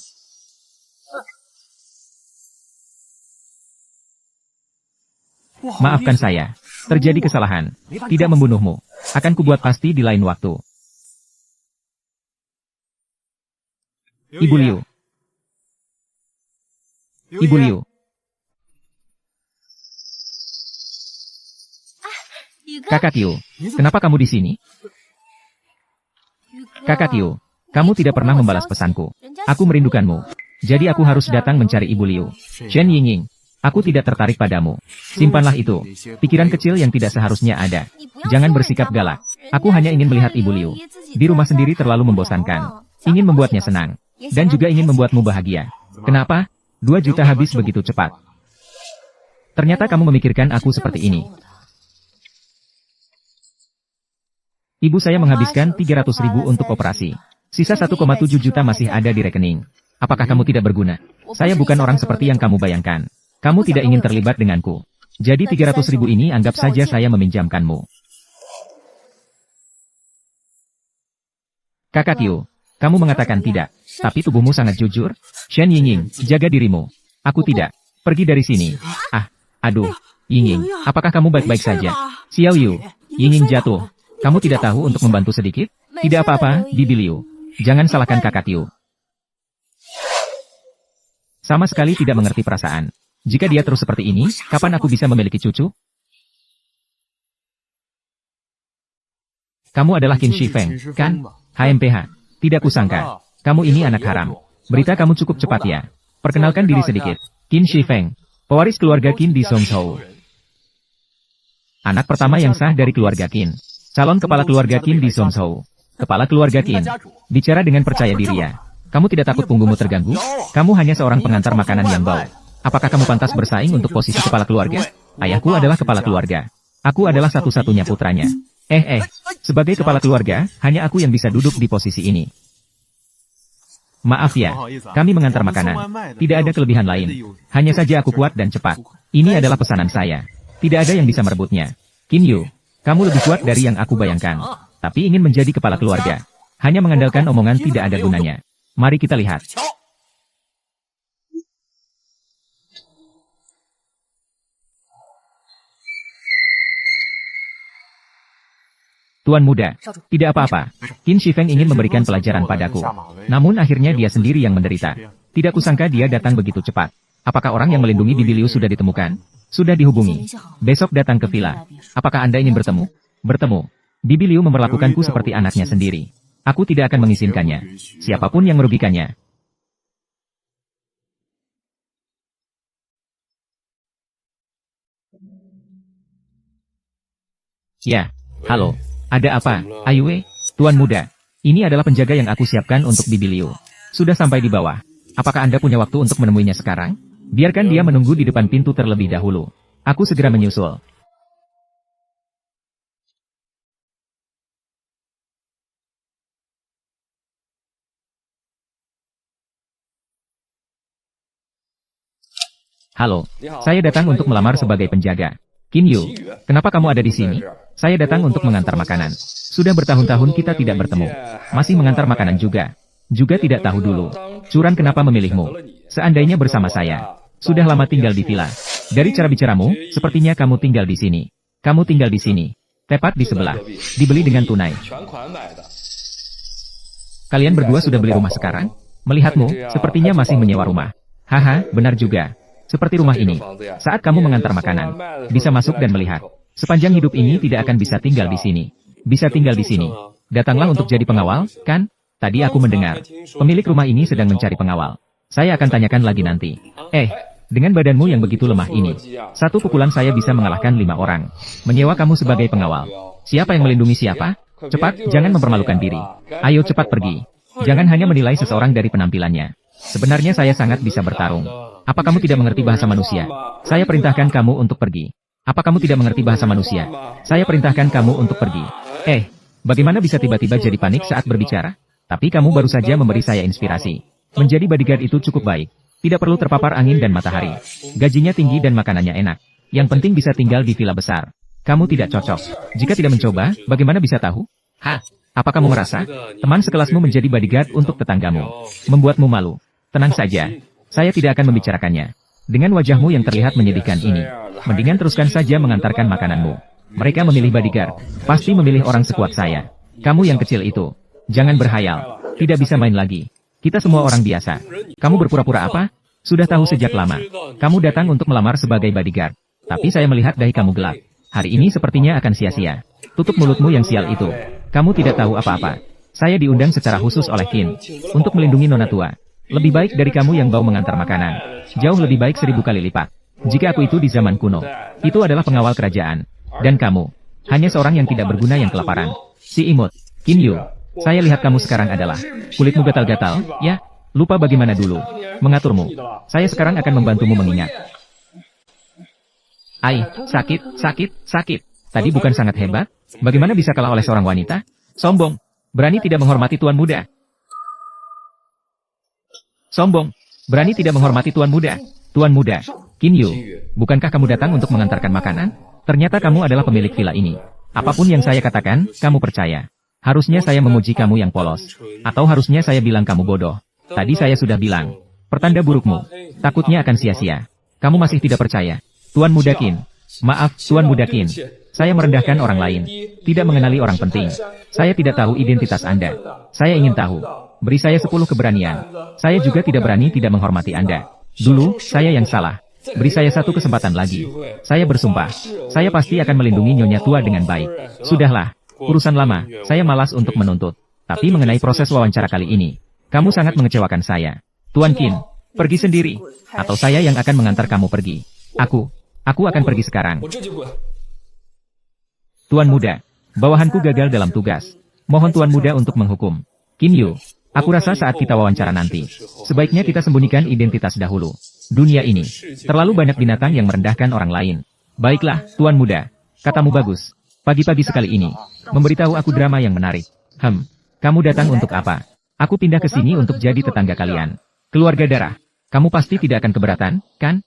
Maafkan saya. Terjadi kesalahan. Tidak membunuhmu. Akan kubuat pasti di lain waktu. Ibu Liu. Ibu Liu. Kakak Qiu, kenapa kamu di sini? Kakak Qiu, kamu tidak pernah membalas pesanku. Aku merindukanmu. Jadi aku harus datang mencari Ibu Liu. Chen Yingying, aku tidak tertarik padamu. Simpanlah itu. Pikiran kecil yang tidak seharusnya ada. Jangan bersikap galak. Aku hanya ingin melihat Ibu Liu. Di rumah sendiri terlalu membosankan. Ingin membuatnya senang. Dan juga ingin membuatmu bahagia. Kenapa? 2 juta habis begitu cepat. Ternyata kamu memikirkan aku seperti ini. Ibu saya menghabiskan 300.000 untuk operasi. Sisa 1,7 juta masih ada di rekening. Apakah kamu tidak berguna? Saya bukan orang seperti yang kamu bayangkan. Kamu tidak ingin terlibat denganku. Jadi 300.000 ini anggap saja saya meminjamkanmu. Kakak Qiu, kamu mengatakan tidak. Tapi tubuhmu sangat jujur. Shen Yingying, jaga dirimu. Aku tidak. Pergi dari sini. Aduh. Yingying, apakah kamu baik-baik saja? Xiao Yu, Yingying jatuh. Kamu tidak tahu untuk membantu sedikit? Tidak apa-apa, Bibi Liu. Jangan salahkan kakak Qiu. Sama sekali tidak mengerti perasaan. Jika dia terus seperti ini, kapan aku bisa memiliki cucu? Kamu adalah Qin Shifeng, kan? HMPH. Tidak kusangka. Kamu ini anak haram. Berita kamu cukup cepat ya. Perkenalkan diri sedikit. Qin Shifeng, pewaris keluarga Qin di Zhongzhou. Anak pertama yang sah dari keluarga Qin. Calon kepala keluarga Qin di Zhongzhou. Kepala keluarga Qin. Bicara dengan percaya diri ya. Kamu tidak takut punggungmu terganggu? Kamu hanya seorang pengantar makanan yang bau. Apakah kamu pantas bersaing untuk posisi kepala keluarga? Ayahku adalah kepala keluarga. Aku adalah satu-satunya putranya. Sebagai kepala keluarga, hanya aku yang bisa duduk di posisi ini. Maaf ya, kami mengantar makanan. Tidak ada kelebihan lain. Hanya saja aku kuat dan cepat. Ini adalah pesanan saya. Tidak ada yang bisa merebutnya. Qin Yu, kamu lebih kuat dari yang aku bayangkan. Tapi ingin menjadi kepala keluarga. Hanya mengandalkan omongan tidak ada gunanya. Mari kita lihat. Tuan muda, tidak apa-apa. Qin Shifeng ingin memberikan pelajaran padaku. Namun akhirnya dia sendiri yang menderita. Tidak kusangka dia datang begitu cepat. Apakah orang yang melindungi Bibi Liu sudah ditemukan? Sudah dihubungi. Besok datang ke villa. Apakah Anda ingin bertemu? Bertemu. Bibi Liu memperlakukanku seperti anaknya sendiri. Aku tidak akan mengizinkannya. Siapapun yang merugikannya. Ya, halo. Ada apa, Ayue? Tuan muda, ini adalah penjaga yang aku siapkan untuk Bibi Liu. Sudah sampai di bawah. Apakah Anda punya waktu untuk menemuinya sekarang? Biarkan dia menunggu di depan pintu terlebih dahulu. Aku segera menyusul. Halo, saya datang untuk melamar sebagai penjaga. Qin Yu, kenapa kamu ada di sini? Saya datang untuk mengantar makanan. Sudah bertahun-tahun kita tidak bertemu. Masih mengantar makanan juga. Juga tidak tahu dulu. Curan kenapa memilihmu? Seandainya bersama saya. Sudah lama tinggal di villa. Dari cara bicaramu, sepertinya kamu tinggal di sini. Kamu tinggal di sini. Tepat di sebelah. Dibeli dengan tunai. Kalian berdua sudah beli rumah sekarang? Melihatmu, sepertinya masih menyewa rumah. Haha, benar juga. Seperti rumah ini. Saat kamu mengantar makanan, bisa masuk dan melihat. Sepanjang hidup ini tidak akan bisa tinggal di sini. Bisa tinggal di sini. Datanglah untuk jadi pengawal, kan? Tadi aku mendengar. Pemilik rumah ini sedang mencari pengawal. Saya akan tanyakan lagi nanti. Dengan badanmu yang begitu lemah ini, satu pukulan saya bisa mengalahkan 5 orang. Menyewa kamu sebagai pengawal. Siapa yang melindungi siapa? Cepat, jangan mempermalukan diri. Ayo cepat pergi. Jangan hanya menilai seseorang dari penampilannya. Sebenarnya saya sangat bisa bertarung. Apa kamu tidak mengerti bahasa manusia? Saya perintahkan kamu untuk pergi. Apa kamu tidak mengerti bahasa manusia? Saya perintahkan kamu untuk pergi. Bagaimana bisa tiba-tiba jadi panik saat berbicara? Tapi kamu baru saja memberi saya inspirasi. Menjadi bodyguard itu cukup baik. Tidak perlu terpapar angin dan matahari. Gajinya tinggi dan makanannya enak. Yang penting bisa tinggal di villa besar. Kamu tidak cocok. Jika tidak mencoba, bagaimana bisa tahu? Apa kamu merasa? Teman sekelasmu menjadi bodyguard untuk tetanggamu. Membuatmu malu. Tenang saja. Saya tidak akan membicarakannya. Dengan wajahmu yang terlihat menyedihkan ini, mendingan teruskan saja mengantarkan makananmu. Mereka memilih bodyguard. Pasti memilih orang sekuat saya. Kamu yang kecil itu. Jangan berhayal. Tidak bisa main lagi. Kita semua orang biasa. Kamu berpura-pura apa? Sudah tahu sejak lama. Kamu datang untuk melamar sebagai bodyguard. Tapi saya melihat dahi kamu gelap. Hari ini sepertinya akan sia-sia. Tutup mulutmu yang sial itu. Kamu tidak tahu apa-apa. Saya diundang secara khusus oleh Qin. Untuk melindungi nona tua. Lebih baik dari kamu yang bau mengantar makanan. Jauh lebih baik 1000 kali lipat. Jika aku itu di zaman kuno. Itu adalah pengawal kerajaan. Dan kamu. Hanya seorang yang tidak berguna yang kelaparan. Si imut. Qin Yu. Saya lihat kamu sekarang adalah. Kulitmu gatal-gatal, ya? Lupa bagaimana dulu. Mengaturmu. Saya sekarang akan membantumu mengingat. Sakit. Tadi bukan sangat hebat? Bagaimana bisa kalah oleh seorang wanita? Sombong. Berani tidak menghormati tuan muda. Sombong. Berani tidak menghormati tuan muda. Tuan muda. Qin Yu. Bukankah kamu datang untuk mengantarkan makanan? Ternyata kamu adalah pemilik villa ini. Apapun yang saya katakan, kamu percaya. Harusnya saya memuji kamu yang polos. Atau harusnya saya bilang kamu bodoh. Tadi saya sudah bilang. Pertanda burukmu. Takutnya akan sia-sia. Kamu masih tidak percaya. Tuan muda Qin. Maaf, Tuan muda Qin. Saya merendahkan orang lain. Tidak mengenali orang penting. Saya tidak tahu identitas Anda. Saya ingin tahu. Beri saya 10 keberanian. Saya juga tidak berani tidak menghormati Anda. Dulu, saya yang salah. Beri saya 1 kesempatan lagi. Saya bersumpah. Saya pasti akan melindungi nyonya tua dengan baik. Sudahlah. Urusan lama, saya malas untuk menuntut. Tapi mengenai proses wawancara kali ini, kamu sangat mengecewakan saya. Tuan Qin, pergi sendiri. Atau saya yang akan mengantar kamu pergi. Aku akan pergi sekarang. Tuan muda, bawahanku gagal dalam tugas. Mohon Tuan muda untuk menghukum. Qin Yu, aku rasa saat kita wawancara nanti, sebaiknya kita sembunyikan identitas dahulu. Dunia ini, terlalu banyak binatang yang merendahkan orang lain. Baiklah, Tuan Muda. Katamu bagus. Pagi-pagi sekali ini, memberitahu aku drama yang menarik. Kamu datang untuk apa? Aku pindah ke sini untuk jadi tetangga kalian. Keluarga darah. Kamu pasti tidak akan keberatan, kan?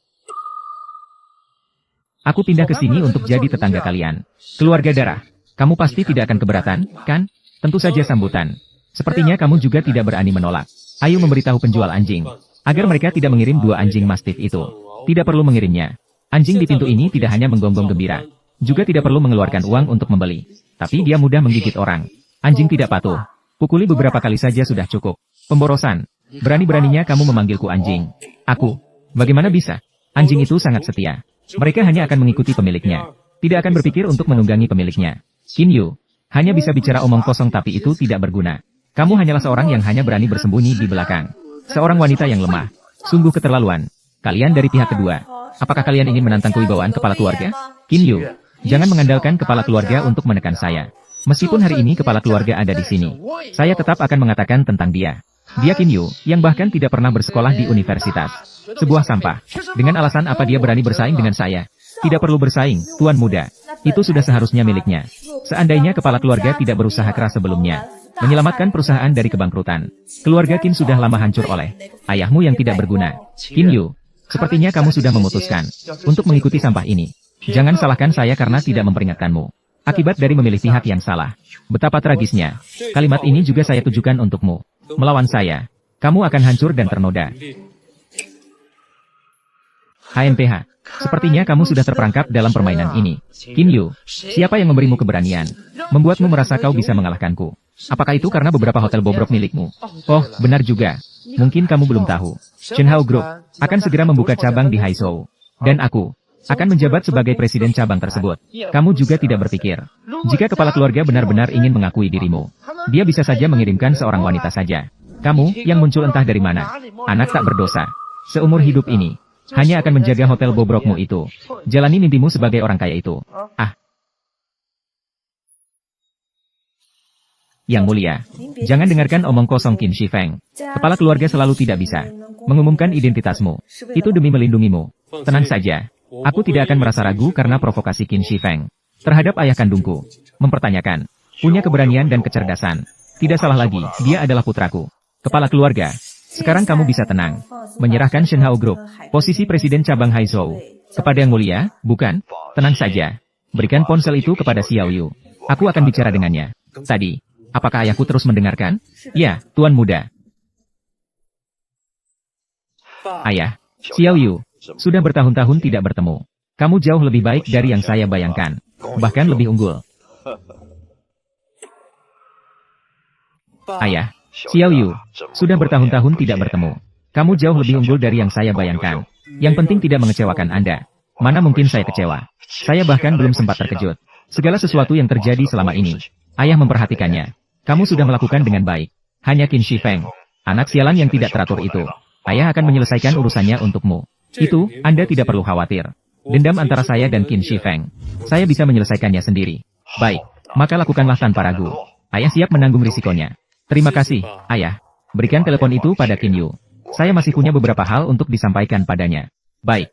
Aku pindah ke sini untuk jadi tetangga kalian. Keluarga darah. Kamu pasti tidak akan keberatan, kan? Tentu saja sambutan. Sepertinya kamu juga tidak berani menolak. Ayo memberitahu penjual anjing, agar mereka tidak mengirim 2 anjing mastif itu. Tidak perlu mengirimnya. Anjing di pintu ini tidak hanya menggonggong gembira, juga tidak perlu mengeluarkan uang untuk membeli. Tapi dia mudah menggigit orang. Anjing tidak patuh. Pukuli beberapa kali saja sudah cukup. Pemborosan. Berani-beraninya kamu memanggilku anjing. Aku. Bagaimana bisa? Anjing itu sangat setia. Mereka hanya akan mengikuti pemiliknya. Tidak akan berpikir untuk menunggangi pemiliknya. Kinyu. Hanya bisa bicara omong kosong tapi itu tidak berguna. Kamu hanyalah seorang yang hanya berani bersembunyi di belakang. Seorang wanita yang lemah. Sungguh keterlaluan. Kalian dari pihak kedua. Apakah kalian ingin menantang kewibawaan kepala keluarga? Kinyu. Jangan mengandalkan kepala keluarga untuk menekan saya. Meskipun hari ini kepala keluarga ada di sini, saya tetap akan mengatakan tentang dia. Dia Kinyu, yang bahkan tidak pernah bersekolah di universitas. Sebuah sampah. Dengan alasan apa dia berani bersaing dengan saya? Tidak perlu bersaing, Tuan Muda. Itu sudah seharusnya miliknya. Seandainya kepala keluarga tidak berusaha keras sebelumnya, menyelamatkan perusahaan dari kebangkrutan. Keluarga Kim sudah lama hancur oleh ayahmu yang tidak berguna. Kinyu, sepertinya kamu sudah memutuskan untuk mengikuti sampah ini. Jangan salahkan saya karena tidak memperingatkanmu. Akibat dari memilih pihak yang salah. Betapa tragisnya. Kalimat ini juga saya tujukan untukmu. Melawan saya, kamu akan hancur dan ternoda. HMPH. Sepertinya kamu sudah terperangkap dalam permainan ini. Kinyu, siapa yang memberimu keberanian? Membuatmu merasa kau bisa mengalahkanku. Apakah itu karena beberapa hotel bobrok milikmu? Oh, benar juga. Mungkin kamu belum tahu. Shenhao Group akan segera membuka cabang di Haizhou. Dan aku akan menjabat sebagai presiden cabang tersebut. Kamu juga tidak berpikir, jika kepala keluarga benar-benar ingin mengakui dirimu, dia bisa saja mengirimkan seorang wanita saja. Kamu, yang muncul entah dari mana, anak tak berdosa. Seumur hidup ini, hanya akan menjaga hotel bobrokmu itu. Jalani mimpimu sebagai orang kaya itu. Yang mulia, jangan dengarkan omong kosong Qin Shi Feng. Kepala keluarga selalu tidak bisa mengumumkan identitasmu. Itu demi melindungimu. Tenang saja. Aku tidak akan merasa ragu karena provokasi Qin Shi Feng terhadap ayah kandungku. Mempertanyakan, punya keberanian dan kecerdasan. Tidak salah lagi, dia adalah putraku. Kepala keluarga, sekarang kamu bisa tenang. Menyerahkan Shenhao Group, posisi presiden cabang Haizhou, kepada yang mulia, bukan? Tenang saja. Berikan ponsel itu kepada Xiao Yu. Aku akan bicara dengannya. Tadi, apakah ayahku terus mendengarkan? Ya, Tuan Muda. Ayah, Xiao Yu. Sudah bertahun-tahun tidak bertemu. Kamu jauh lebih baik dari yang saya bayangkan. Bahkan lebih unggul. Ayah, Xiao Yu. Sudah bertahun-tahun tidak bertemu. Kamu jauh lebih unggul dari yang saya bayangkan. Yang penting tidak mengecewakan Anda. Mana mungkin saya kecewa. Saya bahkan belum sempat terkejut. Segala sesuatu yang terjadi selama ini, ayah memperhatikannya. Kamu sudah melakukan dengan baik. Hanya Qin Shi Feng, anak sialan yang tidak teratur itu. Ayah akan menyelesaikan urusannya untukmu. Itu, Anda tidak perlu khawatir. Dendam antara saya dan Qin Shi Feng, saya bisa menyelesaikannya sendiri. Baik, maka lakukanlah tanpa ragu. Ayah siap menanggung risikonya. Terima kasih, ayah. Berikan telepon itu pada Qin Yu. Saya masih punya beberapa hal untuk disampaikan padanya. Baik,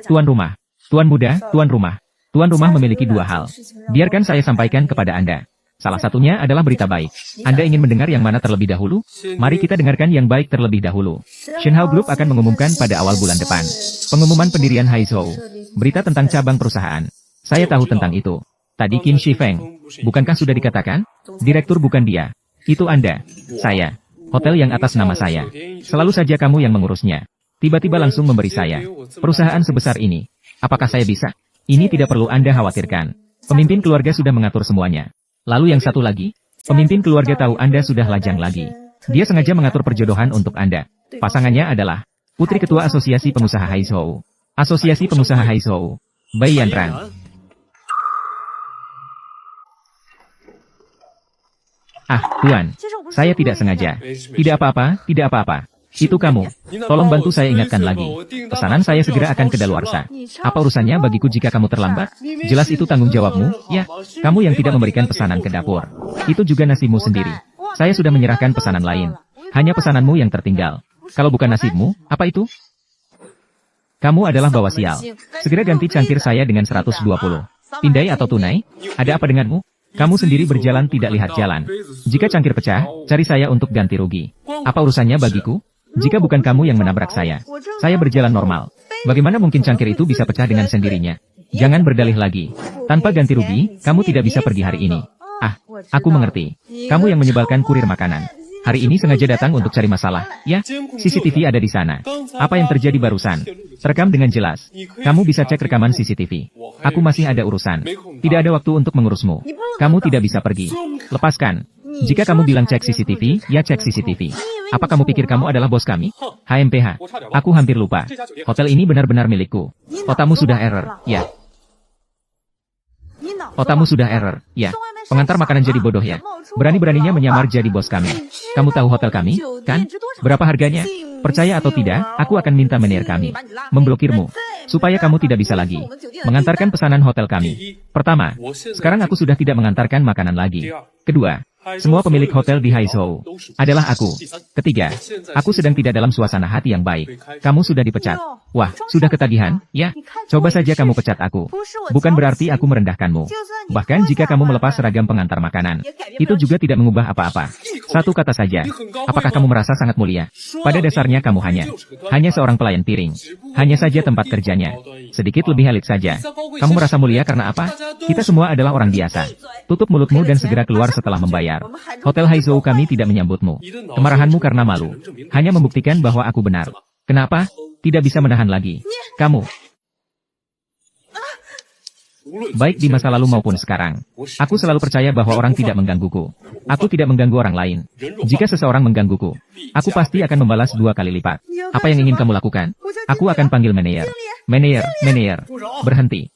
tuan rumah. Tuan muda, tuan rumah. Tuan rumah memiliki 2 hal. Biarkan saya sampaikan kepada Anda. Salah satunya adalah berita baik. Anda ingin mendengar yang mana terlebih dahulu? Mari kita dengarkan yang baik terlebih dahulu. Shenhao Group akan mengumumkan pada awal bulan depan pengumuman pendirian Haizhou. Berita tentang cabang perusahaan. Saya tahu tentang itu. Tadi Qin Shi Feng, bukankah sudah dikatakan? Direktur bukan dia. Itu Anda. Saya. Hotel yang atas nama saya. Selalu saja kamu yang mengurusnya. Tiba-tiba langsung memberi saya perusahaan sebesar ini. Apakah saya bisa? Ini tidak perlu Anda khawatirkan. Pemimpin keluarga sudah mengatur semuanya. Lalu yang satu lagi, pemimpin keluarga tahu Anda sudah lajang lagi. Dia sengaja mengatur perjodohan untuk Anda. Pasangannya adalah putri ketua Asosiasi Pengusaha Haizhou. Asosiasi Pengusaha Haizhou, Bai Yanran. Tuan, saya tidak sengaja. Tidak apa-apa, tidak apa-apa. Itu kamu. Tolong bantu saya ingatkan lagi. Pesanan saya segera akan kedaluarsa. Apa urusannya bagiku jika kamu terlambat? Jelas itu tanggung jawabmu, ya. Kamu yang tidak memberikan pesanan ke dapur. Itu juga nasibmu sendiri. Saya sudah menyerahkan pesanan lain. Hanya pesananmu yang tertinggal. Kalau bukan nasibmu, apa itu? Kamu adalah bawa sial. Segera ganti cangkir saya dengan 120. Pindai atau tunai? Ada apa denganmu? Kamu sendiri berjalan tidak lihat jalan. Jika cangkir pecah, cari saya untuk ganti rugi. Apa urusannya bagiku? Jika bukan kamu yang menabrak saya berjalan normal. Bagaimana mungkin cangkir itu bisa pecah dengan sendirinya? Jangan berdalih lagi. Tanpa ganti rugi, kamu tidak bisa pergi hari ini. Ah, aku mengerti. Kamu yang menyebalkan kurir makanan. Hari ini sengaja datang untuk cari masalah, ya? CCTV ada di sana. Apa yang terjadi barusan? Terekam dengan jelas. Kamu bisa cek rekaman CCTV. Aku masih ada urusan. Tidak ada waktu untuk mengurusmu. Kamu tidak bisa pergi. Lepaskan. Jika kamu bilang cek CCTV, ya cek CCTV. Apa kamu pikir kamu adalah bos kami? HMPH. Aku hampir lupa. Hotel ini benar-benar milikku. Otakmu sudah error, ya. Otakmu sudah error, ya. Pengantar makanan jadi bodoh ya. Berani-beraninya menyamar jadi bos kami. Kamu tahu hotel kami, kan? Berapa harganya? Percaya atau tidak, aku akan minta manajer kami memblokirmu. Supaya kamu tidak bisa lagi mengantarkan pesanan hotel kami. Pertama, sekarang aku sudah tidak mengantarkan makanan lagi. Kedua, semua pemilik hotel di Haizhou adalah aku. Ketiga, aku sedang tidak dalam suasana hati yang baik. Kamu sudah dipecat. Wah, sudah ketagihan, ya? Coba saja kamu pecat aku. Bukan berarti aku merendahkanmu. Bahkan jika kamu melepas seragam pengantar makanan, itu juga tidak mengubah apa-apa. Satu kata saja. Apakah kamu merasa sangat mulia? Pada dasarnya kamu hanya seorang pelayan piring. Hanya saja tempat kerjanya sedikit lebih elit saja. Kamu merasa mulia karena apa? Kita semua adalah orang biasa. Tutup mulutmu dan segera keluar setelah membayar. Hotel Haizhou kami tidak menyambutmu. Kemarahanmu karena malu hanya membuktikan bahwa aku benar. Kenapa? Tidak bisa menahan lagi. Kamu. Baik di masa lalu maupun sekarang. Aku selalu percaya bahwa orang tidak menggangguku. Aku tidak mengganggu orang lain. Jika seseorang menggangguku, aku pasti akan membalas 2 kali lipat. Apa yang ingin kamu lakukan? Aku akan panggil manajer. Manajer, berhenti.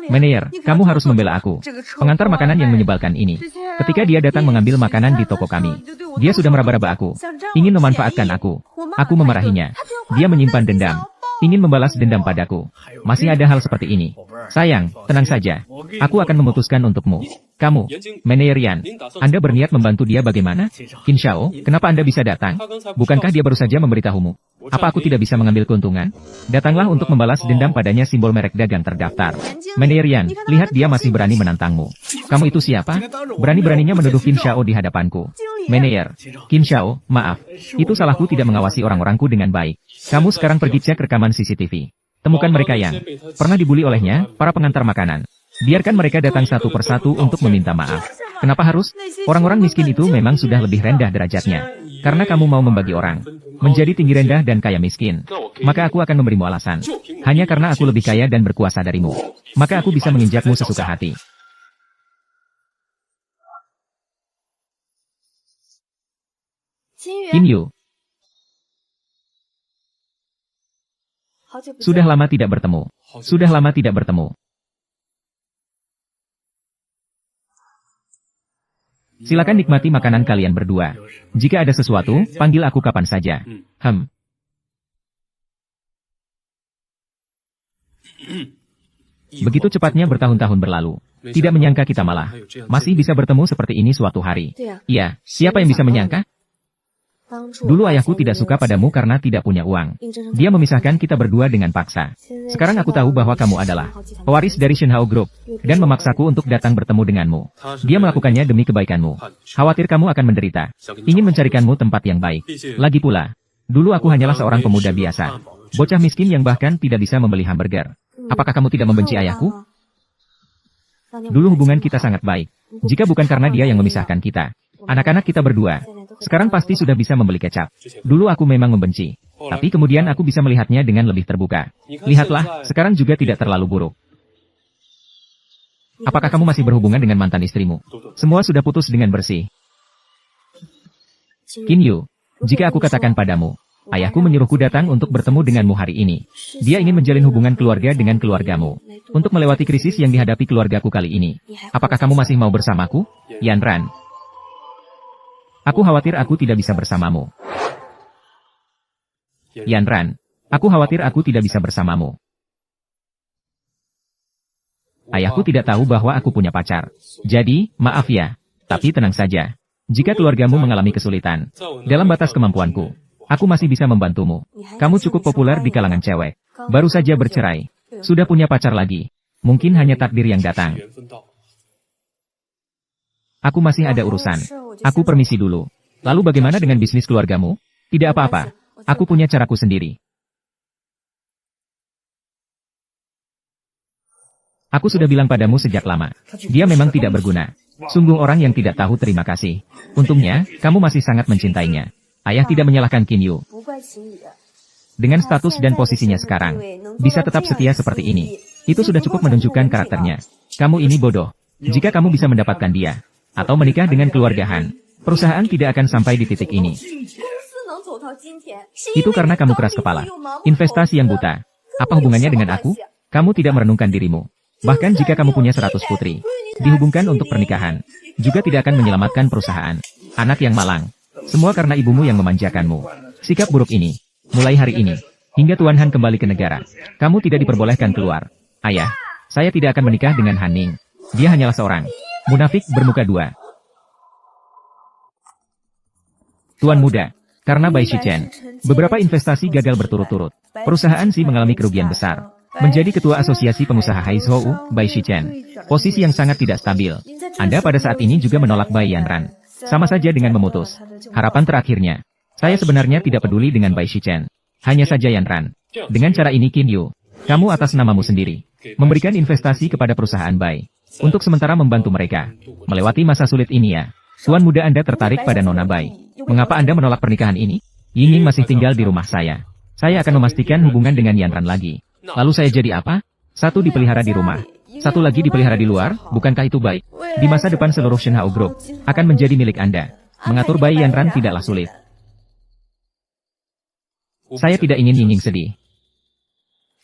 Manajer, kamu harus membela aku. Pengantar makanan yang menyebalkan ini. Ketika dia datang mengambil makanan di toko kami, dia sudah meraba-raba aku. Ingin memanfaatkan aku. Aku memarahinya. Dia menyimpan dendam. Ingin membalas dendam padaku. Masih ada hal seperti ini. Sayang, tenang saja. Aku akan memutuskan untukmu. Kamu, manajer Yan, Anda berniat membantu dia bagaimana? Qin Xiao, kenapa Anda bisa datang? Bukankah dia baru saja memberitahumu? Apa aku tidak bisa mengambil keuntungan? Datanglah untuk membalas dendam padanya, simbol merek dagang terdaftar. Manajer Yan, lihat dia masih berani menantangmu. Kamu itu siapa? Berani-beraninya menuduh Qin Xiao di hadapanku. Manajer, Qin Xiao, maaf. Itu salahku tidak mengawasi orang-orangku dengan baik. Kamu sekarang pergi cek rekaman CCTV. Temukan mereka yang pernah dibully olehnya, para pengantar makanan. Biarkan mereka datang satu persatu untuk meminta maaf. Kenapa harus? Orang-orang miskin itu memang sudah lebih rendah derajatnya. Karena kamu mau membagi orang menjadi tinggi rendah dan kaya miskin. Maka aku akan memberimu alasan. Hanya karena aku lebih kaya dan berkuasa darimu. Maka aku bisa menginjakmu sesuka hati. Qin Yu. Sudah lama tidak bertemu. Sudah lama tidak bertemu. Silakan nikmati makanan kalian berdua. Jika ada sesuatu, panggil aku kapan saja. Begitu cepatnya bertahun-tahun berlalu. Tidak menyangka kita malah masih bisa bertemu seperti ini suatu hari. Iya, siapa yang bisa menyangka? Dulu ayahku tidak suka padamu karena tidak punya uang. Dia memisahkan kita berdua dengan paksa. Sekarang aku tahu bahwa kamu adalah pewaris dari Shenhao Group, dan memaksaku untuk datang bertemu denganmu. Dia melakukannya demi kebaikanmu. Khawatir kamu akan menderita. Ingin mencarikanmu tempat yang baik. Lagi pula, dulu aku hanyalah seorang pemuda biasa. Bocah miskin yang bahkan tidak bisa membeli hamburger. Apakah kamu tidak membenci ayahku? Dulu hubungan kita sangat baik. Jika bukan karena dia yang memisahkan kita, anak-anak kita berdua sekarang pasti sudah bisa membeli kecap. Dulu aku memang membenci. Tapi kemudian aku bisa melihatnya dengan lebih terbuka. Lihatlah, sekarang juga tidak terlalu buruk. Apakah kamu masih berhubungan dengan mantan istrimu? Semua sudah putus dengan bersih. Qin Yu, jika aku katakan padamu, ayahku menyuruhku datang untuk bertemu denganmu hari ini. Dia ingin menjalin hubungan keluarga dengan keluargamu. Untuk melewati krisis yang dihadapi keluargaku kali ini. Apakah kamu masih mau bersamaku? Yan Ran. Aku khawatir aku tidak bisa bersamamu. Yan Ran, aku khawatir aku tidak bisa bersamamu. Ayahku tidak tahu bahwa aku punya pacar. Jadi, maaf ya. Tapi tenang saja. Jika keluargamu mengalami kesulitan, dalam batas kemampuanku, Aku masih bisa membantumu. Kamu cukup populer di kalangan cewek. Baru saja bercerai. Sudah punya pacar lagi. Mungkin hanya takdir yang datang. Aku masih ada urusan. Aku permisi dulu. Lalu bagaimana dengan bisnis keluargamu? Tidak apa-apa. Aku punya caraku sendiri. Aku sudah bilang padamu sejak lama. Dia memang tidak berguna. Sungguh orang yang tidak tahu terima kasih. Untungnya, kamu masih sangat mencintainya. Ayah tidak menyalahkan Qin Yu. Dengan status dan posisinya sekarang, bisa tetap setia seperti ini. Itu sudah cukup menunjukkan karakternya. Kamu ini bodoh. Jika kamu bisa mendapatkan dia, atau menikah dengan keluarga Han, perusahaan tidak akan sampai di titik ini. Itu karena kamu keras kepala. Investasi yang buta. Apa hubungannya dengan aku? Kamu tidak merenungkan dirimu. Bahkan jika kamu punya 100 putri, dihubungkan untuk pernikahan, juga tidak akan menyelamatkan perusahaan. Anak yang malang. Semua karena ibumu yang memanjakanmu. Sikap buruk ini, mulai hari ini, hingga Tuan Han kembali ke negara, kamu tidak diperbolehkan keluar. Ayah, saya tidak akan menikah dengan Han Ning. Dia hanyalah seorang munafik bermuka dua. Tuan muda, karena Bai Shichen, beberapa investasi gagal berturut-turut. Perusahaan Si mengalami kerugian besar. Menjadi ketua asosiasi pengusaha Haizhou, Bai Shichen, posisi yang sangat tidak stabil. Anda pada saat ini juga menolak Bai Yanran. Sama saja dengan memutus. Harapan terakhirnya, saya sebenarnya tidak peduli dengan Bai Shichen. Hanya saja Yanran. Dengan cara ini Qin Yu, kamu atas namamu sendiri, memberikan investasi kepada perusahaan Bai. Untuk sementara membantu mereka, melewati masa sulit ini ya. Tuan muda Anda tertarik pada Nona Bai. Mengapa Anda menolak pernikahan ini? Ying Ying masih tinggal di rumah saya. Saya akan memastikan hubungan dengan Yanran lagi. Lalu saya jadi apa? Satu dipelihara di rumah. Satu lagi dipelihara di luar, bukankah itu baik? Di masa depan seluruh Shenhao Group akan menjadi milik Anda. Mengatur Bai Yanran tidaklah sulit. Saya tidak ingin Ying Ying sedih.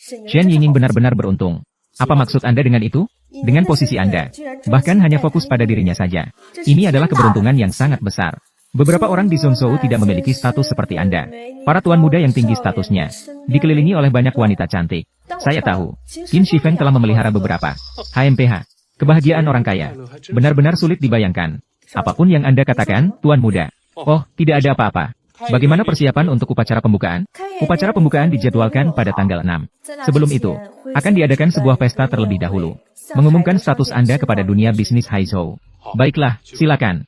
Shen Ying Ying benar-benar beruntung. Apa maksud Anda dengan itu? Dengan posisi Anda, bahkan hanya fokus pada dirinya saja. Ini adalah keberuntungan yang sangat besar. Beberapa orang di Zhongzhou tidak memiliki status seperti Anda. Para tuan muda yang tinggi statusnya, dikelilingi oleh banyak wanita cantik. Saya tahu, Qin Shifeng telah memelihara beberapa HMPH. Kebahagiaan orang kaya. Benar-benar sulit dibayangkan. Apapun yang Anda katakan, tuan muda. Oh, tidak ada apa-apa. Bagaimana persiapan untuk upacara pembukaan? Upacara pembukaan dijadwalkan pada tanggal 6. Sebelum itu, akan diadakan sebuah pesta terlebih dahulu. Mengumumkan status Anda kepada dunia bisnis Haizhou. Baiklah, silakan.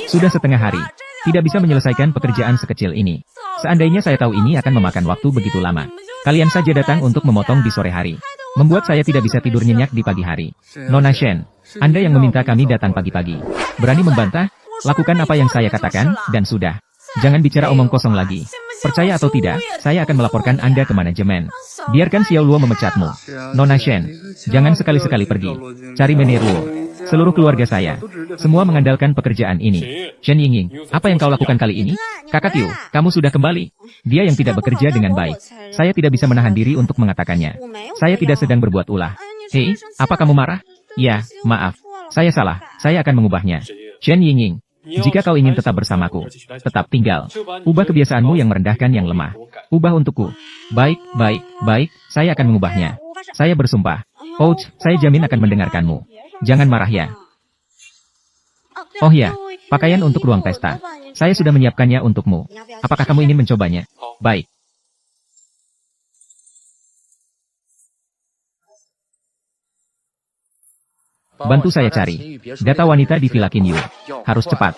Sudah setengah hari, tidak bisa menyelesaikan pekerjaan sekecil ini. Seandainya saya tahu ini akan memakan waktu begitu lama, kalian saja datang untuk memotong di sore hari. Membuat saya tidak bisa tidur nyenyak di pagi hari. Nona Shen, Anda yang meminta kami datang pagi-pagi. Berani membantah? Lakukan apa yang saya katakan, dan sudah. Jangan bicara omong kosong lagi. Percaya atau tidak, saya akan melaporkan Anda ke manajemen. Biarkan Xiao Luo memecatmu. Nona Shen, jangan sekali-sekali pergi. Cari Mener Luo. Seluruh keluarga saya, semua mengandalkan pekerjaan ini. Shen Yingying, apa yang kau lakukan kali ini? Kakak Yu, kamu sudah kembali. Dia yang tidak bekerja dengan baik. Saya tidak bisa menahan diri untuk mengatakannya. Saya tidak sedang berbuat ulah. Hei, apa kamu marah? Ya, maaf. Saya salah. Saya akan mengubahnya. Shen Yingying, jika kau ingin tetap bersamaku, tetap tinggal. Ubah kebiasaanmu yang merendahkan yang lemah. Ubah untukku. Baik, baik, baik, saya akan mengubahnya. Saya bersumpah. Ouch, saya jamin akan mendengarkanmu. Jangan marah ya. Oh ya, pakaian untuk ruang pesta. Saya sudah menyiapkannya untukmu. Apakah kamu ingin mencobanya? Baik. Bantu saya cari data wanita di Villa Qin Yu. Harus cepat.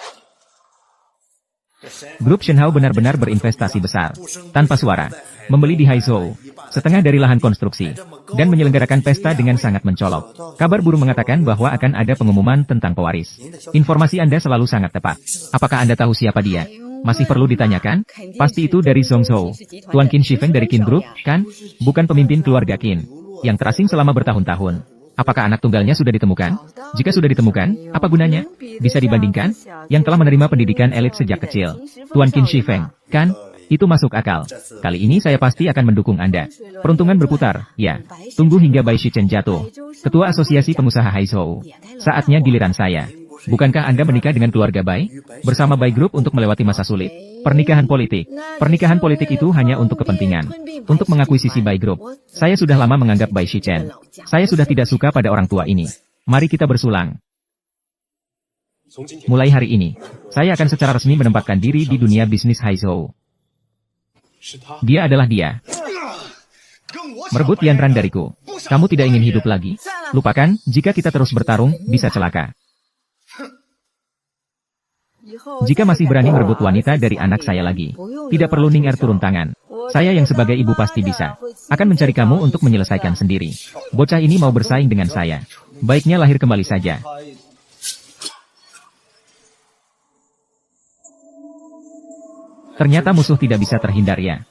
Grup Shenhao benar-benar berinvestasi besar, tanpa suara, membeli di Haizhou, setengah dari lahan konstruksi, dan menyelenggarakan pesta dengan sangat mencolok. Kabar burung mengatakan bahwa akan ada pengumuman tentang pewaris. Informasi Anda selalu sangat tepat. Apakah Anda tahu siapa dia? Masih perlu ditanyakan? Pasti itu dari Zhongzhou. Tuan Qin Shifeng dari Qin Group, kan? Bukan pemimpin keluarga Qin, yang terasing selama bertahun-tahun. Apakah anak tunggalnya sudah ditemukan? Jika sudah ditemukan, apa gunanya? Bisa dibandingkan? Yang telah menerima pendidikan elit sejak kecil. Tuan Qin Shifeng, kan? Itu masuk akal. Kali ini saya pasti akan mendukung Anda. Peruntungan berputar, ya. Tunggu hingga Bai Shichen jatuh. Ketua Asosiasi Pengusaha Haizhou. Saatnya giliran saya. Bukankah Anda menikah dengan keluarga Bai? Bersama Bai Group untuk melewati masa sulit. Pernikahan politik. Pernikahan politik itu hanya untuk kepentingan. Untuk mengakuisisi Bai Group. Saya sudah lama menganggap Bai Shichen. Saya sudah tidak suka pada orang tua ini. Mari kita bersulang. Mulai hari ini, saya akan secara resmi menempatkan diri di dunia bisnis Haizhou. Dia adalah dia. Merebut Yanran dariku. Kamu tidak ingin hidup lagi? Lupakan, jika kita terus bertarung, bisa celaka. Jika masih berani merebut wanita dari anak saya lagi, tidak perlu Ning Er turun tangan. Saya yang sebagai ibu pasti bisa. Akan mencari kamu untuk menyelesaikan sendiri. Bocah ini mau bersaing dengan saya. Baiknya lahir kembali saja. Ternyata musuh tidak bisa terhindar ya.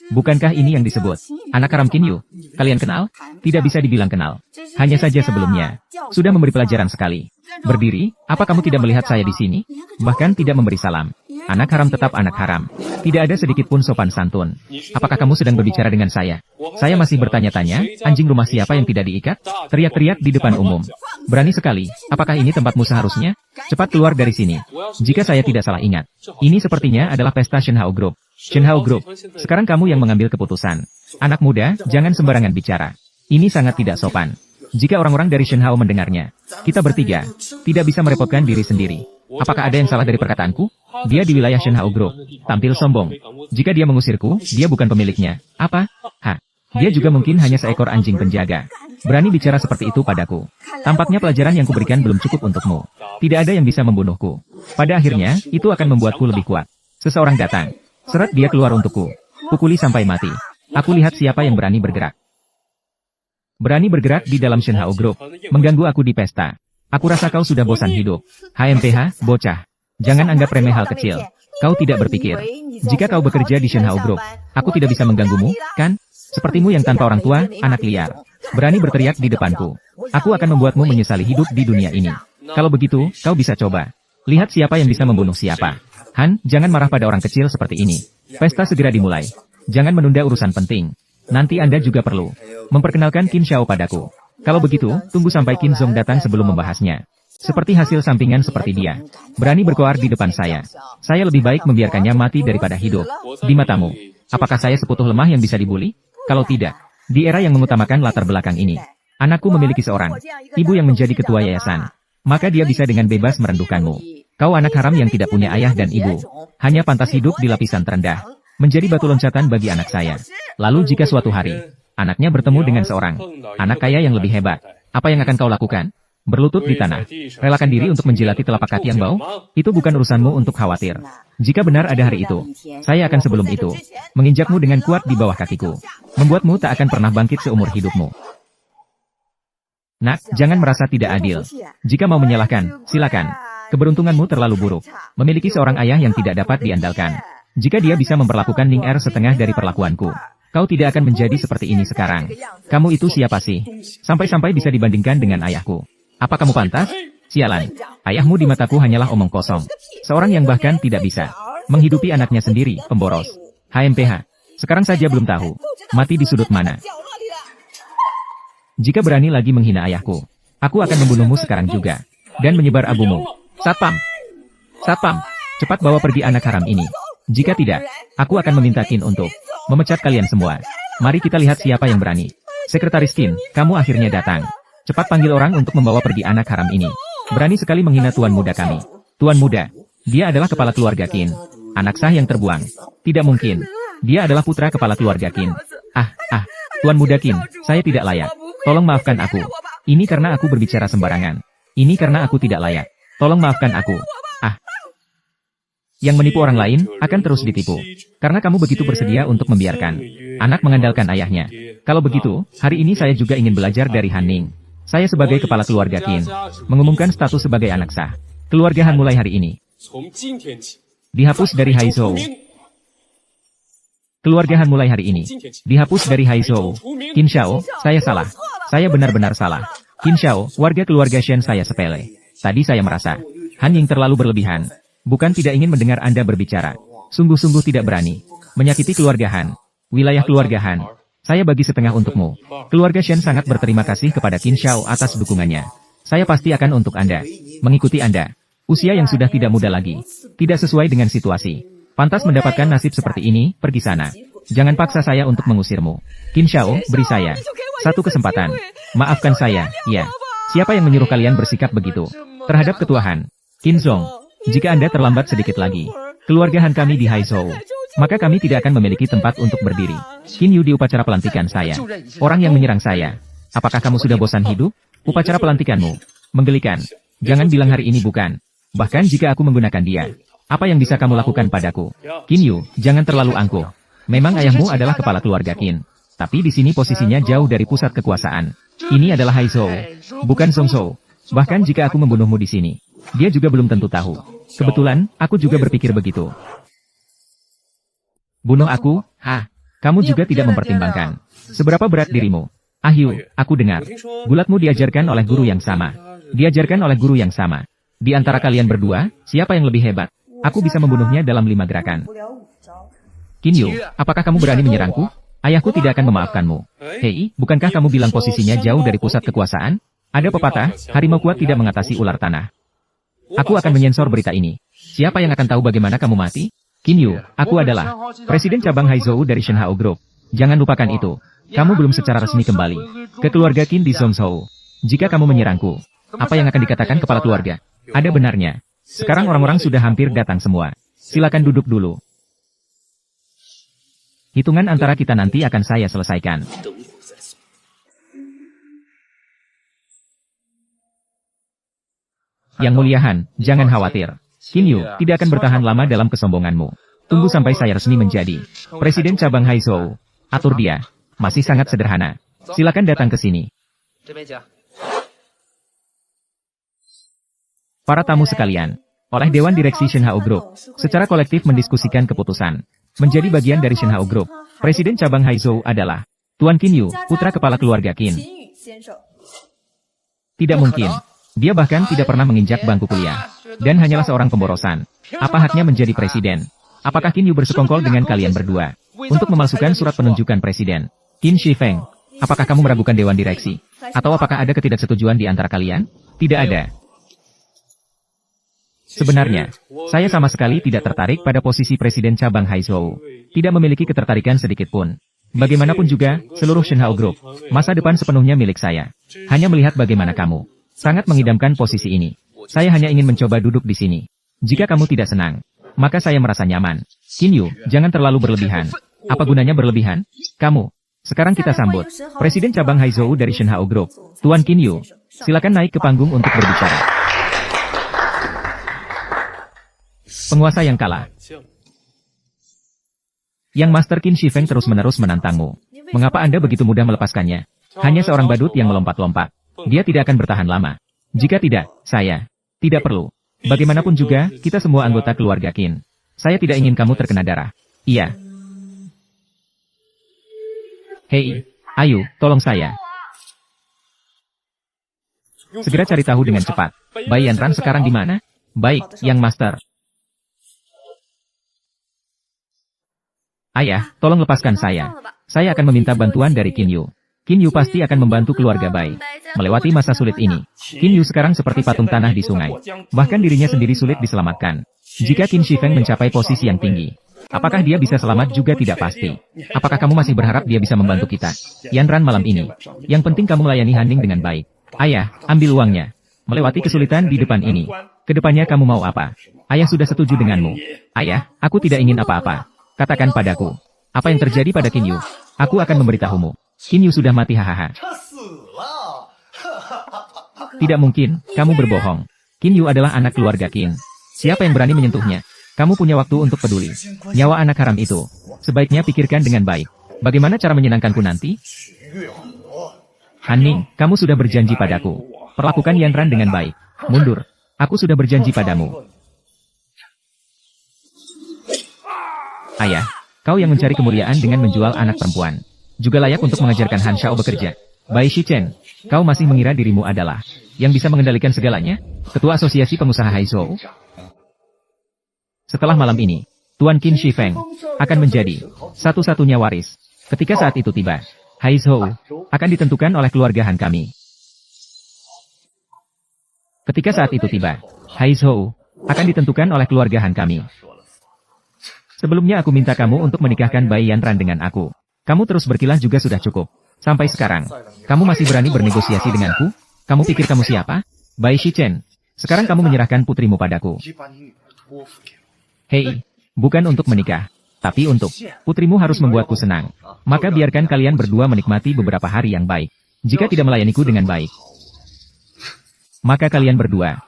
Bukankah ini yang disebut anak haram Kinyu? Kalian kenal? Tidak bisa dibilang kenal. Hanya saja sebelumnya sudah memberi pelajaran sekali. Berdiri, apa kamu tidak melihat saya di sini? Bahkan tidak memberi salam. Anak haram tetap anak haram. Tidak ada sedikit pun sopan santun. Apakah kamu sedang berbicara dengan saya? Saya masih bertanya-tanya, anjing rumah siapa yang tidak diikat? Teriak-teriak di depan umum. Berani sekali, apakah ini tempatmu seharusnya? Cepat keluar dari sini. Jika saya tidak salah ingat, ini sepertinya adalah pesta Shenhao Group. Shenhao Group, sekarang kamu yang mengambil keputusan. Anak muda, jangan sembarangan bicara. Ini sangat tidak sopan. Jika orang-orang dari Shenhao mendengarnya, kita bertiga tidak bisa merepotkan diri sendiri. Apakah ada yang salah dari perkataanku? Dia di wilayah Shenhao Group. Tampil sombong. Jika dia mengusirku, dia bukan pemiliknya. Apa? Dia juga mungkin hanya seekor anjing penjaga. Berani bicara seperti itu padaku. Tampaknya pelajaran yang kuberikan belum cukup untukmu. Tidak ada yang bisa membunuhku. Pada akhirnya, itu akan membuatku lebih kuat. Seseorang datang. Seret dia keluar untukku. Pukuli sampai mati. Aku lihat siapa yang berani bergerak. Berani bergerak di dalam Shenhao Group. Mengganggu aku di pesta. Aku rasa kau sudah bosan hidup. HMPH, bocah. Jangan anggap remeh hal kecil. Kau tidak berpikir. Jika kau bekerja di Shenhao Group, aku tidak bisa mengganggumu, kan? Sepertimu yang tanpa orang tua, anak liar. Berani berteriak di depanku. Aku akan membuatmu menyesali hidup di dunia ini. Kalau begitu, kau bisa coba. Lihat siapa yang bisa membunuh siapa. Han, jangan marah pada orang kecil seperti ini. Pesta segera dimulai. Jangan menunda urusan penting. Nanti Anda juga perlu memperkenalkan Qin Xiao padaku. Kalau begitu, tunggu sampai Qin Zong datang sebelum membahasnya. Seperti hasil sampingan seperti dia. Berani berkoar di depan saya. Saya lebih baik membiarkannya mati daripada hidup. Di matamu, apakah saya seputuh lemah yang bisa dibuli? Kalau tidak, di era yang mengutamakan latar belakang ini, anakku memiliki seorang ibu yang menjadi ketua yayasan. Maka dia bisa dengan bebas merenduhkanmu. Kau anak haram yang tidak punya ayah dan ibu. Hanya pantas hidup di lapisan terendah. Menjadi batu loncatan bagi anak saya. Lalu jika suatu hari, anaknya bertemu dengan seorang anak kaya yang lebih hebat, apa yang akan kau lakukan? Berlutut di tanah. Relakan diri untuk menjilati telapak kaki yang bau? Itu bukan urusanmu untuk khawatir. Jika benar ada hari itu, saya akan sebelum itu menginjakmu dengan kuat di bawah kakiku. Membuatmu tak akan pernah bangkit seumur hidupmu. Nak, jangan merasa tidak adil. Jika mau menyalahkan, silakan. Keberuntunganmu terlalu buruk. Memiliki seorang ayah yang tidak dapat diandalkan. Jika dia bisa memperlakukan Ning Er setengah dari perlakuanku, kau tidak akan menjadi seperti ini sekarang. Kamu itu siapa sih? Sampai-sampai bisa dibandingkan dengan ayahku. Apa kamu pantas? Sialan. Ayahmu di mataku hanyalah omong kosong. Seorang yang bahkan tidak bisa menghidupi anaknya sendiri, pemboros. HMPH. Sekarang saja belum tahu. Mati di sudut mana. Jika berani lagi menghina ayahku, aku akan membunuhmu sekarang juga. Dan menyebar abumu. Satpam. Satpam. Cepat bawa pergi anak haram ini. Jika tidak, aku akan meminta Qin untuk memecat kalian semua. Mari kita lihat siapa yang berani. Sekretaris Qin, kamu akhirnya datang. Cepat panggil orang untuk membawa pergi anak haram ini. Berani sekali menghina tuan muda kami. Tuan muda, dia adalah kepala keluarga Qin. Anak sah yang terbuang. Tidak mungkin. Dia adalah putra kepala keluarga Qin. Tuan muda Qin, saya tidak layak. Tolong maafkan aku. Ini karena aku berbicara sembarangan. Ini karena aku tidak layak. Tolong maafkan aku. Yang menipu orang lain, akan terus ditipu. Karena kamu begitu bersedia untuk membiarkan anak mengandalkan ayahnya. Kalau begitu, hari ini saya juga ingin belajar dari Han Ning. Saya sebagai kepala keluarga Qin, mengumumkan status sebagai anak sah. Keluarga Han mulai hari ini dihapus dari Haizhou. Keluarga Han mulai hari ini dihapus dari Haizhou. Qin Xiao, saya salah. Saya benar-benar salah. Qin Xiao, warga keluarga Shen saya sepele. Tadi saya merasa Han Ning terlalu berlebihan. Bukan tidak ingin mendengar Anda berbicara. Sungguh-sungguh tidak berani menyakiti keluarga Han. Wilayah keluarga Han. Saya bagi setengah untukmu. Keluarga Shen sangat berterima kasih kepada Qin Xiao atas dukungannya. Saya pasti akan untuk Anda. Mengikuti Anda. Usia yang sudah tidak muda lagi. Tidak sesuai dengan situasi. Pantas mendapatkan nasib seperti ini, pergi sana. Jangan paksa saya untuk mengusirmu. Qin Xiao, beri saya Satu kesempatan. Maafkan saya, ya. Siapa yang menyuruh kalian bersikap begitu? Terhadap ketua Han, Qin Zhong, jika Anda terlambat sedikit lagi, keluarga Han kami di Haizhou, maka kami tidak akan memiliki tempat untuk berdiri. Qin Yu di upacara pelantikan saya. Orang yang menyerang saya. Apakah kamu sudah bosan hidup? Upacara pelantikanmu. Menggelikan. Jangan bilang hari ini bukan. Bahkan jika aku menggunakan dia. Apa yang bisa kamu lakukan padaku? Qin Yu, jangan terlalu angkuh. Memang ayahmu adalah kepala keluarga Qin. Tapi di sini posisinya jauh dari pusat kekuasaan. Ini adalah Haizhou, bukan Songzhou. Bahkan jika aku membunuhmu di sini, dia juga belum tentu tahu. Kebetulan, aku juga berpikir begitu. Bunuh aku? Hah? Kamu juga tidak mempertimbangkan. Seberapa berat dirimu? Ahyu, aku dengar. Gulatmu diajarkan oleh guru yang sama. Diajarkan oleh guru yang sama. Di antara kalian berdua, siapa yang lebih hebat? Aku bisa membunuhnya dalam 5 gerakan. Qin Yu, apakah kamu berani menyerangku? Ayahku tidak akan memaafkanmu. Hei, bukankah kamu bilang posisinya jauh dari pusat kekuasaan? Ada pepatah, harimau kuat tidak mengatasi ular tanah. Aku akan menyensor berita ini. Siapa yang akan tahu bagaimana kamu mati? Qin Yu, aku adalah Presiden Cabang Haizhou dari Shenhao Group. Jangan lupakan itu. Kamu belum secara resmi kembali ke keluarga Qin di Songzhou. Jika kamu menyerangku, apa yang akan dikatakan kepala keluarga? Ada benarnya. Sekarang orang-orang sudah hampir datang semua. Silakan duduk dulu. Hitungan antara kita nanti akan saya selesaikan. Yang Mulia Han, jangan khawatir. Qin Yu tidak akan bertahan lama dalam kesombonganmu. Tunggu sampai saya resmi menjadi Presiden Cabang Haizhou. Atur dia. Masih sangat sederhana. Silakan datang ke sini. Para tamu sekalian, oleh Dewan Direksi Shenhao Group, secara kolektif mendiskusikan keputusan. Menjadi bagian dari Shenhao Group, Presiden Cabang Haizhou adalah Tuan Qin Yu, putra kepala keluarga Qin. Tidak mungkin. Dia bahkan tidak pernah menginjak bangku kuliah. Dan hanyalah seorang pemborosan. Apa haknya menjadi presiden? Apakah Qin Yu bersekongkol dengan kalian berdua untuk memalsukan surat penunjukan presiden? Qin Shifeng, apakah kamu meragukan Dewan Direksi? Atau apakah ada ketidaksetujuan di antara kalian? Tidak ada. Sebenarnya, saya sama sekali tidak tertarik pada posisi Presiden Cabang Haizhou. Tidak memiliki ketertarikan sedikit pun. Bagaimanapun juga, seluruh Shenhao Group, masa depan sepenuhnya milik saya. Hanya melihat bagaimana kamu sangat mengidamkan posisi ini. Saya hanya ingin mencoba duduk di sini. Jika kamu tidak senang, maka saya merasa nyaman. Qin Yu, jangan terlalu berlebihan. Apa gunanya berlebihan? Kamu. Sekarang kita sambut Presiden Cabang Haizhou dari Shenhao Group, Tuan Qin Yu. Silakan naik ke panggung untuk berbicara. Penguasa yang kalah. Yang Master Qin Shifeng terus-menerus menantangmu. Mengapa Anda begitu mudah melepaskannya? Hanya seorang badut yang melompat-lompat. Dia tidak akan bertahan lama. Jika tidak, saya tidak perlu. Bagaimanapun juga, kita semua anggota keluarga Qin. Saya tidak ingin kamu terkena darah. Iya. Hei, ayo, tolong saya. Segera cari tahu dengan cepat. Bai Yanran sekarang di mana? Baik, Yang Master. Ayah, tolong lepaskan saya. Saya akan meminta bantuan dari Qin Yu. Qin Yu pasti akan membantu keluarga Bai melewati masa sulit ini. Qin Yu sekarang seperti patung tanah di sungai. Bahkan dirinya sendiri sulit diselamatkan. Jika Qin Shifeng mencapai posisi yang tinggi, apakah dia bisa selamat juga tidak pasti. Apakah kamu masih berharap dia bisa membantu kita? Yanran malam ini. Yang penting kamu melayani Haning dengan baik. Ayah, ambil uangnya. Melewati kesulitan di depan ini. Kedepannya kamu mau apa? Ayah sudah setuju denganmu. Ayah, aku tidak ingin apa-apa. Katakan padaku, apa yang terjadi pada Qin Yu? Aku akan memberitahumu. Qin Yu sudah mati hahaha. Tidak mungkin, kamu berbohong. Qin Yu adalah anak keluarga Qin. Siapa yang berani menyentuhnya? Kamu punya waktu untuk peduli. Nyawa anak haram itu. Sebaiknya pikirkan dengan baik. Bagaimana cara menyenangkanku nanti? Haning, kamu sudah berjanji padaku. Perlakukan Yanran dengan baik. Mundur. Aku sudah berjanji padamu. Ayah, kau yang mencari kemuliaan dengan menjual anak perempuan. Juga layak untuk mengajarkan Han Shao bekerja. Bai Shichen, kau masih mengira dirimu adalah yang bisa mengendalikan segalanya? Ketua Asosiasi Pengusaha Haizhou. Setelah malam ini, Tuan Qin Shifeng akan menjadi satu-satunya waris. Ketika saat itu tiba, Haizhou akan ditentukan oleh keluarga Han kami. Ketika saat itu tiba, Haizhou akan ditentukan oleh keluarga Han kami. Sebelumnya aku minta kamu untuk menikahkan Bai Yanran dengan aku. Kamu terus berkilah juga sudah cukup. Sampai sekarang, kamu masih berani bernegosiasi denganku? Kamu pikir kamu siapa? Bai Shichen, sekarang kamu menyerahkan putrimu padaku. Hei, bukan untuk menikah, tapi untuk putrimu harus membuatku senang. Maka biarkan kalian berdua menikmati beberapa hari yang baik. Jika tidak melayaniku dengan baik, maka kalian berdua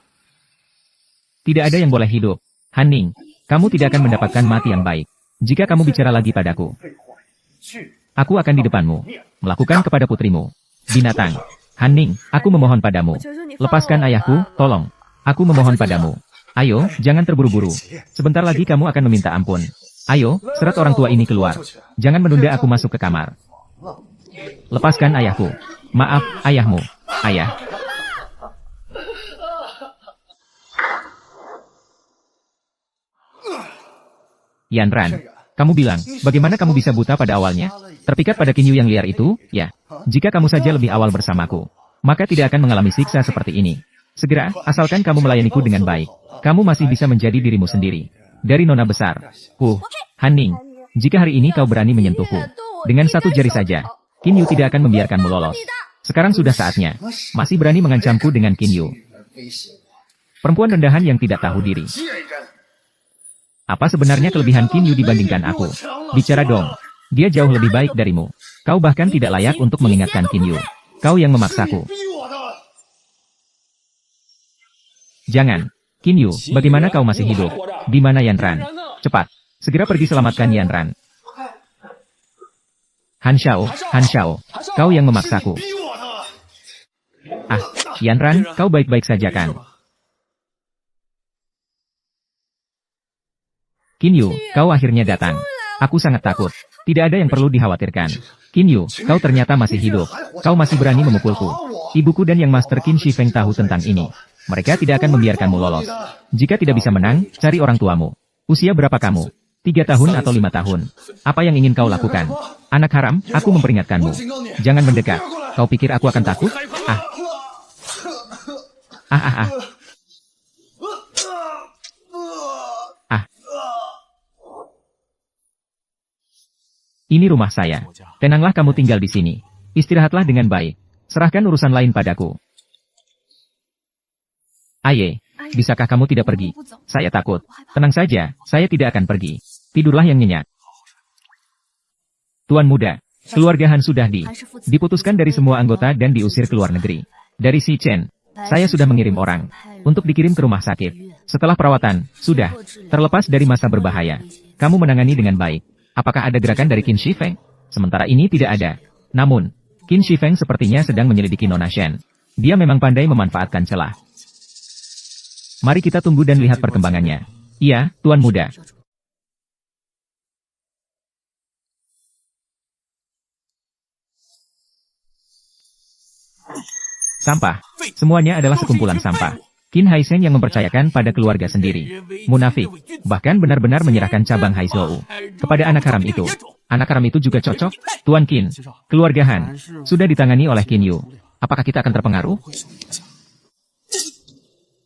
tidak ada yang boleh hidup. Han Ning, kamu tidak akan mendapatkan mati yang baik. Jika kamu bicara lagi padaku, aku akan di depanmu, melakukan kepada putrimu. Binatang. Han Ning, aku memohon padamu. Lepaskan ayahku, tolong. Aku memohon padamu. Ayo, jangan terburu-buru. Sebentar lagi kamu akan meminta ampun. Ayo, seret orang tua ini keluar. Jangan menunda aku masuk ke kamar. Lepaskan ayahku. Maaf, ayahmu. Ayah. Yanran, kamu bilang, bagaimana kamu bisa buta pada awalnya? Terpikat pada Qin Yu yang liar itu, ya. Jika kamu saja lebih awal bersamaku, maka tidak akan mengalami siksa seperti ini. Segera, asalkan kamu melayaniku dengan baik, kamu masih bisa menjadi dirimu sendiri. Dari nona besar. Han Ning, jika hari ini kau berani menyentuhku, dengan satu jari saja, Qin Yu tidak akan membiarkanmu lolos. Sekarang sudah saatnya, masih berani mengancamku dengan Qin Yu. Perempuan rendahan yang tidak tahu diri. Apa sebenarnya kelebihan Qin Yu dibandingkan aku? Bicara dong. Dia jauh lebih baik darimu. Kau bahkan tidak layak untuk mengingatkan Qin Yu. Kau yang memaksaku. Jangan. Qin Yu, bagaimana kau masih hidup? Di mana Yanran? Cepat. Segera pergi selamatkan Yanran. Han Xiao, kau yang memaksaku. Ah, Yanran, kau baik-baik saja kan? Qin Yu, kau akhirnya datang. Aku sangat takut. Tidak ada yang perlu dikhawatirkan. Qin Yu, kau ternyata masih hidup. Kau masih berani memukulku. Ibuku dan Yang Master Qin Shi Feng tahu tentang ini. Mereka tidak akan membiarkanmu lolos. Jika tidak bisa menang, cari orang tuamu. Usia berapa kamu? 3 tahun atau 5 tahun? Apa yang ingin kau lakukan? Anak haram, aku memperingatkanmu. Jangan mendekat. Kau pikir aku akan takut? Ah. Ah ah ah. Ini rumah saya. Tenanglah kamu tinggal di sini. Istirahatlah dengan baik. Serahkan urusan lain padaku. Aye, bisakah kamu tidak pergi? Saya takut. Tenang saja, saya tidak akan pergi. Tidurlah yang nyenyak. Tuan muda, keluarga Han sudah diputuskan dari semua anggota dan diusir ke luar negeri. Dari Si Chen, saya sudah mengirim orang untuk dikirim ke rumah sakit. Setelah perawatan, sudah terlepas dari masa berbahaya. Kamu menangani dengan baik. Apakah ada gerakan dari Qin Shi Feng? Sementara ini tidak ada. Namun, Qin Shi Feng sepertinya sedang menyelidiki Nona Shen. Dia memang pandai memanfaatkan celah. Mari kita tunggu dan lihat perkembangannya. Iya, Tuan Muda. Sampah. Semuanya adalah sekumpulan sampah. Qin Haisen yang mempercayakan pada keluarga sendiri. Munafik. Bahkan benar-benar menyerahkan cabang Haizhou kepada anak haram itu. Anak haram itu juga cocok. Tuan Qin, keluarga Han sudah ditangani oleh Qin Yu. Apakah kita akan terpengaruh?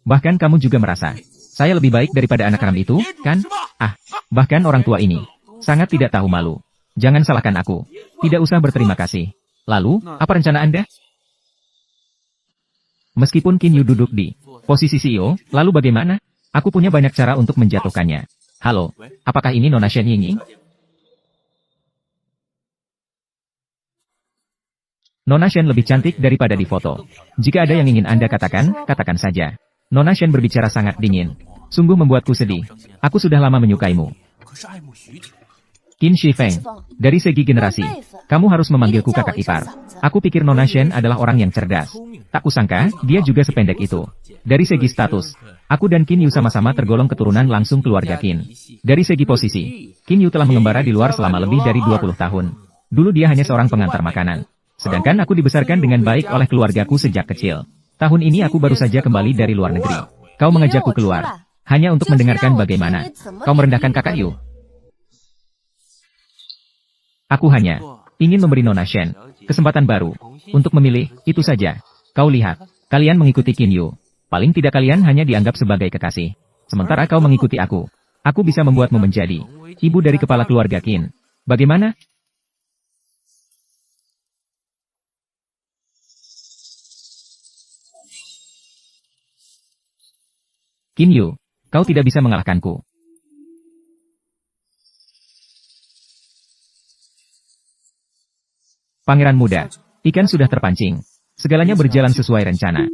Bahkan kamu juga merasa, saya lebih baik daripada anak haram itu, kan? Ah, bahkan orang tua ini sangat tidak tahu malu. Jangan salahkan aku. Tidak usah berterima kasih. Lalu, apa rencana Anda? Meskipun Qin Yu duduk di posisi CEO, lalu bagaimana? Aku punya banyak cara untuk menjatuhkannya. Halo, apakah ini Nona Shen Ying? Nona Shen lebih cantik daripada di foto. Jika ada yang ingin Anda katakan, katakan saja. Nona Shen berbicara sangat dingin. Sungguh membuatku sedih. Aku sudah lama menyukaimu. Qin Shi Feng, dari segi generasi, kamu harus memanggilku kakak ipar. Aku pikir Nona Shen adalah orang yang cerdas. Tak kusangka, dia juga sependek itu. Dari segi status, aku dan Qin Yu sama-sama tergolong keturunan langsung keluarga Qin. Dari segi posisi, Qin Yu telah mengembara di luar selama lebih dari 20 tahun. Dulu dia hanya seorang pengantar makanan. Sedangkan aku dibesarkan dengan baik oleh keluargaku sejak kecil. Tahun ini aku baru saja kembali dari luar negeri. Kau mengajakku keluar, hanya untuk mendengarkan bagaimana kau merendahkan kakak Yu. Aku hanya ingin memberi Nona Shen kesempatan baru untuk memilih, itu saja. Kau lihat, kalian mengikuti Qin Yu. Paling tidak kalian hanya dianggap sebagai kekasih. Sementara kau mengikuti aku. Aku bisa membuatmu menjadi ibu dari kepala keluarga Qin. Bagaimana? Qin Yu, kau tidak bisa mengalahkanku. Pangeran muda, ikan sudah terpancing. Segalanya berjalan sesuai rencana.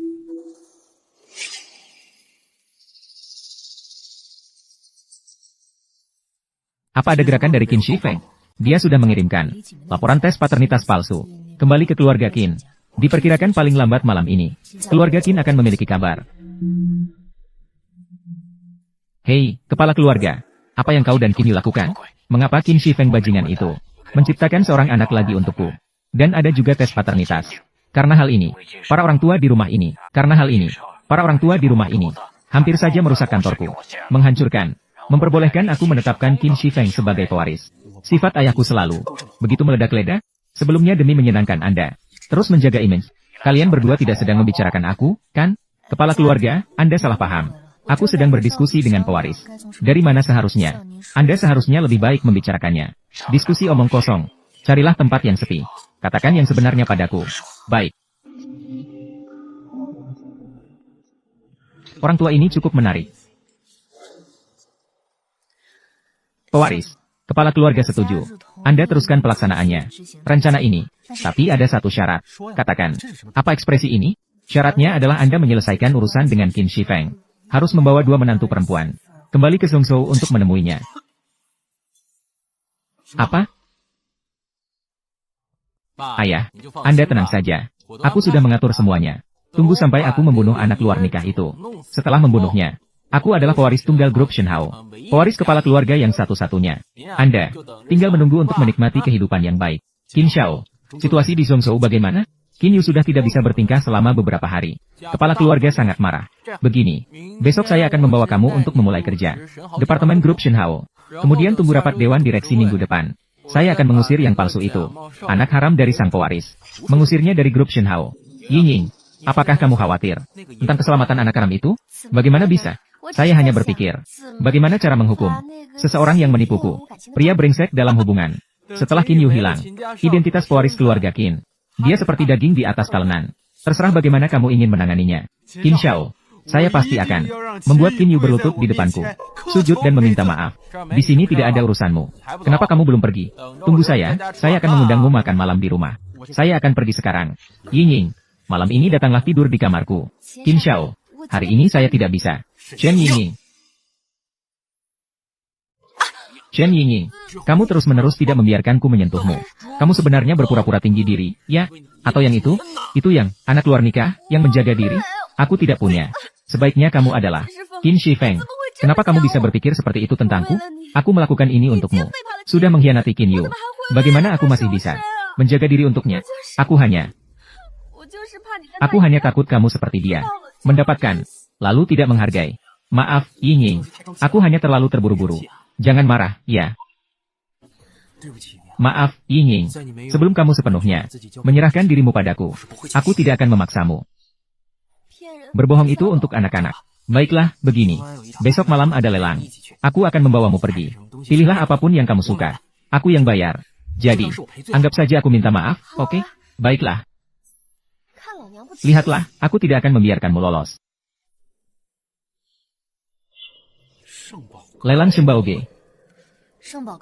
Apa ada gerakan dari Qin Shi Feng? Dia sudah mengirimkan laporan tes paternitas palsu. Kembali ke keluarga Qin. Diperkirakan paling lambat malam ini, keluarga Qin akan memiliki kabar. Hei, kepala keluarga. Apa yang kau dan Qin Yu lakukan? Mengapa Qin Shi Feng bajingan itu menciptakan seorang anak lagi untukku? Dan ada juga tes paternitas. Karena hal ini, para orang tua di rumah ini, hampir saja merusak kantorku. Menghancurkan, memperbolehkan aku menetapkan Qin Shi Feng sebagai pewaris. Sifat ayahku selalu begitu meledak-ledak. Sebelumnya demi menyenangkan Anda, terus menjaga image. Kalian berdua tidak sedang membicarakan aku, kan? Kepala keluarga, Anda salah paham. Aku sedang berdiskusi dengan pewaris. Dari mana seharusnya? Anda seharusnya lebih baik membicarakannya. Diskusi omong kosong. Carilah tempat yang sepi. Katakan yang sebenarnya padaku. Baik. Orang tua ini cukup menarik. Pewaris, kepala keluarga setuju. Anda teruskan pelaksanaannya. Rencana ini. Tapi ada satu syarat. Katakan. Apa ekspresi ini? Syaratnya adalah Anda menyelesaikan urusan dengan Qin Shi Feng. Harus membawa 2 menantu perempuan. Kembali ke Zhongzhou untuk menemuinya. Apa? Ayah, Anda tenang saja. Aku sudah mengatur semuanya. Tunggu sampai aku membunuh anak luar nikah itu. Setelah membunuhnya, aku adalah pewaris tunggal grup Shenhao. Pewaris kepala keluarga yang satu-satunya. Anda tinggal menunggu untuk menikmati kehidupan yang baik. Qin Xiao, situasi di Zhongzhou bagaimana? Qin Yu sudah tidak bisa bertingkah selama beberapa hari. Kepala keluarga sangat marah. Begini, besok saya akan membawa kamu untuk memulai kerja. Departemen grup Shenhao. Kemudian tunggu rapat dewan direksi minggu depan. Saya akan mengusir yang palsu itu. Anak haram dari sang pewaris. Mengusirnya dari grup Shenhao. Ying, apakah kamu khawatir tentang keselamatan anak haram itu? Bagaimana bisa? Saya hanya berpikir, bagaimana cara menghukum seseorang yang menipuku? Pria brengsek dalam hubungan. Setelah Qin Yu hilang, identitas pewaris keluarga Qin. Dia seperti daging di atas talenan. Terserah bagaimana kamu ingin menanganinya. Qin Xiao, saya pasti akan membuat Qin Yu berlutut di depanku. Sujud dan meminta maaf. Di sini tidak ada urusanmu. Kenapa kamu belum pergi? Tunggu saya akan mengundangmu makan malam di rumah. Saya akan pergi sekarang. Ying, malam ini datanglah tidur di kamarku. Qin Xiao, hari ini saya tidak bisa. Chen Ying. Chen Ying, kamu terus-menerus tidak membiarkanku menyentuhmu. Kamu sebenarnya berpura-pura tinggi diri, ya? Atau yang itu? Itu yang, anak luar nikah, yang menjaga diri? Aku tidak punya. Sebaiknya kamu adalah Qin Shi Feng. Kenapa kamu bisa berpikir seperti itu tentangku? Aku melakukan ini untukmu. Sudah mengkhianati Qin Yu. Bagaimana aku masih bisa menjaga diri untuknya? Aku hanya takut kamu seperti dia. Mendapatkan, lalu tidak menghargai. Maaf, Ying. Aku hanya terlalu terburu-buru. Jangan marah, ya. Maaf, Ying. Sebelum kamu sepenuhnya menyerahkan dirimu padaku, aku tidak akan memaksamu. Berbohong itu untuk anak-anak. Baiklah, begini. Besok malam ada lelang. Aku akan membawamu pergi. Pilihlah apapun yang kamu suka. Aku yang bayar. Jadi, anggap saja aku minta maaf, oke? Baiklah. Lihatlah, aku tidak akan membiarkanmu lolos. Lelang Shembaoge.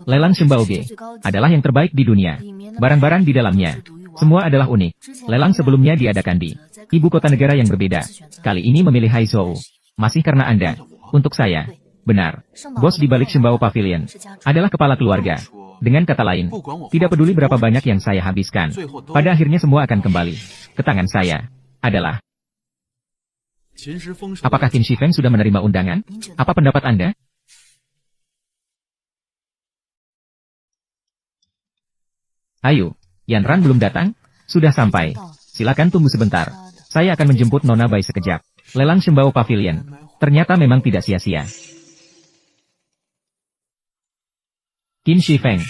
Lelang Shembaoge adalah yang terbaik di dunia. Barang-barang di dalamnya semua adalah unik. Lelang sebelumnya diadakan di ibu kota negara yang berbeda. Kali ini memilih Haizhou. Masih karena Anda. Untuk saya. Benar. Bos di balik Shembao Pavilion adalah kepala keluarga. Dengan kata lain, tidak peduli berapa banyak yang saya habiskan. Pada akhirnya semua akan kembali ke tangan saya. Adalah. Apakah Qin Shi Feng sudah menerima undangan? Apa pendapat Anda? Ayo, Yan Ran belum datang? Sudah sampai. Silakan tunggu sebentar. Saya akan menjemput Nona Bai sekejap. Lelang Shembao Pavilion. Ternyata memang tidak sia-sia. Qin Shi Feng.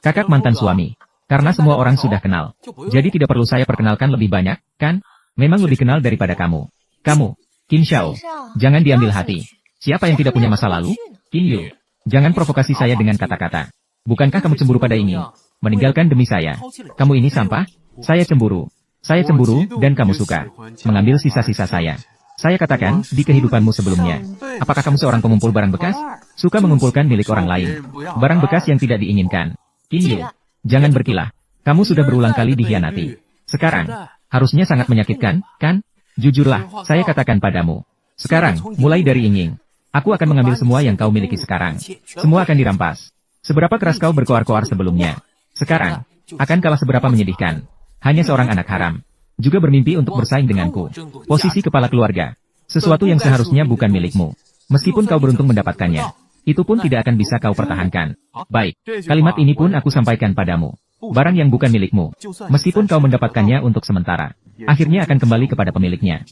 Kakak mantan suami. Karena semua orang sudah kenal. Jadi tidak perlu saya perkenalkan lebih banyak, kan? Memang lebih kenal daripada kamu. Kamu, Qin Xiao. Jangan diambil hati. Siapa yang tidak punya masa lalu? Qin Yu. Jangan provokasi saya dengan kata-kata. Bukankah kamu cemburu pada ini? Meninggalkan demi saya. Kamu ini sampah? Saya cemburu. Saya cemburu, dan kamu suka mengambil sisa-sisa saya. Saya katakan, di kehidupanmu sebelumnya. Apakah kamu seorang pengumpul barang bekas? Suka mengumpulkan milik orang lain. Barang bekas yang tidak diinginkan. Kinyu, jangan berkilah. Kamu sudah berulang kali dikhianati. Sekarang, harusnya sangat menyakitkan, kan? Jujurlah, saya katakan padamu. Sekarang, mulai dari Ying, aku akan mengambil semua yang kau miliki sekarang. Semua akan dirampas. Seberapa keras kau berkoar-koar sebelumnya. Sekarang, akan kalah seberapa menyedihkan. Hanya seorang anak haram. Juga bermimpi untuk bersaing denganku. Posisi kepala keluarga. Sesuatu yang seharusnya bukan milikmu. Meskipun kau beruntung mendapatkannya. Itu pun tidak akan bisa kau pertahankan. Baik, kalimat ini pun aku sampaikan padamu. Barang yang bukan milikmu. Meskipun kau mendapatkannya untuk sementara. Akhirnya akan kembali kepada pemiliknya.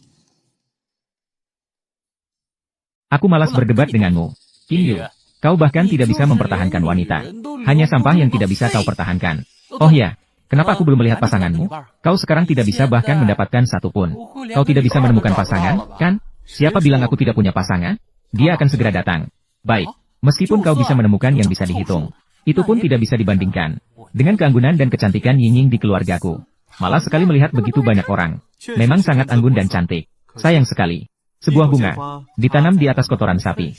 Aku malas berdebat denganmu. Kinyu, kau bahkan tidak bisa mempertahankan wanita. Hanya sampah yang tidak bisa kau pertahankan. Oh ya. Kenapa aku belum melihat pasanganmu? Kau sekarang tidak bisa bahkan mendapatkan satu pun. Kau tidak bisa menemukan pasangan, kan? Siapa bilang aku tidak punya pasangan? Dia akan segera datang. Baik, meskipun kau bisa menemukan yang bisa dihitung, itu pun tidak bisa dibandingkan dengan keanggunan dan kecantikan Ying di keluargaku. Malah sekali melihat begitu banyak orang. Memang sangat anggun dan cantik. Sayang sekali. Sebuah bunga, ditanam di atas kotoran sapi.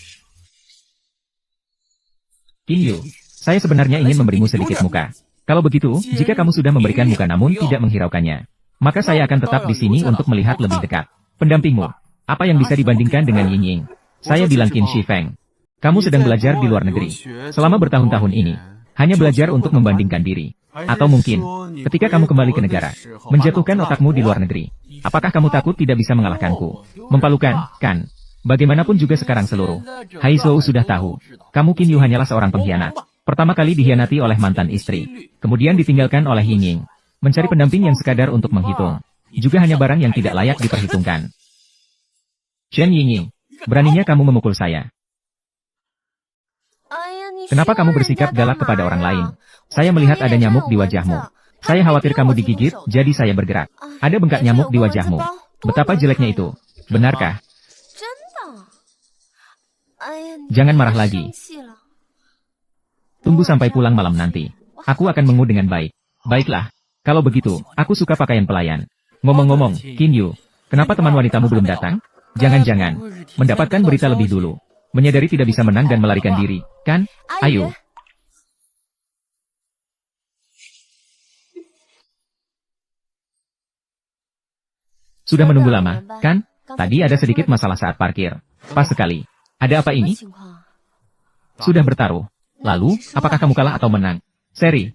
Kinyu, saya sebenarnya ingin memberimu sedikit muka. Kalau begitu, jika kamu sudah memberikan muka namun tidak menghiraukannya, maka saya akan tetap di sini untuk melihat lebih dekat. Pendampingmu, apa yang bisa dibandingkan dengan Ying? Saya bilang Qin Shi Feng. Kamu sedang belajar di luar negeri. Selama bertahun-tahun ini, hanya belajar untuk membandingkan diri. Atau mungkin, ketika kamu kembali ke negara, menjatuhkan otakmu di luar negeri. Apakah kamu takut tidak bisa mengalahkanku? Memalukan, kan? Bagaimanapun juga sekarang seluruh Hai Zhou sudah tahu, kamu Qin Yu hanyalah seorang pengkhianat. Pertama kali dikhianati oleh mantan istri, kemudian ditinggalkan oleh Ying. Mencari pendamping yang sekadar untuk menghitung, juga hanya barang yang tidak layak diperhitungkan. Shen Ying, beraninya kamu memukul saya. Kenapa kamu bersikap galak kepada orang lain? Saya melihat ada nyamuk di wajahmu. Saya khawatir kamu digigit, jadi saya bergerak. Ada bengkak nyamuk di wajahmu. Betapa jeleknya itu. Benarkah? Jangan marah lagi. Tunggu sampai pulang malam nanti. Aku akan mengu dengan baik. Baiklah. Kalau begitu, aku suka pakaian pelayan. Ngomong-ngomong, Qin Yu, kenapa teman wanitamu belum datang? Jangan-jangan mendapatkan berita lebih dulu. Menyadari tidak bisa menang dan melarikan diri, kan? Ayo. Sudah menunggu lama, kan? Tadi ada sedikit masalah saat parkir. Pas sekali. Ada apa ini? Sudah bertaruh. Lalu, apakah kamu kalah atau menang? Seri.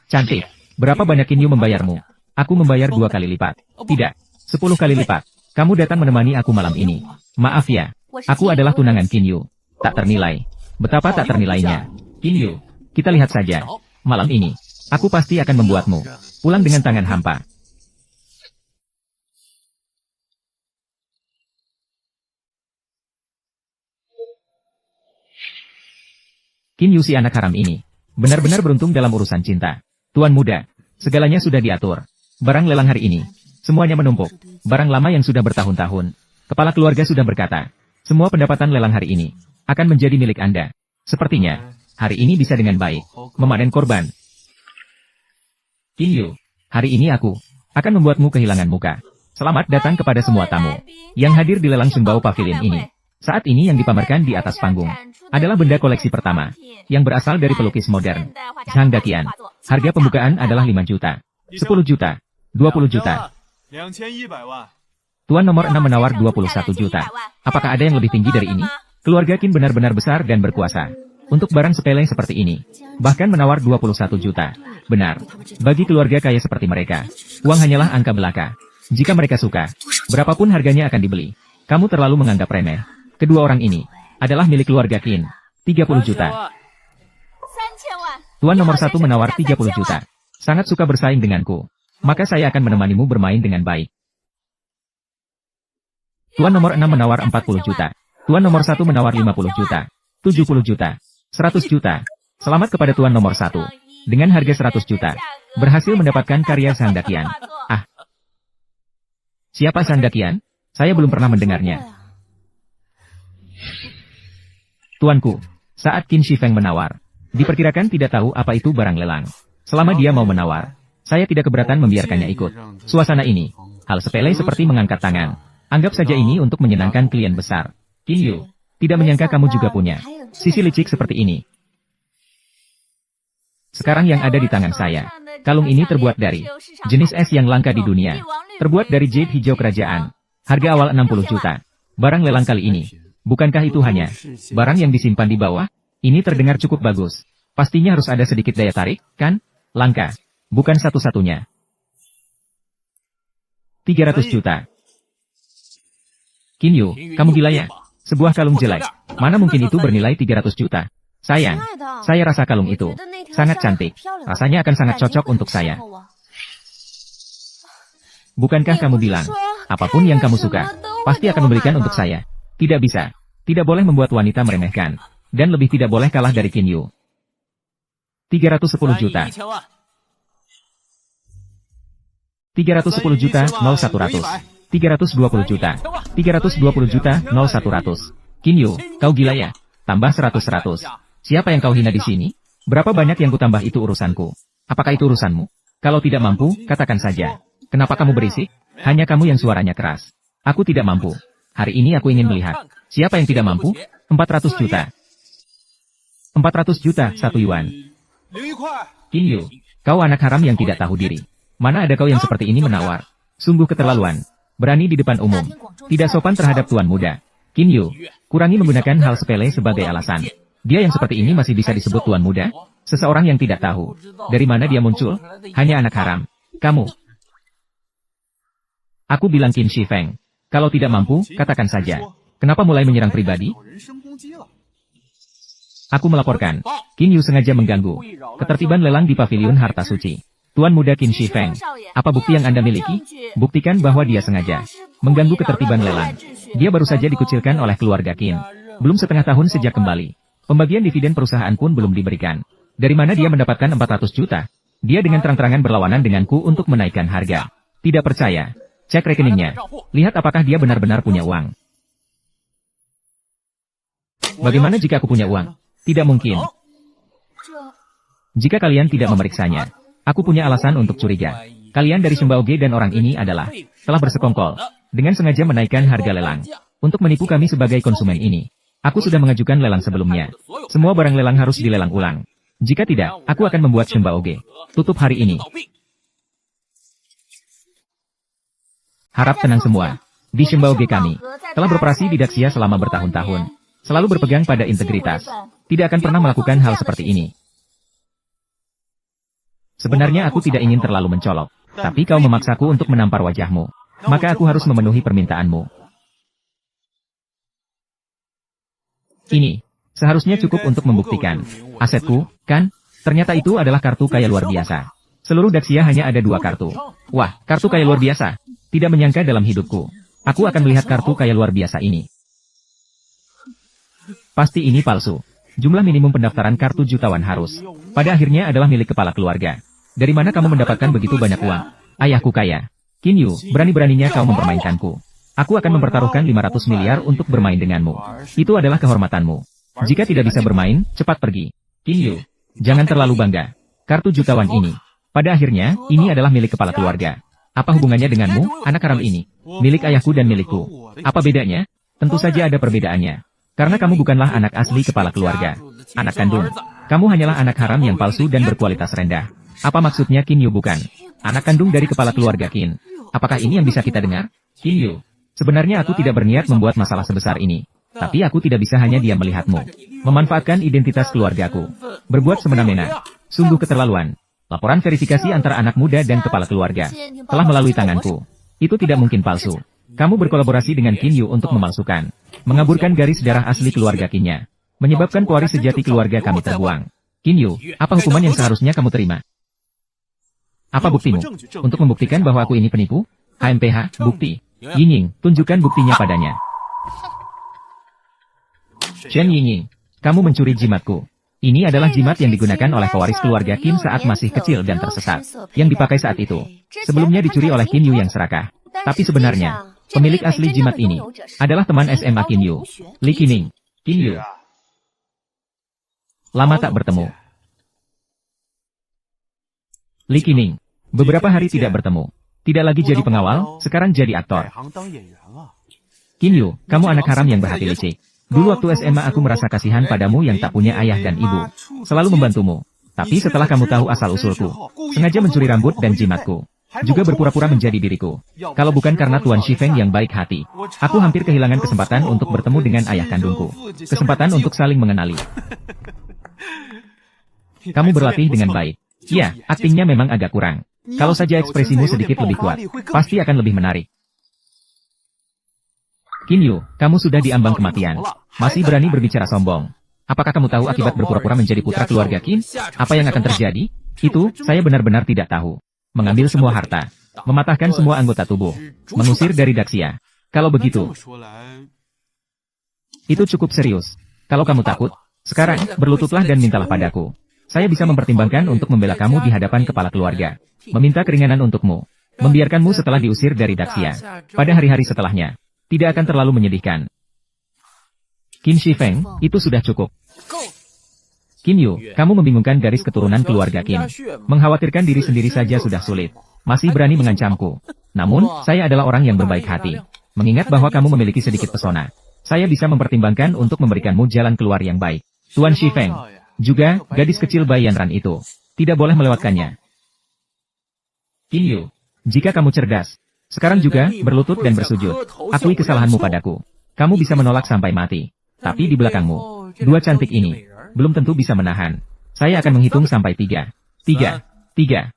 Cantik. Berapa banyak Qin Yu membayarmu? Aku membayar 2 kali lipat. Tidak. 10 kali lipat. Kamu datang menemani aku malam ini. Maaf ya. Aku adalah tunangan Qin Yu. Tak ternilai. Betapa tak ternilainya. Qin Yu, kita lihat saja. Malam ini, aku pasti akan membuatmu pulang dengan tangan hampa. Qin Yu si anak haram ini. Benar-benar beruntung dalam urusan cinta. Tuan muda, segalanya sudah diatur. Barang lelang hari ini, semuanya menumpuk. Barang lama yang sudah bertahun-tahun. Kepala keluarga sudah berkata, semua pendapatan lelang hari ini akan menjadi milik Anda. Sepertinya, hari ini bisa dengan baik memanen korban. Qin Yu, hari ini aku akan membuatmu kehilangan muka. Selamat datang kepada semua tamu yang hadir di lelang Sunbao Pavilion ini. Saat ini yang dipamerkan di atas panggung adalah benda koleksi pertama yang berasal dari pelukis modern, Zhang Daqian. Harga pembukaan adalah 5 juta, 10 juta, 20 juta. Tuan nomor 6 menawar 21 juta. Apakah ada yang lebih tinggi dari ini? Keluarga Qin benar-benar besar dan berkuasa. Untuk barang sepele seperti ini, bahkan menawar 21 juta. Benar, bagi keluarga kaya seperti mereka, uang hanyalah angka belaka. Jika mereka suka, berapapun harganya akan dibeli. Kamu terlalu menganggap remeh. Kedua orang ini adalah milik keluarga Qin. 30 juta. Tuan nomor 1 menawar 30 juta. Sangat suka bersaing denganku. Maka saya akan menemanimu bermain dengan baik. Tuan nomor 6 menawar 40 juta. Tuan nomor 1 menawar 50 juta. 70 juta. 100 juta. Selamat kepada tuan nomor 1. Dengan harga 100 juta. Berhasil mendapatkan karya Zhang Daqian. Ah. Siapa Zhang Daqian? Saya belum pernah mendengarnya. Tuanku, saat Qin Shi Feng menawar, diperkirakan tidak tahu apa itu barang lelang. Selama dia mau menawar, saya tidak keberatan membiarkannya ikut suasana ini. Hal sepele seperti mengangkat tangan. Anggap saja ini untuk menyenangkan klien besar. Qin Yu, tidak menyangka kamu juga punya sisi licik seperti ini. Sekarang yang ada di tangan saya. Kalung ini terbuat dari jenis es yang langka di dunia. Terbuat dari jade hijau kerajaan. Harga awal 60 juta. Barang lelang kali ini. Bukankah itu hanya barang yang disimpan di bawah? Ini terdengar cukup bagus. Pastinya harus ada sedikit daya tarik, kan? Langka. Bukan satu-satunya. 300 juta. Qin Yu, kamu gila ya? Sebuah kalung jelek. Mana mungkin itu bernilai 300 juta? Sayang, saya rasa kalung itu sangat cantik. Rasanya akan sangat cocok untuk saya. Bukankah kamu bilang, apapun yang kamu suka, pasti akan membelikan untuk saya? Tidak bisa. Tidak boleh membuat wanita meremehkan. Dan lebih tidak boleh kalah dari Qin Yu. 310 juta. 310 juta, 0100. 320 juta. 320 juta, 0100. Qin Yu, kau gila ya? Tambah 100-100. Siapa yang kau hina di sini? Berapa banyak yang kutambah itu urusanku? Apakah itu urusanmu? Kalau tidak mampu, katakan saja. Kenapa kamu berisik? Hanya kamu yang suaranya keras. Aku tidak mampu. Hari ini aku ingin melihat. Siapa yang tidak mampu? 400 juta. 400 juta, 1 yuan. Qin Yu, kau anak haram yang tidak tahu diri. Mana ada kau yang seperti ini menawar? Sungguh keterlaluan. Berani di depan umum. Tidak sopan terhadap tuan muda. Qin Yu, kurangi menggunakan hal sepele sebagai alasan. Dia yang seperti ini masih bisa disebut tuan muda? Seseorang yang tidak tahu. Dari mana dia muncul? Hanya anak haram. Kamu. Aku bilang Qin Shi Feng. Kalau tidak mampu, katakan saja. Kenapa mulai menyerang pribadi? Aku melaporkan. Qin Yu sengaja mengganggu ketertiban lelang di paviliun harta suci. Tuan muda Qin Shi Feng, apa bukti yang Anda miliki? Buktikan bahwa dia sengaja mengganggu ketertiban lelang. Dia baru saja dikucilkan oleh keluarga Qin. Belum setengah tahun sejak kembali. Pembagian dividen perusahaan pun belum diberikan. Dari mana dia mendapatkan 400 juta? Dia dengan terang-terangan berlawanan denganku untuk menaikkan harga. Tidak percaya? Cek rekeningnya. Lihat apakah dia benar-benar punya uang. Bagaimana jika aku punya uang? Tidak mungkin. Jika kalian tidak memeriksanya, aku punya alasan untuk curiga. Kalian dari Shembao Ge dan orang ini adalah telah bersekongkol dengan sengaja menaikkan harga lelang untuk menipu kami sebagai konsumen ini. Aku sudah mengajukan lelang sebelumnya. Semua barang lelang harus dilelang ulang. Jika tidak, aku akan membuat Shembao Ge tutup hari ini. Harap tenang semua. Di Shembao Ge kami telah beroperasi di Daxia selama bertahun-tahun. Selalu berpegang pada integritas. Tidak akan pernah melakukan hal seperti ini. Sebenarnya aku tidak ingin terlalu mencolok. Tapi kau memaksaku untuk menampar wajahmu. Maka aku harus memenuhi permintaanmu. Ini seharusnya cukup untuk membuktikan asetku, kan? Ternyata itu adalah kartu kaya luar biasa. Seluruh Daxia hanya ada 2 kartu. Wah, kartu kaya luar biasa. Tidak menyangka dalam hidupku. Aku akan melihat kartu kaya luar biasa ini. Pasti ini palsu. Jumlah minimum pendaftaran kartu jutawan harus. Pada akhirnya adalah milik kepala keluarga. Dari mana kamu mendapatkan begitu banyak uang? Ayahku kaya. Qin Yu, berani-beraninya kau mempermainkanku. Aku akan mempertaruhkan 500 miliar untuk bermain denganmu. Itu adalah kehormatanmu. Jika tidak bisa bermain, cepat pergi. Qin Yu, jangan terlalu bangga. Kartu jutawan ini. Pada akhirnya, ini adalah milik kepala keluarga. Apa hubungannya denganmu, anak haram ini? Milik ayahku dan milikku. Apa bedanya? Tentu saja ada perbedaannya. Karena kamu bukanlah anak asli kepala keluarga. Anak kandung. Kamu hanyalah anak haram yang palsu dan berkualitas rendah. Apa maksudnya Qin Yu bukan anak kandung dari kepala keluarga Qin? Apakah ini yang bisa kita dengar? Qin Yu, sebenarnya aku tidak berniat membuat masalah sebesar ini. Tapi aku tidak bisa hanya diam melihatmu memanfaatkan identitas keluargaku. Berbuat semena-mena. Sungguh keterlaluan. Laporan verifikasi antara anak muda dan kepala keluarga telah melalui tanganku. Itu tidak mungkin palsu. Kamu berkolaborasi dengan Qin Yu untuk memalsukan, mengaburkan garis darah asli keluarga Qinnya, menyebabkan pewaris sejati keluarga kami terbuang. Qin Yu, apa hukuman yang seharusnya kamu terima? Apa buktimu? Untuk membuktikan bahwa aku ini penipu? HMPH, bukti. Yingying, tunjukkan buktinya padanya. Chen Yingying, kamu mencuri jimatku. Ini adalah jimat yang digunakan oleh pewaris keluarga Qin saat masih kecil dan tersesat. Yang dipakai saat itu. Sebelumnya dicuri oleh Qin Yu yang serakah. Tapi sebenarnya, pemilik asli jimat ini adalah teman SMA Qin Yu, Li Qining. Qin Yu. Lama tak bertemu. Li Qining. Beberapa hari tidak bertemu. Tidak lagi jadi pengawal, sekarang jadi aktor. Qin Yu, kamu anak haram yang berhati licik. Dulu waktu SMA aku merasa kasihan padamu yang tak punya ayah dan ibu. Selalu membantumu. Tapi setelah kamu tahu asal-usulku, sengaja mencuri rambut dan jimatku. Juga berpura-pura menjadi diriku. Kalau bukan karena Tuan Shifeng yang baik hati, aku hampir kehilangan kesempatan untuk bertemu dengan ayah kandungku. Kesempatan untuk saling mengenali. Kamu berlatih dengan baik. Ya, aktingnya memang agak kurang. Kalau saja ekspresimu sedikit lebih kuat, pasti akan lebih menarik. Qin Yu, kamu sudah di ambang kematian. Masih berani berbicara sombong. Apakah kamu tahu akibat berpura-pura menjadi putra keluarga Qin? Apa yang akan terjadi? Itu, saya benar-benar tidak tahu. Mengambil semua harta. Mematahkan semua anggota tubuh. Mengusir dari Daxia. Kalau begitu, itu cukup serius. Kalau kamu takut, sekarang, berlututlah dan mintalah padaku. Saya bisa mempertimbangkan untuk membela kamu di hadapan kepala keluarga. Meminta keringanan untukmu. Membiarkanmu setelah diusir dari Daxia. Pada hari-hari setelahnya. Tidak akan terlalu menyedihkan. Qin Shifeng, itu sudah cukup. Qin Yu, kamu membingungkan garis keturunan keluarga Qin. Mengkhawatirkan diri sendiri saja sudah sulit. Masih berani mengancamku. Namun, saya adalah orang yang berbaik hati. Mengingat bahwa kamu memiliki sedikit pesona. Saya bisa mempertimbangkan untuk memberikanmu jalan keluar yang baik. Tuan Shifeng. Juga, gadis kecil Bai Yanran itu. Tidak boleh melewatkannya. Qin Yu, jika kamu cerdas, sekarang juga, berlutut dan bersujud. Akui kesalahanmu padaku. Kamu bisa menolak sampai mati. Tapi di belakangmu, dua cantik ini, belum tentu bisa menahan. Saya akan menghitung sampai 3. 3. 3.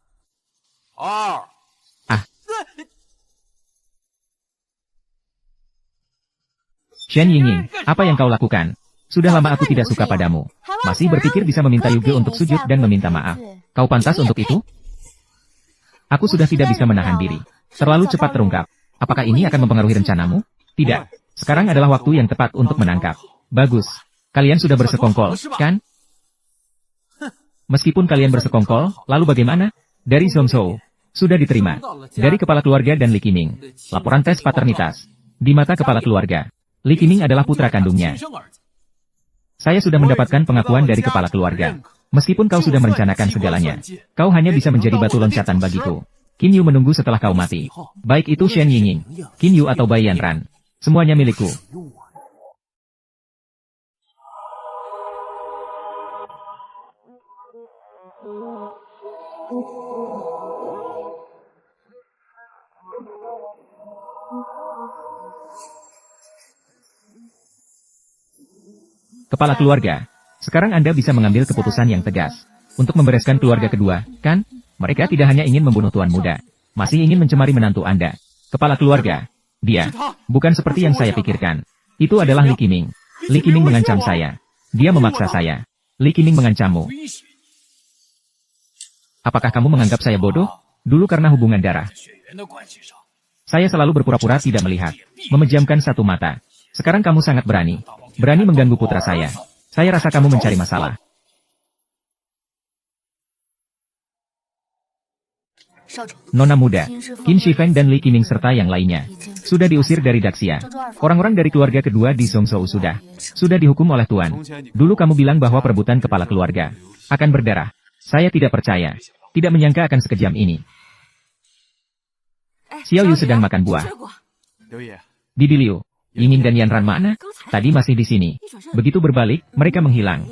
Shen Yingying, apa yang kau lakukan? Sudah lama aku tidak suka padamu. Masih berpikir bisa meminta Yuge untuk sujud dan meminta maaf. Kau pantas untuk itu? Aku sudah tidak bisa menahan diri. Terlalu cepat terungkap. Apakah ini akan mempengaruhi rencanamu? Tidak. Sekarang adalah waktu yang tepat untuk menangkap. Bagus. Kalian sudah bersekongkol, kan? Meskipun kalian bersekongkol, lalu bagaimana? Dari Zhongzhou. Sudah diterima. Dari kepala keluarga dan Li Qiming. Laporan tes paternitas. Di mata kepala keluarga, Li Qiming adalah putra kandungnya. Saya sudah mendapatkan pengakuan dari kepala keluarga. Meskipun kau sudah merencanakan segalanya, kau hanya bisa menjadi batu loncatan bagiku. Qin Yu menunggu setelah kau mati. Baik itu Shen Yingying, Qin Yu atau Bai Yanran. Semuanya milikku. Kepala keluarga, sekarang Anda bisa mengambil keputusan yang tegas. Untuk membereskan keluarga kedua, kan? Mereka tidak hanya ingin membunuh tuan muda, masih ingin mencemari menantu Anda. Kepala keluarga, dia, bukan seperti yang saya pikirkan. Itu adalah Li Qiming. Li Qiming mengancam saya. Dia memaksa saya. Li Qiming mengancammu. Apakah kamu menganggap saya bodoh? Dulu karena hubungan darah. Saya selalu berpura-pura tidak melihat. Memejamkan satu mata. Sekarang kamu sangat berani. Berani mengganggu putra saya. Saya rasa kamu mencari masalah. Nona muda, Qin Shifeng dan Li Qiming serta yang lainnya, sudah diusir dari Daxia. Orang-orang dari keluarga kedua di Zhongzhou sudah dihukum oleh Tuan. Dulu kamu bilang bahwa perebutan kepala keluarga akan berdarah. Saya tidak percaya. Tidak menyangka akan sekejam ini. Xiao Yu sedang makan buah. Bibi Liu, Yingin dan Yanran mana? Tadi masih di sini. Begitu berbalik, mereka menghilang.